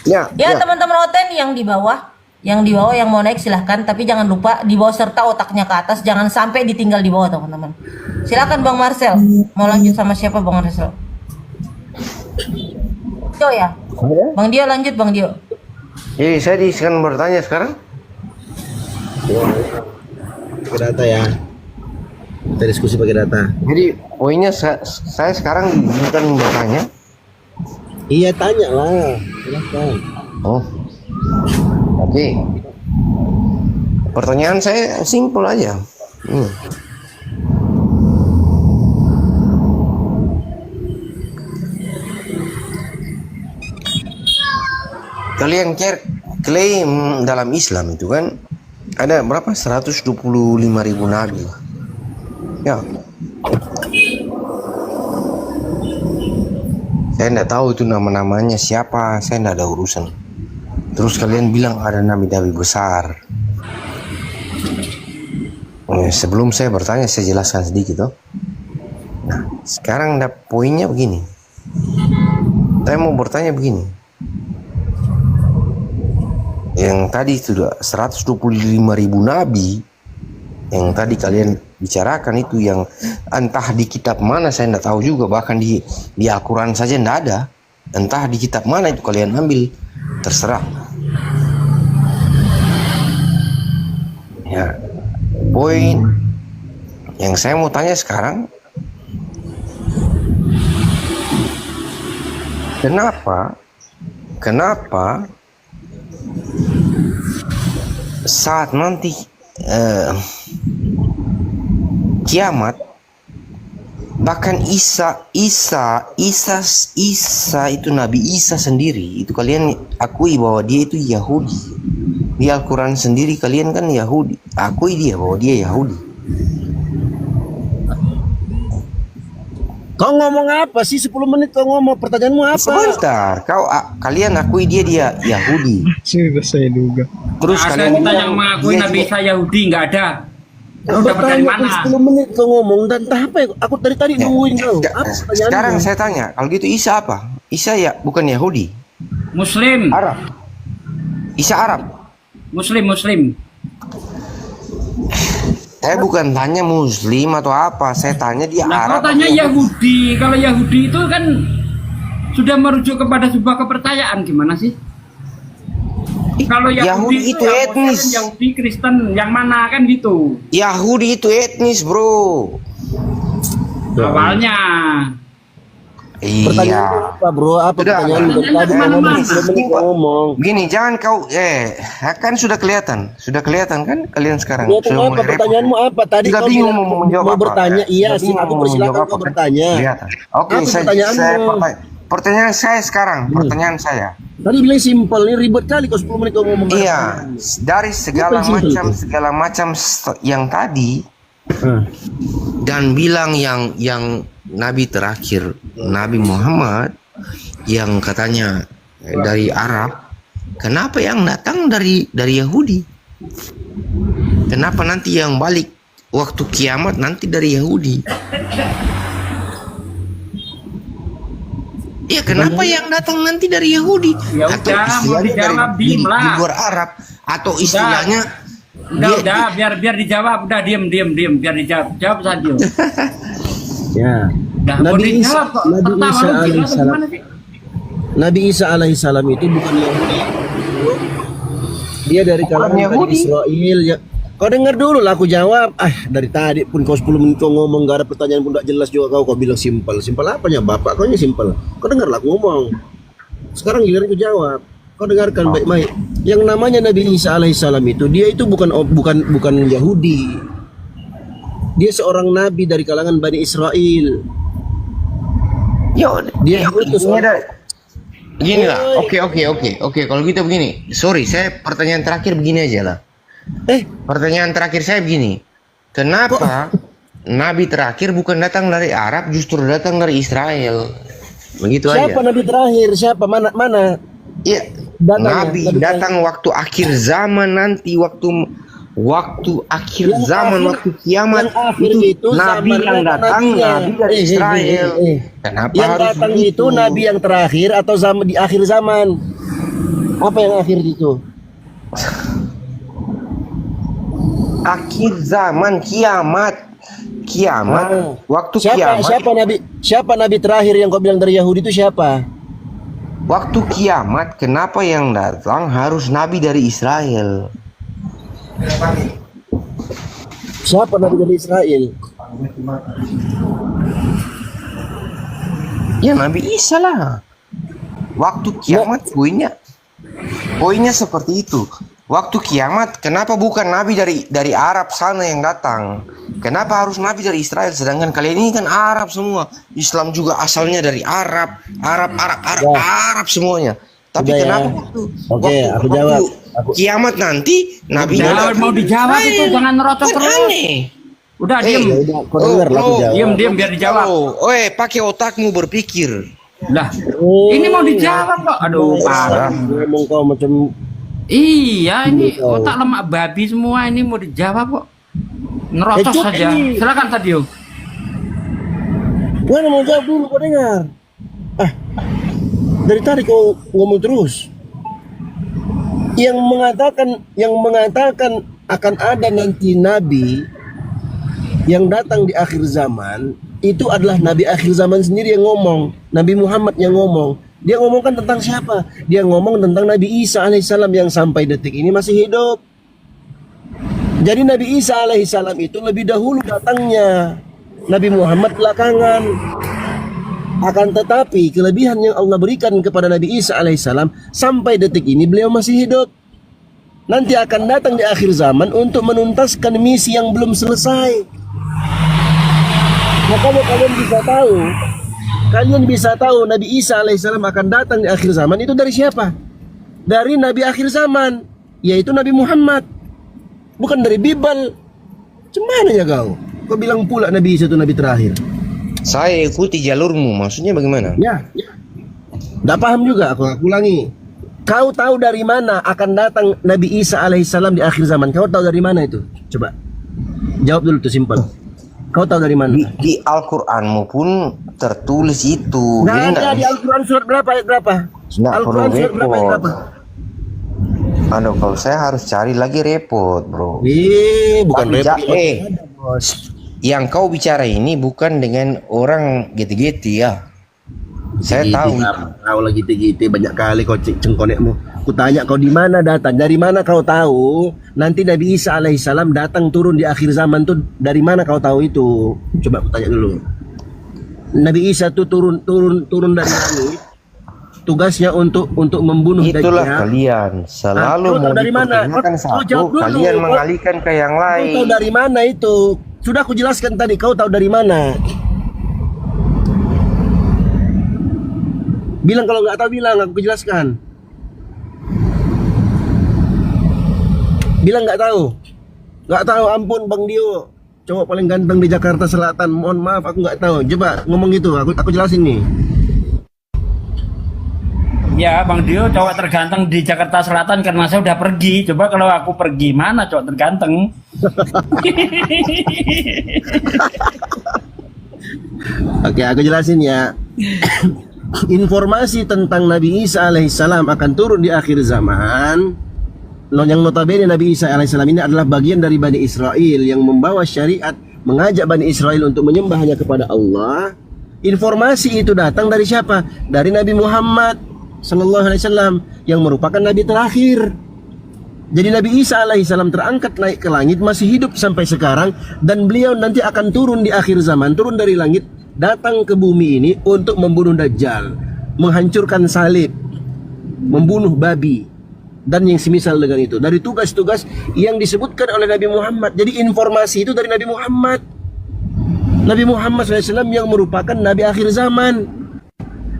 Ya, teman-teman Oten yang di bawah yang mau naik silahkan, tapi jangan lupa di bawah serta otaknya ke atas, jangan sampai ditinggal di bawah teman-teman. Silakan Bang Marcel. Mau lanjut sama siapa Bang Marcel? Dio ya? Bang Dio lanjut Bang Dio. Jadi saya sekarang bertanya sekarang. Pakai data ya. Kita diskusi pakai data. Jadi poinnya saya sekarang bukan bertanya. Iya, tanya lah. Silahkan. Oh. Oke. Pertanyaan saya simpel aja. Kalian klaim dalam Islam itu kan ada berapa? 125.000 nabi. Ya. Saya tidak tahu itu nama-namanya siapa, saya tidak ada urusan. Terus kalian bilang ada nabi-nabi besar. Sebelum saya bertanya, saya jelaskan sedikit toh. Nah, sekarang poinnya begini. Saya mau bertanya begini. Yang tadi sudah 125.000 nabi yang tadi kalian bicarakan itu, yang entah di kitab mana saya tidak tahu juga, bahkan di Al-Quran saja tidak ada. Entah di kitab mana itu kalian ambil, terserah. Ya, poin yang saya mau tanya sekarang, kenapa saat nanti kiamat, bahkan Isa itu Nabi Isa sendiri itu kalian akui bahwa dia itu Yahudi. Di Al-Quran sendiri kalian kan Yahudi, akui dia bahwa dia Yahudi. Kau ngomong apa sih? 10 menit kau ngomong, pertanyaanmu apa? Sebentar, kalian akui dia Yahudi. Sudah saya duga. Terus kalian kita yang mengakui Nabi Isa Yahudi nggak ada. Kau dapat dari mana? 10 menit kau ngomong dan entah apa ya? Aku dari tadi nungguin kau. Sekarang saya tanya, kalau gitu Isa apa? Isa ya bukan Yahudi. Muslim. Arab. Isa Arab. Muslim. Saya bukan tanya Muslim atau apa, saya tanya dia Arab. Kau tanya Yahudi. Kalau Yahudi itu kan sudah merujuk kepada sebuah kepercayaan, gimana sih? Kalau Yahudi itu etnis. Yahudi Kristen yang mana kan gitu? Yahudi itu etnis, bro. Awalnya. Iya. Apa bro? Apa pertanyaan ngomong? Gini, jangan kau kan sudah kelihatan kan kalian sekarang. Sudah apa pertanyaanmu apa? Tadi kau bingung mau menjawab mau bertanya. Iya sih, aku persilakan kau bertanya. Oke, pertanyaan saya sekarang, pertanyaan saya. Tadi bilang simpel, ini ribet kali kau 10 menit kau ngomong. Iya, dari segala macam yang tadi dan bilang yang Nabi terakhir, Nabi Muhammad yang katanya dari Arab, kenapa yang datang dari Yahudi? Kenapa nanti yang balik waktu kiamat nanti dari Yahudi? Ya kenapa yang datang nanti dari Yahudi? Ya atau udah, mau dijawab di lah. luar Arab, atau istilahnya udah biar dijawab, udah diem biar dijawab saja. Ya. Nabi Isa alaihissalam itu bukan Yahudi. Dia dari kalangan Bani Israel. Ya. Kau dengar dulu lah aku jawab. Dari tadi pun kau 10 menit kau ngomong, gak ada pertanyaan pun gak jelas juga kau bilang simpel. Simpel apanya bapak? Kau nya simpel. Kau dengar lah aku ngomong. Sekarang giliran aku jawab. Kau dengarkan baik-baik. Yang namanya Nabi Isa alaihissalam itu, dia itu bukan Yahudi. Dia seorang nabi dari kalangan Bani Israel. Dia utus gini lah. Oke. Kalau gitu begini. Sorry, saya pertanyaan terakhir begini aja lah. Pertanyaan terakhir saya begini. Kenapa nabi terakhir bukan datang dari Arab, justru datang dari Israel? Begitu aja. Siapa nabi terakhir? Siapa? Mana? Iya. Nabi datang waktu akhir zaman nanti, waktu akhir zaman, waktu kiamat itu nabi yang datang, nabi dari Israel. Kenapa yang harus datang itu nabi yang terakhir atau di akhir zaman? Apa yang akhir itu? Akhir zaman, kiamat. Waktu kiamat. Siapa nabi terakhir yang kau bilang dari Yahudi itu siapa? Waktu kiamat, kenapa yang datang harus nabi dari Israel? Siapa nabi dari Israel? Ya Nabi Isa lah. Waktu kiamat poinnya seperti itu. Waktu kiamat, kenapa bukan nabi dari Arab sana yang datang? Kenapa harus nabi dari Israel? Sedangkan kalian ini kan Arab semua. Islam juga asalnya dari Arab semuanya. Tapi kenapa waktu aku jawab. Kiamat nanti nabi mau dijawab itu, jangan nerocos terus. Aneh. Udah diem. Diem biar dijawab. Pakai otakmu berpikir. Lah, ini mau dijawab kok. Aduh, parah. Ngomong kau macam Iya, ini otak lemak babi semua, ini mau dijawab kok. Nerocos saja. Silakan Sadio. Gua mau jawab dulu, kau dengar. Dari tadi kau ngomong terus. Yang mengatakan akan ada nanti nabi yang datang di akhir zaman, itu adalah nabi akhir zaman sendiri yang ngomong, Nabi Muhammad yang ngomong. Dia ngomongkan tentang siapa? Dia ngomong tentang Nabi Isa alaihissalam yang sampai detik ini masih hidup. Jadi Nabi Isa alaihissalam itu lebih dahulu datangnya, Nabi Muhammad belakangan. Akan tetapi kelebihan yang Allah berikan kepada Nabi Isa alaihissalam sampai detik ini beliau masih hidup. Nanti akan datang di akhir zaman untuk menuntaskan misi yang belum selesai. Maka kalian bisa tahu Nabi Isa alaihissalam akan datang di akhir zaman itu dari siapa? Dari Nabi akhir zaman, yaitu Nabi Muhammad. Bukan dari Bible. Cuman ya kau bilang pula Nabi Isa itu Nabi terakhir. Saya ikuti jalurmu, maksudnya bagaimana? Ya. Nggak paham juga, aku ulangi. Kau tahu dari mana akan datang Nabi Isa alaihissalam di akhir zaman? Kau tahu dari mana itu? Coba jawab dulu tuh, simpel. Kau tahu dari mana? Di Al-Quranmu pun tertulis itu. Nggak ada di Al-Quran surat berapa ayat berapa? Al-Quran surat berapa ayat berapa? Kalau saya harus cari lagi repot, bro. Bukan repot. Yang kau bicara ini bukan dengan orang gete-gete ya. Saya tahu. Kau lagi gete-gete banyak kali kau cengkonekmu. Ku tanya kau di mana datang? Dari mana kau tahu nanti Nabi Isa alaihissalam datang turun di akhir zaman tuh? Dari mana kau tahu itu? Coba aku tanya dulu. Nabi Isa tuh turun dari langit. Tugasnya untuk membunuh Dajjal. Itulah kalian selalu mau dipertanyakan satu, kalian mengalihkan ke yang lain. Kau tahu dari mana itu? Sudah aku jelaskan tadi, kau tahu dari mana? Bilang kalau nggak tahu, bilang, aku jelaskan. Bilang nggak tahu. Nggak tahu, ampun Bang Dio, cowok paling ganteng di Jakarta Selatan. Mohon maaf, aku nggak tahu. Coba ngomong gitu, aku jelasin nih. Ya, Bang Dio cowok terganteng di Jakarta Selatan karena saya udah pergi. Coba kalau aku pergi, mana cowok terganteng? Oke, aku jelasin ya. Informasi tentang Nabi Isa alaihissalam akan turun di akhir zaman. Yang notabene Nabi Isa alaihissalam ini adalah bagian dari Bani Israel yang membawa syariat, mengajak Bani Israel untuk menyembah hanya kepada Allah. Informasi itu datang dari siapa? Dari Nabi Muhammad sallallahu alaihi wasallam yang merupakan nabi terakhir. Jadi Nabi Isa alaihissalam terangkat naik ke langit, masih hidup sampai sekarang, dan beliau nanti akan turun di akhir zaman, turun dari langit, datang ke bumi ini untuk membunuh Dajjal, menghancurkan salib, membunuh babi, dan yang semisal dengan itu. Dari tugas-tugas yang disebutkan oleh Nabi Muhammad. Jadi informasi itu dari Nabi Muhammad. Nabi Muhammad SAW yang merupakan nabi akhir zaman.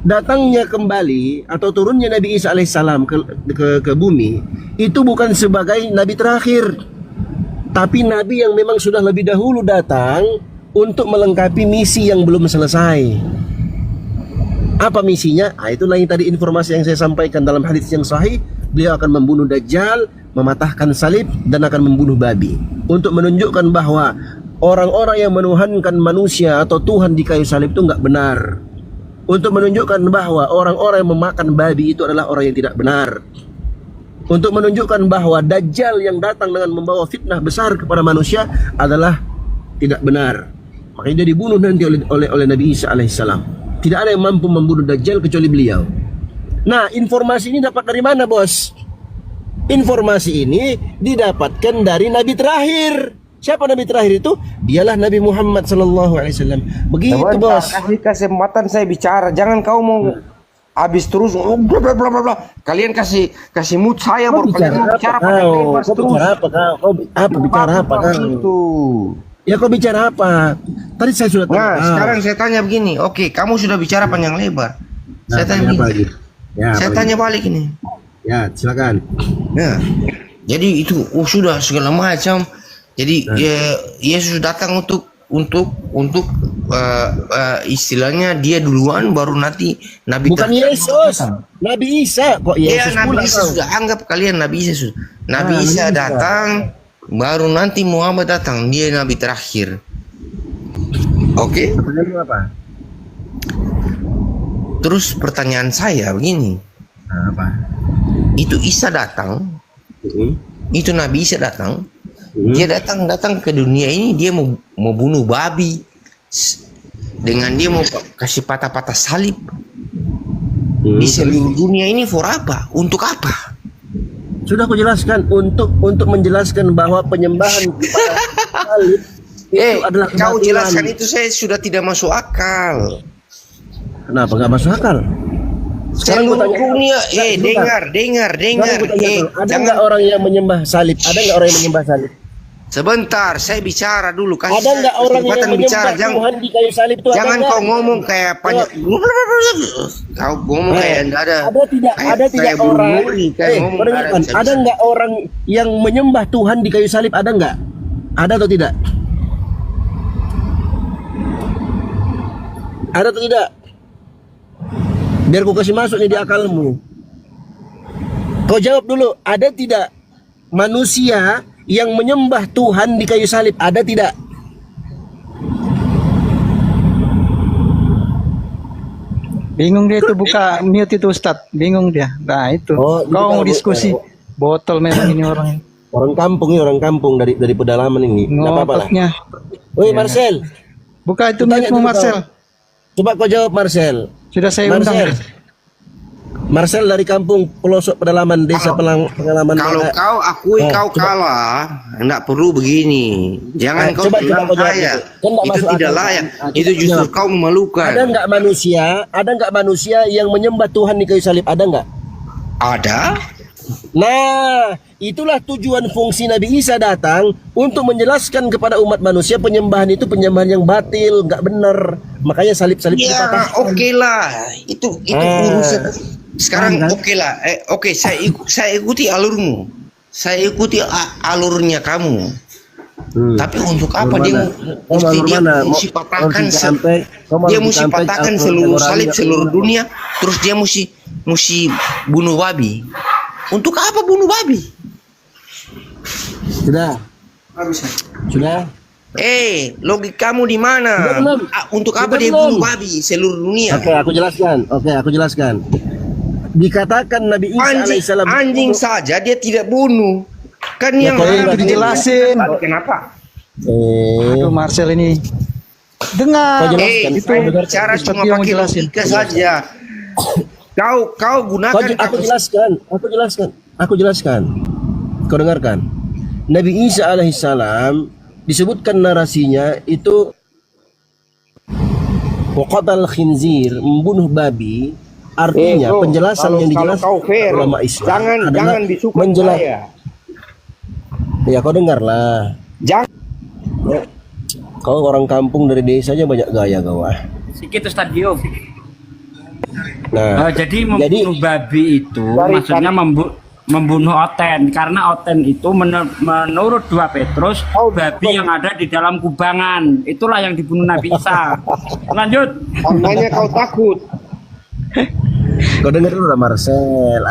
Datangnya kembali atau turunnya Nabi Isa alaihissalam ke bumi itu bukan sebagai nabi terakhir, tapi nabi yang memang sudah lebih dahulu datang untuk melengkapi misi yang belum selesai. Apa misinya? Itulah yang tadi informasi yang saya sampaikan dalam hadis yang sahih. Beliau akan membunuh Dajjal, mematahkan salib, dan akan membunuh babi, untuk menunjukkan bahwa orang-orang yang menuhankan manusia atau Tuhan di kayu salib itu nggak benar. Untuk menunjukkan bahwa orang-orang yang memakan babi itu adalah orang yang tidak benar. Untuk menunjukkan bahwa Dajjal yang datang dengan membawa fitnah besar kepada manusia adalah tidak benar. Makanya dia dibunuh nanti oleh Nabi Isa alaihissalam. Tidak ada yang mampu membunuh Dajjal kecuali beliau. Nah, informasi ini dapat dari mana, bos? Informasi ini didapatkan dari nabi terakhir. Siapa nabi terakhir itu? Dialah Nabi Muhammad sallallahu alaihi wasallam. Begitu, bos. Kasih kesempatan saya bicara. Jangan kau mau habis terus bla bla bla bla. Kalian kasih mood saya baru kalian mau bicara pada bebas terus. Apa bicara apa itu? Ya, kau bicara apa? Tadi saya sudah tanya. Nah, sekarang saya tanya begini. Oke, kamu sudah bicara panjang lebar. Saya tanya begini. Saya tanya balik ini. Ya, silakan. Nah, jadi itu sudah segala macam. Jadi Yesus datang untuk istilahnya dia duluan baru nanti Nabi Bukan Yesus, Nabi Isa kok Iya, Yesus Nabi pula Isa kau. sudah anggap kalian Nabi Isa sudah. Nabi Nabi Isa Isa. datang, baru nanti Muhammad datang, dia Nabi terakhir. Oke? Pertanyaan lu apa? Terus pertanyaan saya begini, Apa? itu Isa datang, itu Nabi Isa datang, dia datang ke dunia ini dia mau bunuh babi, dengan dia mau kasih patah-patah salib di seluruh dunia ini for apa? Untuk apa? Sudah aku jelaskan untuk menjelaskan bahwa penyembahan kepada salib itu adalah Kau kebatilan. jelaskan itu saya sudah tidak masuk akal. Kenapa nggak masuk akal? Sekarang Seluruh gua tanya- dunia, Sebentar. dengar. Sekarang gua tanya kau, ada nggak orang yang menyembah salib? Ada nggak orang yang menyembah salib? Sebentar, saya bicara dulu. Kasih Ada nggak orang yang kesempatan menyembah Tuhan di kayu salib itu? Jangan kau ngomong kayak banyak. Kau ngomong kayak enggak ada. Ada tidak orang? ngomong Dengarkan, ada nggak orang yang menyembah Tuhan di kayu salib? Ada nggak? Ada atau tidak? Ada atau tidak? Biar ku kasih masuk nih di akalmu. Kau jawab dulu, ada tidak manusia yang menyembah Tuhan di kayu salib? Ada tidak? Bingung dia itu buka mute itu Ustadz. Bingung dia. Nah itu. Oh, Kau mau buka- diskusi. Botol memang ini orang. Orang kampung dari pedalaman ini. Nggak apa-apa lah. Ngototnya. Woi Marcel, Buka itu Tanya mute-mu dulu Marcel. coba kau jawab Marcel. Sudah saya undang. Marcel dari kampung pelosok pedalaman desa pengalaman. Kalau kau akui kau kalah, enggak perlu begini. Jangan kau coba bilang kau jawab saya. itu. Kan nggak Itu masuk tidak akal. layak. Ah, Itu coba justru jawab. kau memalukan. Ada nggak manusia yang menyembah Tuhan di kayu salib? Ada nggak? Ada. Nah, itulah tujuan fungsi Nabi Isa datang untuk menjelaskan kepada umat manusia penyembahan itu penyembahan yang batil, nggak benar. Makanya salib-salib Ya, dipatahkan. oke lah. Itu urusan. Sekarang oke lah. Oke, saya ikuti alurmu. Saya ikuti alurnya kamu. Tapi untuk apa Alur dia mana? mesti Alur dia mana? mesti Mau patahkan sampai dia mesti patahkan seluruh salib seluruh dunia, terus dia mesti bunuh babi. Untuk apa bunuh babi? Sudah. Sudah. Logikamu di mana? Sudah belum? Untuk Sudah apa dia belum? bunuh babi seluruh dunia? Oke, aku jelaskan. Dikatakan Nabi Isa alaihissalam Anjing saja dia tidak bunuh. Kan Ya, yang kalau ada itu dijelasin. Kenapa? Aduh Marcel ini. Dengar. Itu cara Ustadz cuma dia mau pakai jelasin. logika saja. Kau gunakan Aku jelaskan. Kau dengarkan. Nabi Isa alaihissalam disebutkan narasinya itu waqatal khinzir, membunuh babi. Artinya penjelasan yang dijelaskan ulama Islam adalah menjelaskan. Ya kau dengarlah. Kau orang kampung dari desanya banyak gaya kau. Sedikit Ustaz Gio. Nah, jadi membunuh babi itu maksudnya membunuh Oten, karena Oten itu menurut 2 Petrus babi yang ada di dalam kubangan, itulah yang dibunuh Nabi Isa. Lanjut. Makanya kau takut. Kau dengar dulu lah Marcel.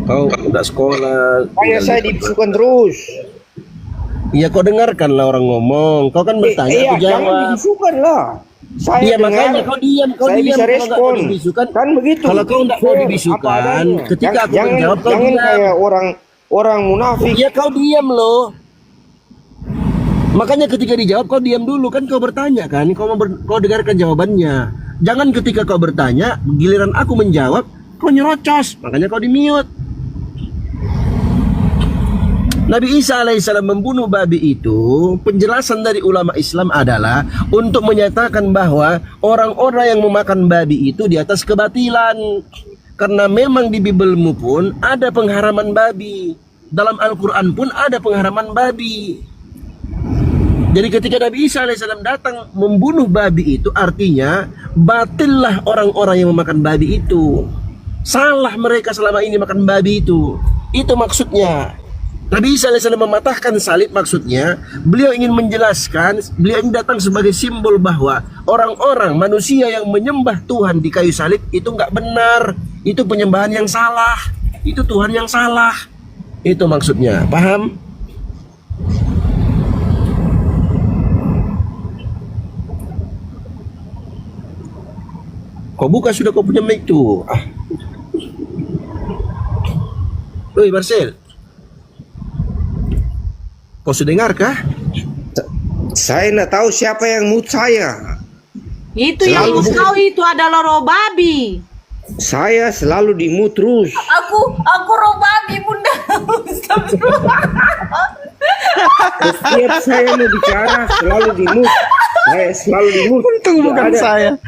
Kau udah sekolah. Makanya saya dibisukan terus. Iya kau dengarkan lah orang ngomong. Kau kan bertanya, aku jawab. Jangan dibisukan lah. Iya makanya kau diam, saya bisa Kalau nggak respon. kau dibisukan, Kan begitu. Kalau kau nggak mau dibisukan, ketika aku menjawab kau jangan diam. kayak orang munafik. Iya kau diam loh. Makanya ketika dijawab kau diam dulu, kan kau bertanya kan, kau dengarkan jawabannya. Jangan ketika kau bertanya, giliran aku menjawab, kau nyerocos. Makanya kau di-mute. Nabi Isa alaihissalam membunuh babi itu, penjelasan dari ulama Islam adalah untuk menyatakan bahwa orang-orang yang memakan babi itu di atas kebatilan. Karena memang di Bibelmu pun ada pengharaman babi. Dalam Al-Quran pun ada pengharaman babi. Jadi ketika Nabi Isa alaihissalam datang membunuh babi itu, artinya batillah orang-orang yang memakan babi itu. Salah mereka selama ini makan babi itu. Itu maksudnya. Nabi Isa AS mematahkan salib, maksudnya beliau ingin menjelaskan, beliau ingin datang sebagai simbol bahwa orang-orang manusia yang menyembah Tuhan di kayu salib itu nggak benar, itu penyembahan yang salah, itu Tuhan yang salah, itu maksudnya, paham? Kau buka sudah, kau punya mic tuh. Oi Marcel, kau sudah dengar kah? Saya nggak tahu siapa yang mute saya. Itu yang kau itu adalah roh babi. Saya selalu di mute terus. Aku roh babi, Bunda. Setiap saya mau bicara selalu di mute. Saya selalu di mute. Untung bukan saya.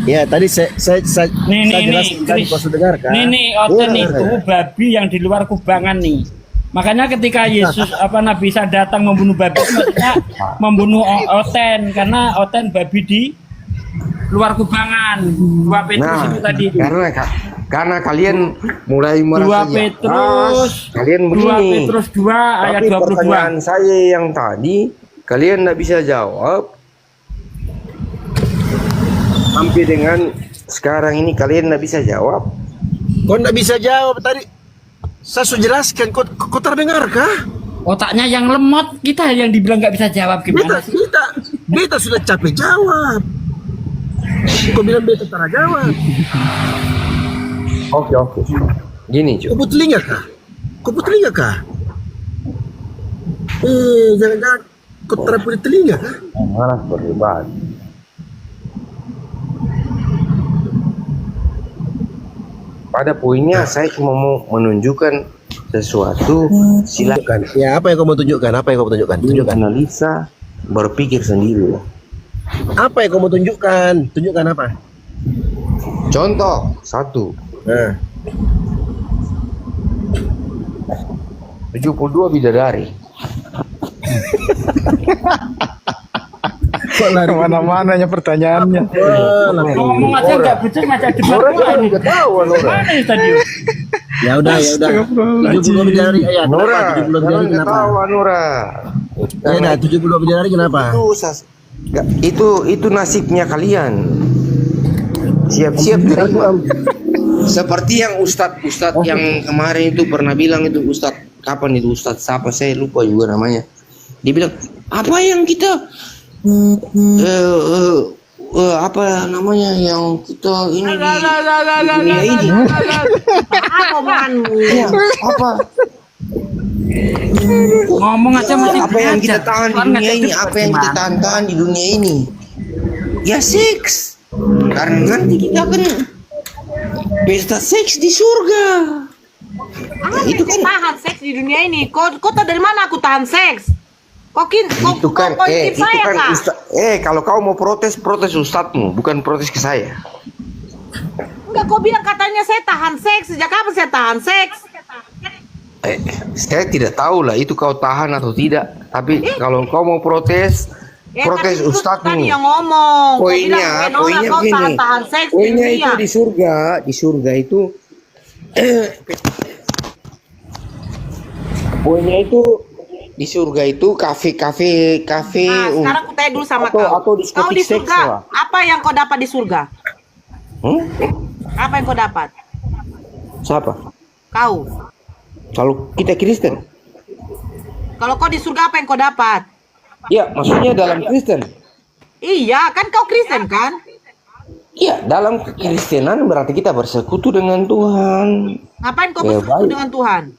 Ya tadi saya jelaskan tadi, kau sudah dengar kan? Nih, Oten itu babi yang di luar kubangan nih. Makanya ketika Yesus Nabi Isa datang membunuh babi, maksudnya membunuh Oten, karena Oten babi di luar kubangan. 2 Petrus itu tadi itu. Karena kalian mulai 2 merasa Petrus, kalian begini. 2 Petrus 2 ayat Tapi 22. pertanyaan saya yang tadi kalian nggak bisa jawab. Sampai dengan sekarang ini kalian nggak bisa jawab. Kau nggak bisa jawab tadi. Saya sudah jelaskan. Kau terdengar kah? Otaknya yang lemot, kita yang dibilang nggak bisa jawab gimana sih? Beta sudah capek jawab. Kau bilang beta tak jawab. Oke. Gini cuy. Kau punya telinga kah? Jangan-jangan kau terpunya telinga kah? Malas berdebat. Pada poinnya saya cuma mau menunjukkan sesuatu. Silakan. Ya, apa yang kau mau tunjukkan? Tunjukkan. Analisa, berpikir sendiri. Apa yang kau mau tunjukkan? Tunjukkan apa? Contoh 1. 72 bidadari. Kok lari mana-mananya pertanyaannya. Ngomong aja nggak becus, ngajak debat pula ini. Mana ya tadi? Ya udah. 72 bidadari. Ya, Nora, jangan ketawa Nora. Ya udah, 72 bidadari kenapa? Itu nasibnya kalian. Siap-siap terima. Seperti yang Ustadz yang kemarin itu pernah bilang itu, Ustadz kapan itu, Ustadz siapa saya lupa juga namanya. Dia bilang apa yang kita apa namanya yang kita ini di dunia ini. Apa? Ngomong aja masih apa yang kita tahan di dunia ini, apa yang kita tahan di dunia ini, ya seks, karena nanti kita akan pesta seks di surga. Itu kan tahan seks di dunia ini. Kau tahu dari mana aku tahan seks? Itu kan kalau kau mau protes ustadzmu, bukan protes ke saya. Enggak, kau bilang katanya saya tahan seks. Sejak kapan saya tahan seks? Saya tidak tahu lah itu kau tahan atau tidak. Tapi kalau kau mau protes ustadzmu. Tadi yang ngomong. Poinnya begini. Poinnya itu di surga itu. Poinnya itu di surga itu kafe. Sekarang aku tanya dulu sama kau. Kau di surga, apa yang kau dapat di surga? Apa yang kau dapat? Siapa? Kau. Kalau kita Kristen. Kalau kau di surga apa yang kau dapat? Iya, maksudnya dalam Kristen. Iya, kan kau Kristen kan? Iya, dalam kekristenan berarti kita bersekutu dengan Tuhan. Ngapain kau bersekutu dengan Tuhan?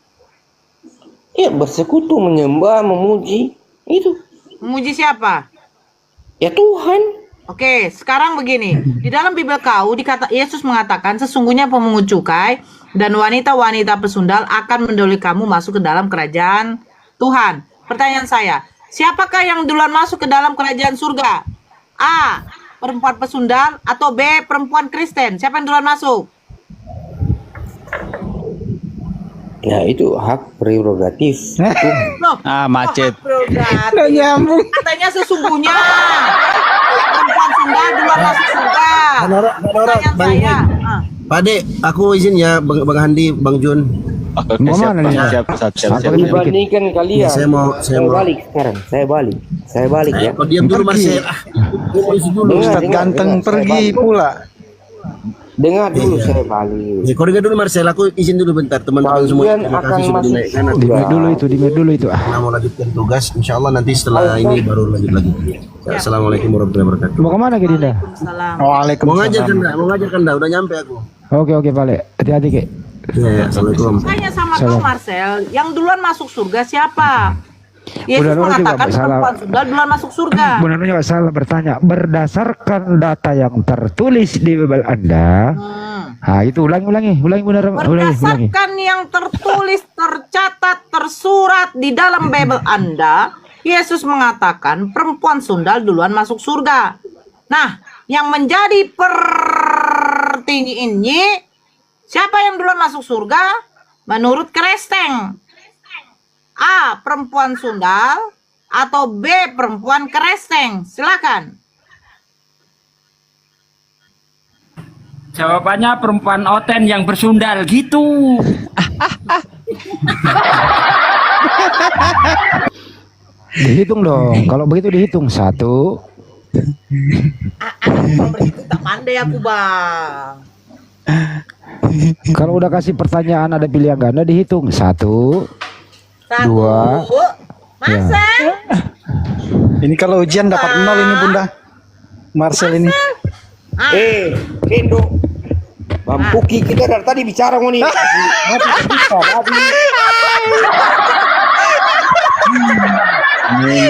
Iya, bersekutu, menyembah, memuji. Itu. Memuji siapa? Ya Tuhan. Oke, sekarang begini. Di dalam Bibel kau Yesus mengatakan sesungguhnya pemungut cukai dan wanita-wanita pesundal akan mendahului kamu masuk ke dalam kerajaan Tuhan. Pertanyaan saya, siapakah yang duluan masuk ke dalam kerajaan surga? A. Perempuan pesundal atau B. Perempuan Kristen? Siapa yang duluan masuk? Ya itu hak prerogatif. Macet. Nggak nyambung. Katanya sesungguhnya perempuan sundal duluan masuk surga. Pertanyaan saya. Pak Ade, aku izin ya Bang Handi, Bang Jun. Oke, Mau siap, mana nih? siap, siap, siap, Aku siap. lagi dikit. Dibandingkan kalian, Saya mau- balik sekarang. Saya balik ya. Kau diam dulu Marcel. Isi dulu. Ustadz ganteng pergi pula. Dengar dulu, saya balik. Ya, korega dulu Marcel, aku izin dulu bentar teman-teman semua. Kalian Terima akan kasih sudah masuk dinaikkan. surga. Di mute dulu itu. Nah, mau lanjutkan tugas, insya Allah nanti setelah ini baru lanjut lagi. Ya, Assalamualaikum warahmatullahi wabarakatuh. Mau kemana ke Dinda? Salam. Mau Waalaikumsalam. ngajar kan dah, udah nyampe aku. Oke, Pak. Hati-hati, Kek. Ya, assalamualaikum. Tanya sama Salam. kau Marcel, yang duluan masuk surga siapa? Yesus Bunda Nora juga mengatakan salah. perempuan sundal duluan masuk surga. Bunda Nora juga salah bertanya. Berdasarkan data yang tertulis di Bible Anda. Nah, itu ulangi Bunda Nora. Ulangi. Berdasarkan yang tertulis, tercatat, tersurat di dalam Bible Anda, Yesus mengatakan perempuan sundal duluan masuk surga. Nah, yang menjadi pertanyaan, siapa yang duluan masuk surga? Menurut Kristeng, A. Perempuan sundal atau B. Perempuan Kristeng? Silakan. Jawabannya perempuan Oten yang bersundal gitu. Dihitung dong. Kalau begitu dihitung 1. Itu tak pandai aku, Bang. Kalau udah kasih pertanyaan ada pilihan ganda dihitung 1, 2. Marcel. Ini kalau ujian dapat 0 ini Bunda. Marcel ini. Kendo. Mampuki kita dari tadi bicara ngoni. Mati bisa, babi. Memang.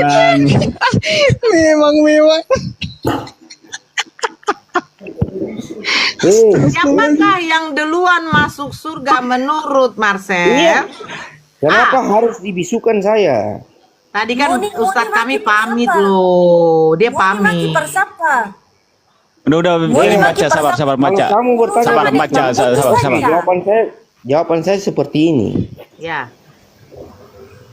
Siapakah yang duluan masuk surga menurut Marcel? Iya. Kenapa harus dibisukan saya? Tadi kan Moni Ustadz kami maki pamit persapa. loh. Dia Maki pamit. persapa. Udah, ini baca, sabar, baca. Kalau kamu bertanya, Sabar, baca, sabar. Jawaban saya seperti ini. Ya.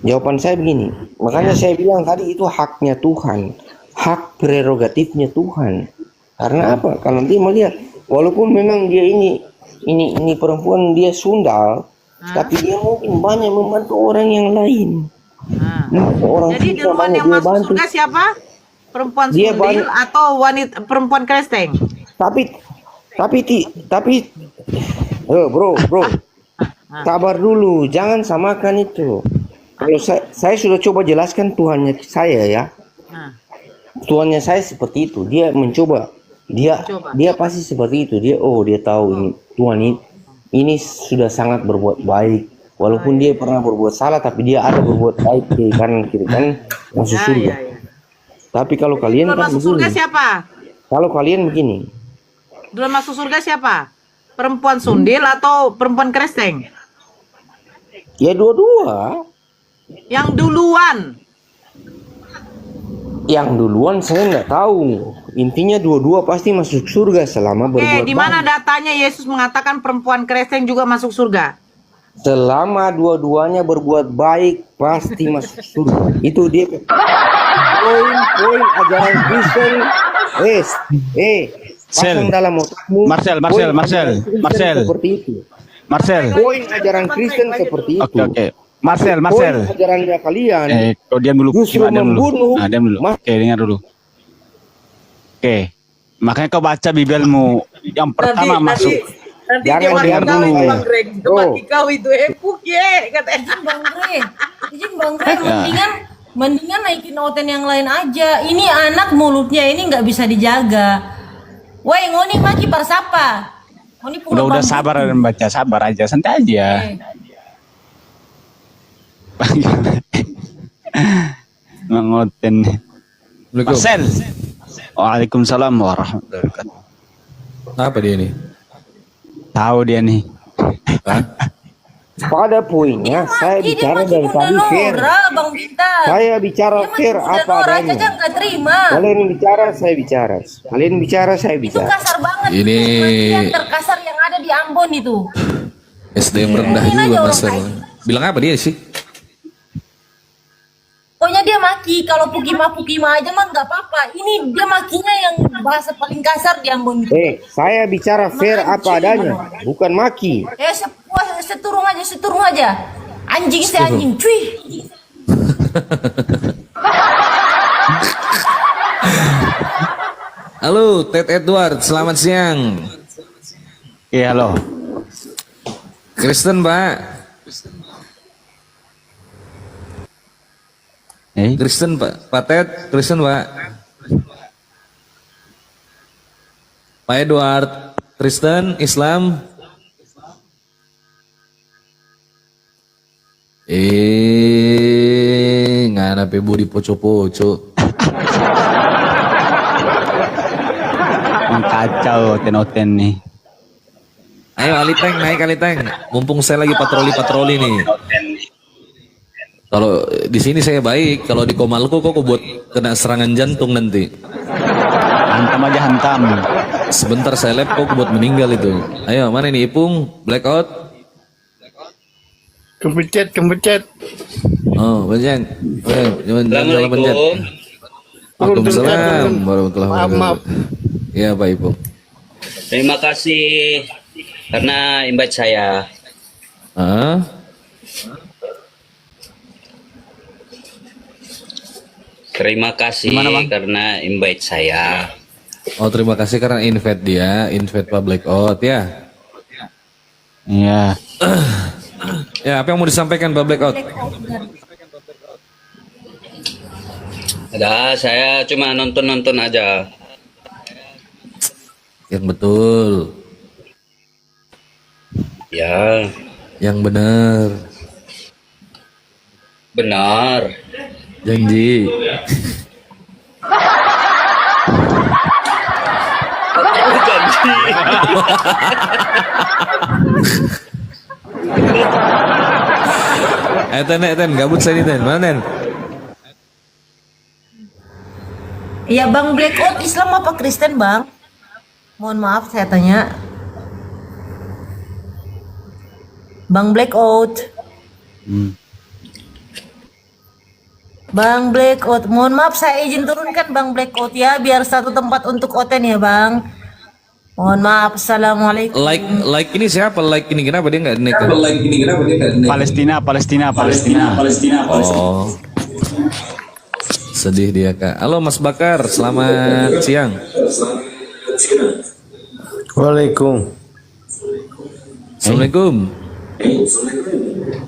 Jawaban saya begini. Makanya saya bilang tadi itu haknya Tuhan, hak prerogatifnya Tuhan. Karena apa? Kalau dia melihat, walaupun memang dia ini perempuan dia sundal, tapi dia mungkin banyak membantu orang yang lain. Orang Jadi susah duluan banyak yang dia masuk bantu. surga siapa? Perempuan Dia sundil atau wanita perempuan Kristeng? Tapi bro, sabar dulu, jangan samakan itu. Kalau saya sudah coba jelaskan Tuhannya saya ya. Tuhannya saya seperti itu, dia mencoba, dia pasti seperti itu, dia tahu ini Tuhan ini sudah sangat berbuat baik, walaupun dia pernah berbuat salah, tapi dia ada berbuat baik kiri kanan masuk surga. Tapi kalau kalian Duluan kan masuk surga begini, siapa? kalau kalian begini, Duluan masuk surga siapa? Perempuan sundil atau perempuan Kristeng? ya dua-dua. Yang duluan. Yang duluan saya nggak tahu. Intinya dua-dua pasti masuk surga selama berbuat Di mana baik. datanya Yesus mengatakan perempuan Kristeng juga masuk surga? Selama dua-duanya berbuat baik pasti masuk surga. Itu dia poin ajaran Kristen. Pasang dalam otakmu. Marcel. Seperti itu. Marcel. Poin ajaran Kristen seperti itu. Oke. Marcel. Poin ajarannya kalian. Kau diam dulu. Justru membunuh. Diam dulu. Oke, dengar dulu. Oke. Makanya kau baca Bibelmu yang pertama masuk. Nanti Jangan dia dengar dulu. Bang Greg. Mati kau itu empuk ye katanya. Bang Greg, mendingan naikin Oten yang lain aja. Ini anak mulutnya ini nggak bisa dijaga. Woi, ngoni maki persapa. Ngoni punya Udah bambu. sabar dan baca, sabar aja, santai aja. Mengoten. Marcel. Waalaikumsalam warahmatullahi wabarakatuh. Apa dia ini? Tahu dia nih. Pada poinnya saya bicara dari tadi fair. Bang Bintang. Saya bicara fair apa adanya. Aja nggak terima. Kalian bicara, saya bicara. Kalian bicara, saya Itu bicara. kasar banget. Ini Kematian terkasar yang ada di Ambon itu. SDM rendah Mungkin aja juga orang Marcel. kayak Bilang apa dia sih? Pokoknya dia maki, kalau pukima aja mah nggak apa-apa. Ini dia makinya yang bahasa paling kasar di Ambon itu. Saya bicara fair apa adanya, bukan maki. Wah, seturung aja. Anjing si anjing, cuy. Halo, Ted Edward, selamat siang. Iya, halo. Kristen, Pak. Kristen, Pak. Pak Ted, Kristen, Pak. Pak Edward, Kristen, Islam. Ngana pe budi poco-poco. Kacau oten-oten nih. Ayo Aliteng, naik Aliteng. Mumpung saya lagi patroli nih. Kalau di sini saya baik, kalau di Komalko kok buat kena serangan jantung nanti. Hantam aja hantam. Sebentar saya lep kok buat meninggal itu. Ayo, mana ini Ipung? Blackout. Kempecet. Oh, banyak. Jangan pencet. Waalaikumsalam warahmatullahi wabarakatuh. Ya, Pak Ipung. Terima kasih karena invite saya. Terima kasih karena invite saya. Oh, terima kasih karena invite dia, invite Pak Blackout ya. Iya. Ya, apa yang mau disampaikan Pak Blackout? Ada, saya cuma nonton aja. Yang betul. Ya. Yang benar. Benar. Janji. Janji. Ten, gabut saya nih Ten. Mana Ten? Ya Bang Blackout Islam apa Kristen Bang? Mohon maaf saya tanya. Bang Blackout. Bang Blackout, mohon maaf saya izin turunkan Bang Blackout ya, biar satu tempat untuk Oten ya Bang. Mohon maaf, assalamualaikum. Like ini siapa? Like ini kenapa dia nggak naik? Palestina. Oh, sedih dia Kak. Halo Mas Bakar, selamat siang. Assalamualaikum.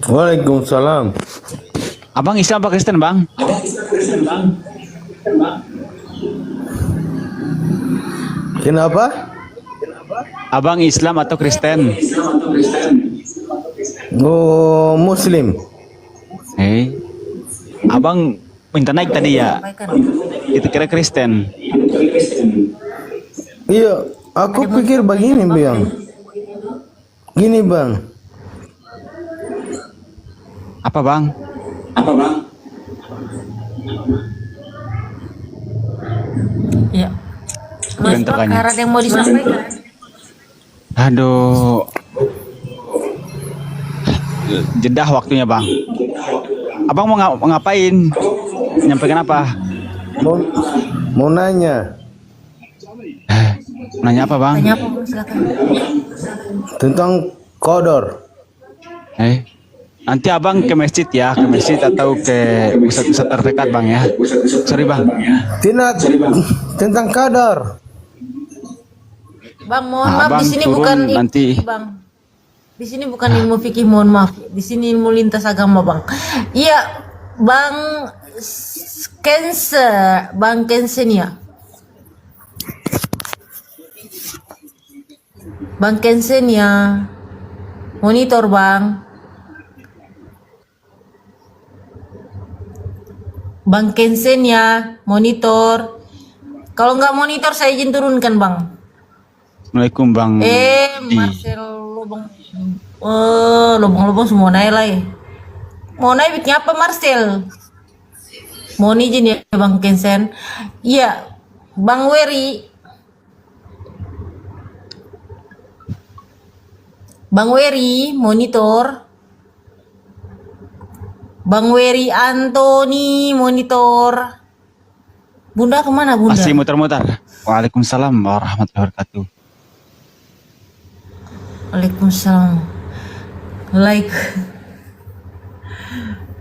Waalaikumsalam. Abang Islam apa Kristen, Bang? Kenapa? Abang Islam atau Kristen? Oh, Muslim. Abang minta naik tadi ya? Itu kira Kristen. Iya, aku pikir begini, Bang. Gini, Bang. Apa, Bang? Ya. Mas Bakar ada yang mau disampaikan? Aduh. Jedah waktunya, Bang. Abang mau ngapain? Nyampaikan apa? Mau nanya. Nanya apa, Bang? Tanya apa, Bang? Silakan. Tentang kodor. Nanti Abang ke masjid ya, ke masjid atau ke pusat-pusat terdekat, Bang ya. Sorry, Bang. Tidak, tentang kadar. Bang, mohon maaf, di sini bukan nanti. Bang. Di sini bukan ilmu fikih, mohon maaf. Di sini ilmu lintas agama, Bang. Iya, Bang Bang Kensenia. Bang Kensenia. Monitor, Bang. Bang Kensen ya, monitor. Kalau nggak monitor saya izin turunkan Bang. Assalamualaikum Bang. Marcel lobong. Lobong-lobong semua naik lah ya. Mau naik bitnya apa Marcel? Mohon izin ya Bang Kensen. Iya, Bang Weri. Bang Weri, monitor. Bang Weri Antoni, monitor. Bunda kemana Bunda? Masih muter-muter. Waalaikumsalam warahmatullahi wabarakatuh. Waalaikumsalam. like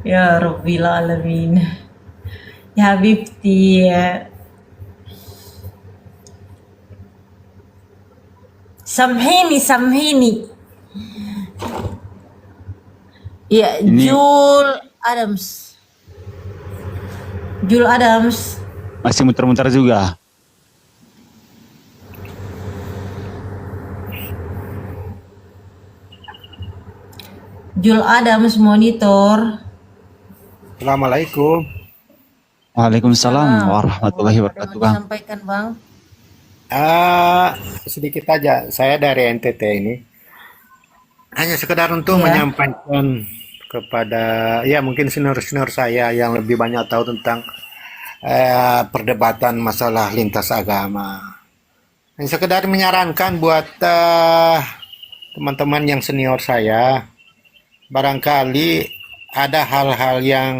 ya Rabbil Alamin ya Habibti ya Samhini ya Jul Adams Masih muter-muter juga. Jul Adams monitor. Assalamualaikum. Waalaikumsalam warahmatullahi wabarakatuh, Bang. Sampaikan, Bang. Sedikit aja, saya dari NTT ini. Hanya sekedar untuk menyampaikan kepada ya mungkin senior-senior saya yang lebih banyak tahu tentang perdebatan masalah lintas agama. Hanya sekedar menyarankan buat teman-teman yang senior saya, barangkali ada hal-hal yang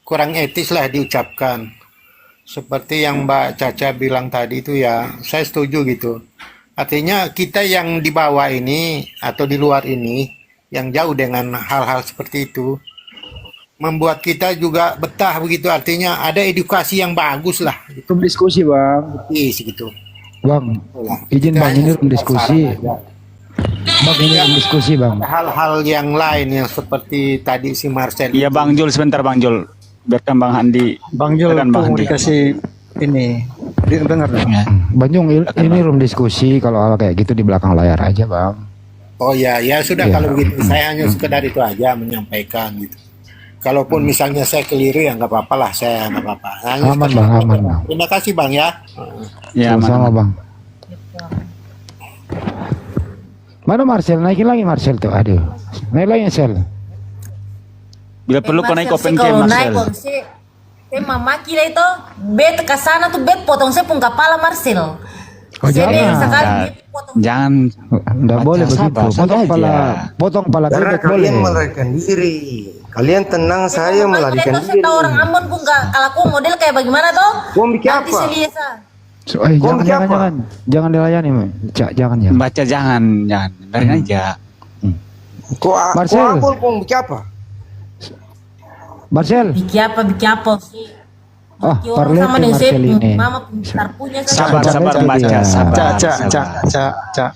kurang etis lah diucapkan. Seperti yang Mbak Caca bilang tadi itu ya, saya setuju gitu. Artinya kita yang di bawah ini atau di luar ini, yang jauh dengan hal-hal seperti itu, membuat kita juga betah begitu. Artinya ada edukasi yang bagus lah. Itu diskusi, Bang. Iya segitu. Bang, izin Bang, ini room diskusi. Bang, ini room diskusi, Bang. Hal-hal yang lain yang seperti tadi si Marcel. Iya Bang Jul, sebentar Bang Jul. Biarkan Bang Handi. Bang Jul tuh mau dikasih ini. Dengar dong. Bang Jul, ini room diskusi. Kalau hal kayak gitu di belakang layar aja, Bang. Oh ya, ya sudah Ya. kalau begitu. Saya hanya sekedar itu aja menyampaikan gitu. Kalaupun misalnya saya keliru ya nggak apa-apa lah, saya nggak apa-apa. Hanya Aman, sekedar Bang, itu. aman, Bang. Terima kasih Bang ya. Ya, sama Bang. Mana Marcel? Naikin lagi Marcel tuh. Aduh. Naik lagi Marcel. Bila perlu kau naik open cam Kalau naik Marcel. saya mamaki lah itu bet ke sana tuh bet potong saya pun kepala Marcel. Oh, Saya jangan. sekali Jangan. Enggak boleh begitu. Potong kepala Karena bebek boleh. kalian melarikan diri. Kalian tenang, saya melarikan Saya diri. tahu orang Ambon pun kalau aku model kayak bagaimana toh? Kau bikin Nanti apa? saya lihat sa. Jangan dilayani, jangan ya. Baca jangan. Biarin aja. Kau Marcel. Ambon kau bikin apa? Marcel. Bikin apa sih? Oh, Orang Parlete sama dengan Marcel saya, ini. mama pintar punya saya. Sabar baca. Sabar.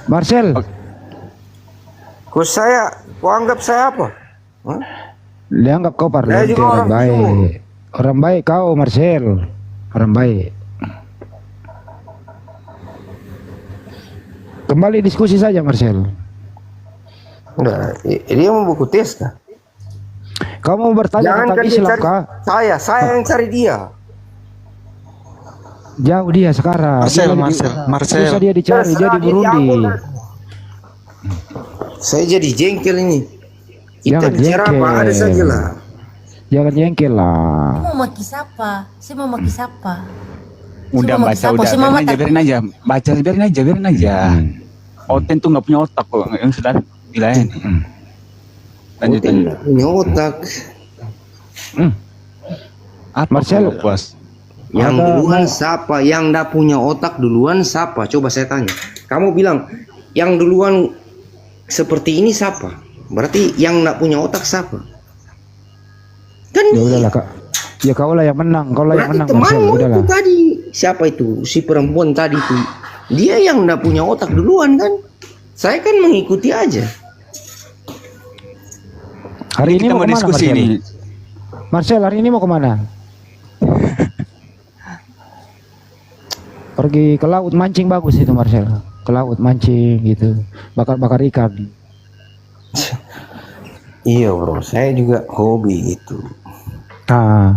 Marcel. Kau anggap saya apa? Hah? Dia anggap kau Parlete juga orang orang baik. Orang baik kau Marcel. Orang baik. Kembali diskusi saja Marcel. Enggak, dia mau buku tes kah? Kau mau bertanya Jangan tentang kan dia Islam cari kah? saya yang cari dia. Jauh dia sekarang. Marcel. Susah dia dicari, dia di Burundi. Saya jadi jengkel ini. Kita Jangan bicara apa jengkel. ada saja lah. Jangan jengkel lah. Saya mau maki siapa? Saya mau maki siapa? Udah Saya mau baca, maki udah. siapa? Saya mau Biarin aja. Baca, biarin aja. Oten tuh nggak punya otak kok. Yang sudah dilayani. Lanjut. Punya otak. Apa Marcel, bos? Yang duluan siapa? Yang ndak punya otak duluan siapa? Coba saya tanya. Kamu bilang yang duluan seperti ini siapa? Berarti yang ndak punya otak siapa? Kan Ya udahlah kak. Ya kau lah yang menang, kau lah yang menang Marcel. temanmu Udahlah. itu tadi siapa itu? Si perempuan tadi itu. Dia yang ndak punya otak duluan kan? Saya kan mengikuti aja. Hari ini Kita mau mau kemana diskusi Marcel? ini. Marcel hari ini mau kemana? Pergi ke laut mancing bagus itu Marcel. Ke laut mancing gitu, bakar-bakar ikan. Iya bro, saya juga hobi gitu. Nah,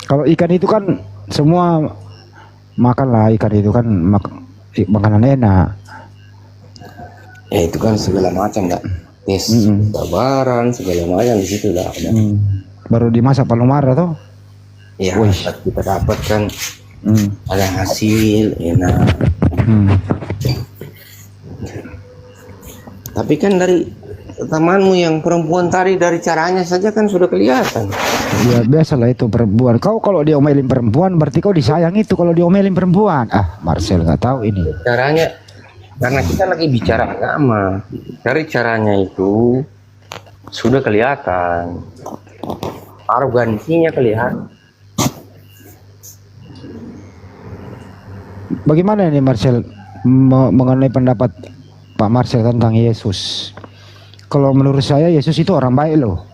kalau ikan itu kan semua makan lah, ikan itu kan makanan enak. Ya itu kan segala macam enggak. Tes babaran segala macam di situ lah. Baru dimasak palomara tuh. Ya kita dapat kan ada hasil enak. Tapi kan dari temanmu yang perempuan tadi dari caranya saja kan sudah kelihatan. Ya biasalah itu perempuan. Kau kalau diomelin perempuan berarti kau disayang itu kalau diomelin perempuan. Ah Marcel nggak tahu ini. Caranya Karena kita lagi bicara agama. Dari caranya itu sudah kelihatan. Arogansinya kelihatan. Bagaimana ini Marcel mengenai pendapat Pak Marcel tentang Yesus? Kalau menurut saya Yesus itu orang baik loh.